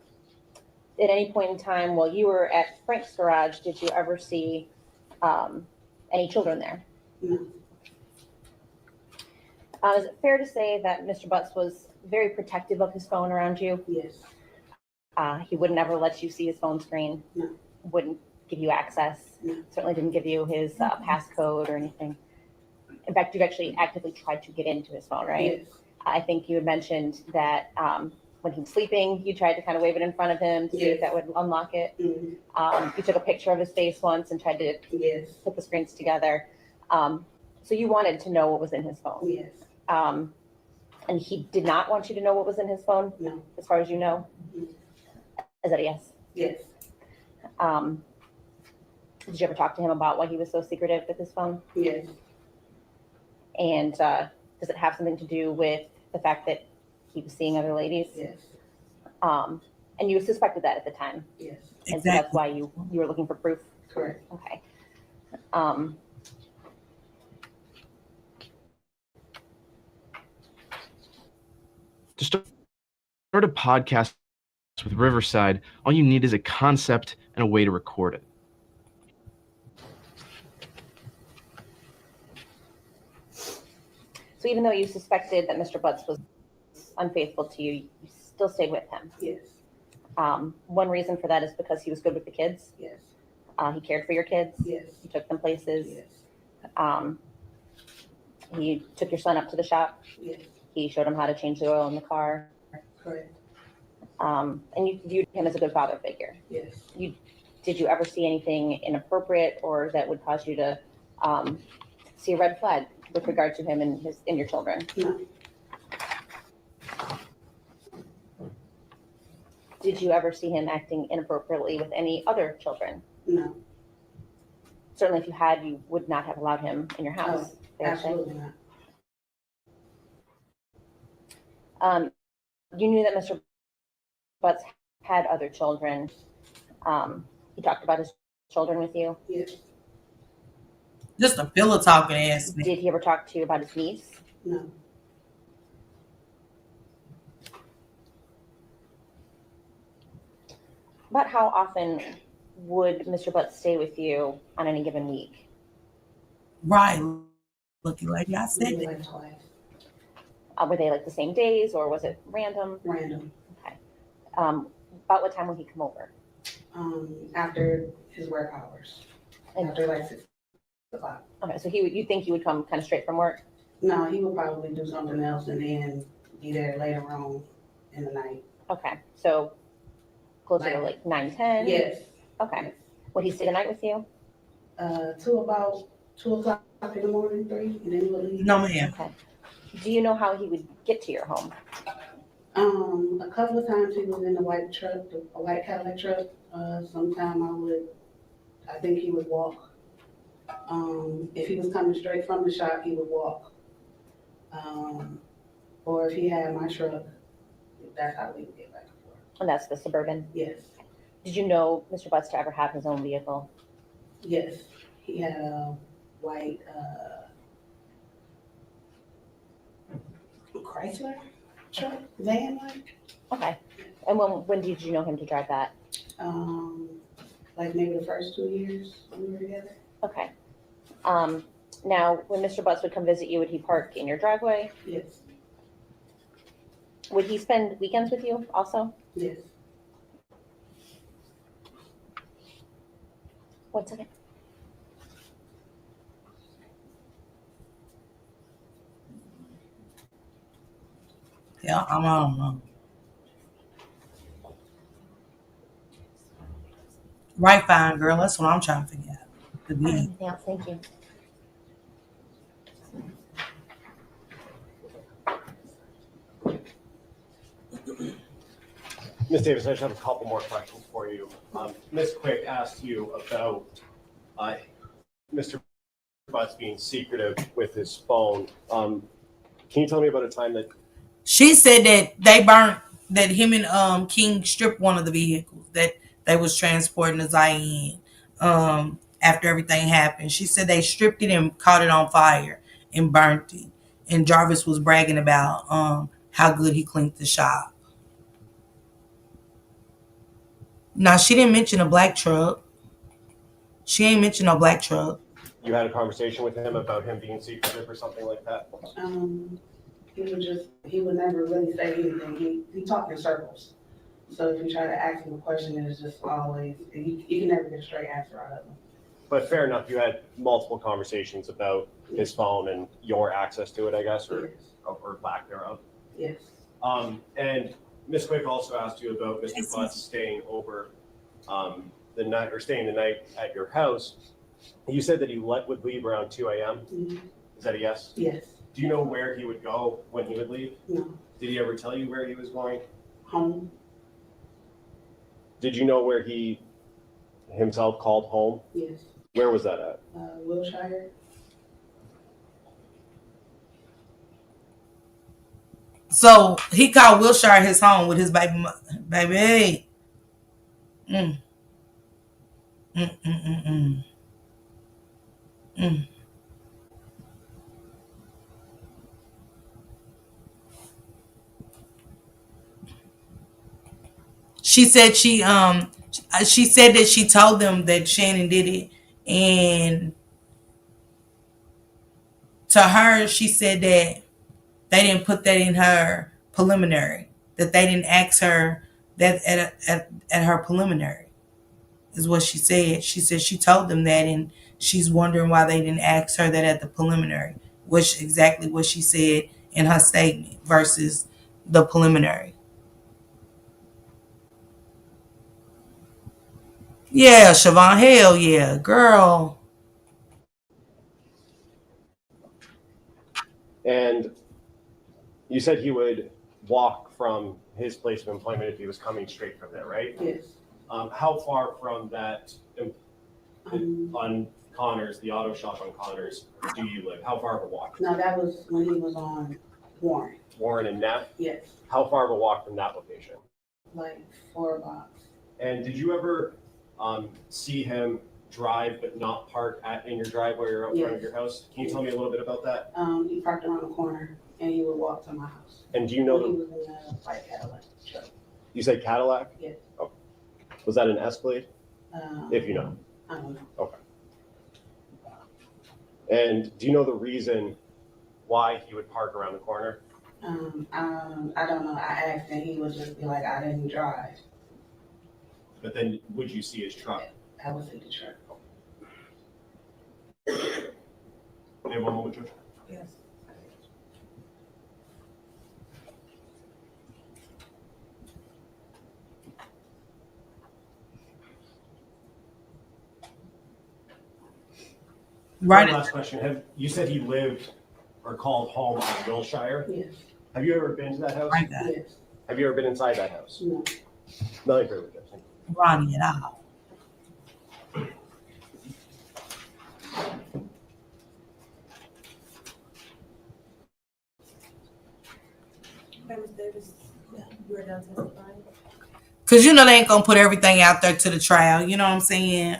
any point in time while you were at Frank's Garage, did you ever see any children there? No. Is it fair to say that Mr. Butts was very protective of his phone around you? Yes. He would never let you see his phone screen? No. Wouldn't give you access? No. Certainly didn't give you his passcode or anything? In fact, you've actually actively tried to get into his phone, right? Yes. I think you had mentioned that when he was sleeping, you tried to kind of wave it in front of him to see if Yes. that would unlock it. Mm-hmm. You took a picture of his face once and tried to Yes. put the screens together. So you wanted to know what was in his phone. Yes. And he did not want you to know what was in his phone, No. as far as you know? Mhm. Is that a yes? Yes. Did you ever talk to him about why he was so secretive with his phone? Yes. And does it have something to do with the fact that he was seeing other ladies? Yes. And you suspected that at the time? Yes. And so that's why you were looking for proof? Correct. Okay. To start a podcast with Riverside, all you need is a concept and a way to record it. So even though you suspected that Mr. Butts was unfaithful to you, you still stayed with him? Yes. One reason for that is because he was good with the kids? Yes. He cared for your kids? Yes. He took them places? Yes. He took your son up to the shop? Yes. He showed him how to change the oil in the car? Correct. And you viewed him as a good father figure? Yes. Did you ever see anything inappropriate or that would cause you to see a red flag with regard to him and your children? No. Did you ever see him acting inappropriately with any other children? No. Certainly if you had, you would not have allowed him in your house. Oh, fair to say? absolutely not. You knew that Mr. Butts had other children. He talked about his children with you? Yes. Just a pillow talking ass. Did he ever talk to you about his niece? No. About how often would Mr. Butts stay with you on any given week? Right. Looking like I said Maybe that. like twice. Were they like the same days or was it random? Random. Okay. About what time would he come over? After his work hours. After like 6 o'clock. Okay, so you think he would come kind of straight from work? No, he would probably do something else and then be there later on in the night. Okay, so closer to like 9, 10? Yes. Okay. Would he stay the night with you? Till about 2 o'clock in the morning, 3, and then he would leave. No, ma'am. Okay. Do you know how he would get to your home? A couple of times he was in the white truck, a white Cadillac truck. Sometime I think he would walk. If he was coming straight from the shop, he would walk. Or if he had my truck, that's how we would get back and forth. And that's the Suburban? Yes, Did you know Mr. Butts to ever have his own vehicle? yes. He had a white, Chrysler truck, van like. Okay. And when did you know him to drive that? Like maybe the first 2 years we were together. Okay. Now, when Mr. Butts would come visit you, would he park in your driveway? Yes, Would he spend weekends with you also? yes. 1 second. Yeah, I don't know. Right, fine, girl. That's what I'm trying to figure out. The beat. Anything else? Thank you. Ms. Davis, I just have a couple more questions for you. Ms. Quick asked you about Mr. Butts being secretive with his phone. Can you tell me about a time that She said that they burnt, that him and King stripped one of the vehicles that they was transporting to Zion after everything happened. She said they stripped it and caught it on fire and burnt it. And Jarvis was bragging about how good he cleaned the shop. Now, she didn't mention a black truck. She ain't mentioned no black truck. you had a conversation with him about him being secretive or something like that? He would never really say anything. He talked in circles. So if you try to ask him a question, it's just always, you can never get a straight answer out of him. But fair enough, you had multiple conversations about his phone and your access to it, I guess, or lack thereof. Yes. And Ms. Quick also asked you about Mr. Butts staying over the night, or staying the night at your house. You said that he would leave around 2 a.m. Mm-hmm. Is that a yes? Yes. Do you know where he would go when he would leave? No. Did he ever tell you where he was going? Home. Did you know where he himself called home? Yes. Where was that at? Wilshire. So he called Wilshire his home with his baby. Mm. Mm. She said she said that she told them that Shannon did it, and to her she said that they didn't put that in her preliminary, that they didn't ask her that at her preliminary, is what she said. She said she told them that, and she's wondering why they didn't ask her that at the preliminary, which exactly what she said in her statement versus the preliminary. Yeah, Siobhan, hell yeah, girl. And you said he would walk from his place of employment if he was coming straight from there, right? Yes. How far from that on Connors, the auto shop on Connors, do you live? How far of a walk? No, that was when he was on Warren. Warren and Neff? Yes. How far of a walk from that location? Like 4 blocks. And did you ever see him drive but not park in your driveway or out front of your house? Can you tell me a little bit about that? He parked around the corner and he would walk to my house. And do you know he was in a white Cadillac truck. You said Cadillac? Yes. Oh. Was that an Escalade? If you know. I don't know. Okay. And do you know the reason why he would park around the corner? I don't know. I asked and he would just be like, I didn't drive. But then would you see his truck? I would see the truck. You have one more, George? Yes. Right. Last question. You said he lived or called home on Wilshire? Yes. Have you ever been to that house? Yes. Have you ever been inside that house? No. Nothing privilege. Ronnie at all. Okay, Ms. Davis, you are done testifying. Cause you know they ain't gonna put everything out there to the trial. You know what I'm saying?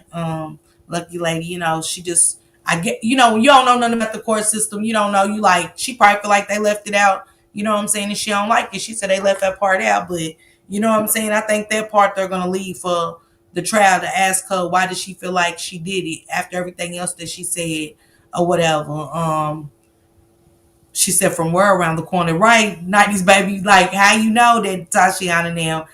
Lucky lady, you know, she just I get you know, you don't know nothing about the court system. You don't know, you like she probably feel like they left it out, you know what I'm saying, and she don't like it. She said they left that part out, but you know what I'm saying? I think that part they're gonna leave for the trial to ask her why did she feel like she did it after everything else that she said or whatever. She said from where around the corner, right? 90s baby, like how you know that Tashiana now.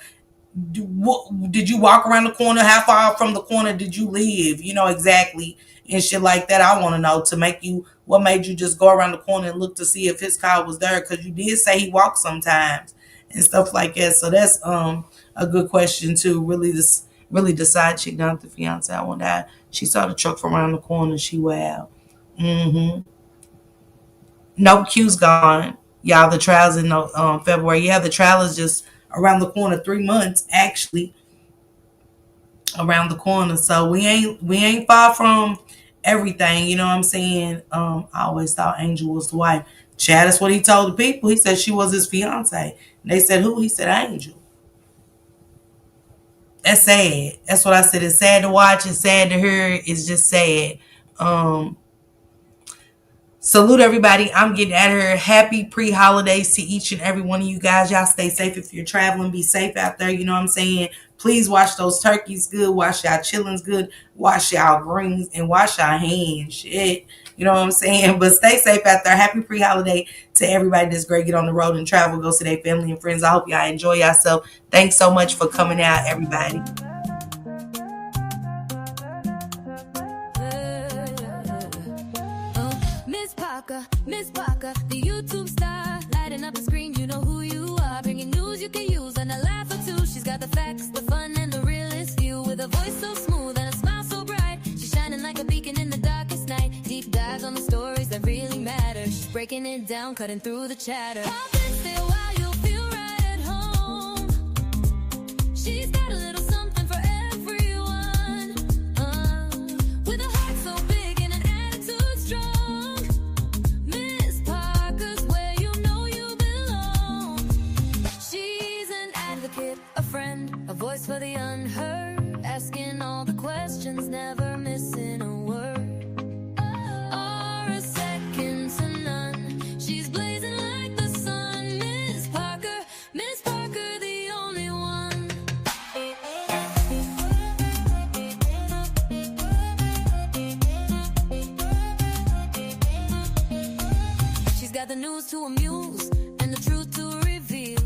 Did you walk around the corner? How far from the corner did you live? You know, exactly. And shit like that. I want to know to make you, what made you just go around the corner and look to see if his car was there? Because you did say he walked sometimes and stuff like that. So that's a good question too. Really decide chick down with the fiance. I wonder how she saw the truck from around the corner. She wow. No, Q's gone. Y'all, the trial's in February. Yeah, the trial is just around the corner, 3 months actually around the corner. So we ain't far from everything, you know what I'm saying? I always thought Angel was the wife. Chad, that's what he told the people. He said she was his fiance. And they said who? He said Angel. That's sad. That's what I said. It's sad to watch. It's sad to hear. It's just sad. Salute everybody. I'm getting at her. Happy pre-holidays to each and every one of you guys. Y'all stay safe if you're traveling. Be safe out there. You know what I'm saying? Please wash those turkeys good. Wash y'all chillings good. Wash y'all greens and wash y'all hands. Shit. You know what I'm saying? But stay safe out there. Happy pre-holiday to everybody that's great. Get on the road and travel. Go see their family and friends. I hope y'all enjoy yourself. Thanks so much for coming out, everybody. Miss Parker, the YouTube star, lighting up the screen, you know who you are. Bringing news you can use and a laugh or two. She's got the facts, the fun, and the realest view. With a voice so smooth and a smile so bright, she's shining like a beacon in the darkest night. Deep dives on the stories that really matter. She's breaking it down, cutting through the chatter. Pop and stay a while, you'll feel right at home. She's got a little something for everyone. With a heart so big and an attitude strong. A friend, a voice for the unheard, asking all the questions, never missing a word or a second to none. She's blazing like the sun. Miss Parker, the only one. She's got the news to amuse and the truth to reveal.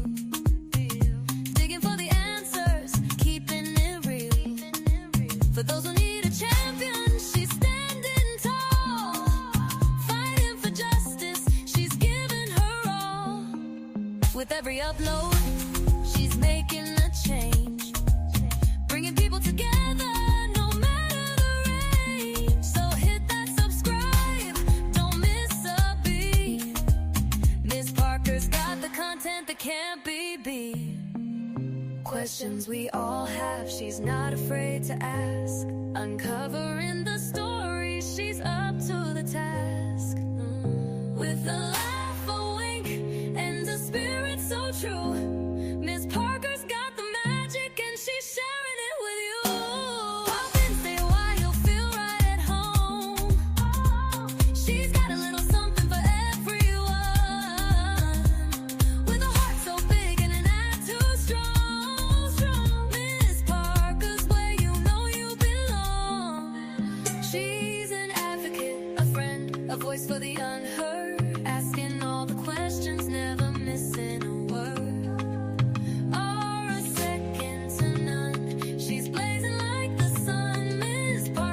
For those who need a champion, she's standing tall. Fighting for justice, she's giving her all. With every upload, she's making a change. Bringing people together, no matter the range. So hit that subscribe, don't miss a beat. Miss Parker's got the content that can't be beat. Questions we all have, she's not afraid to ask. Uncovering the story, she's up to the task. With the light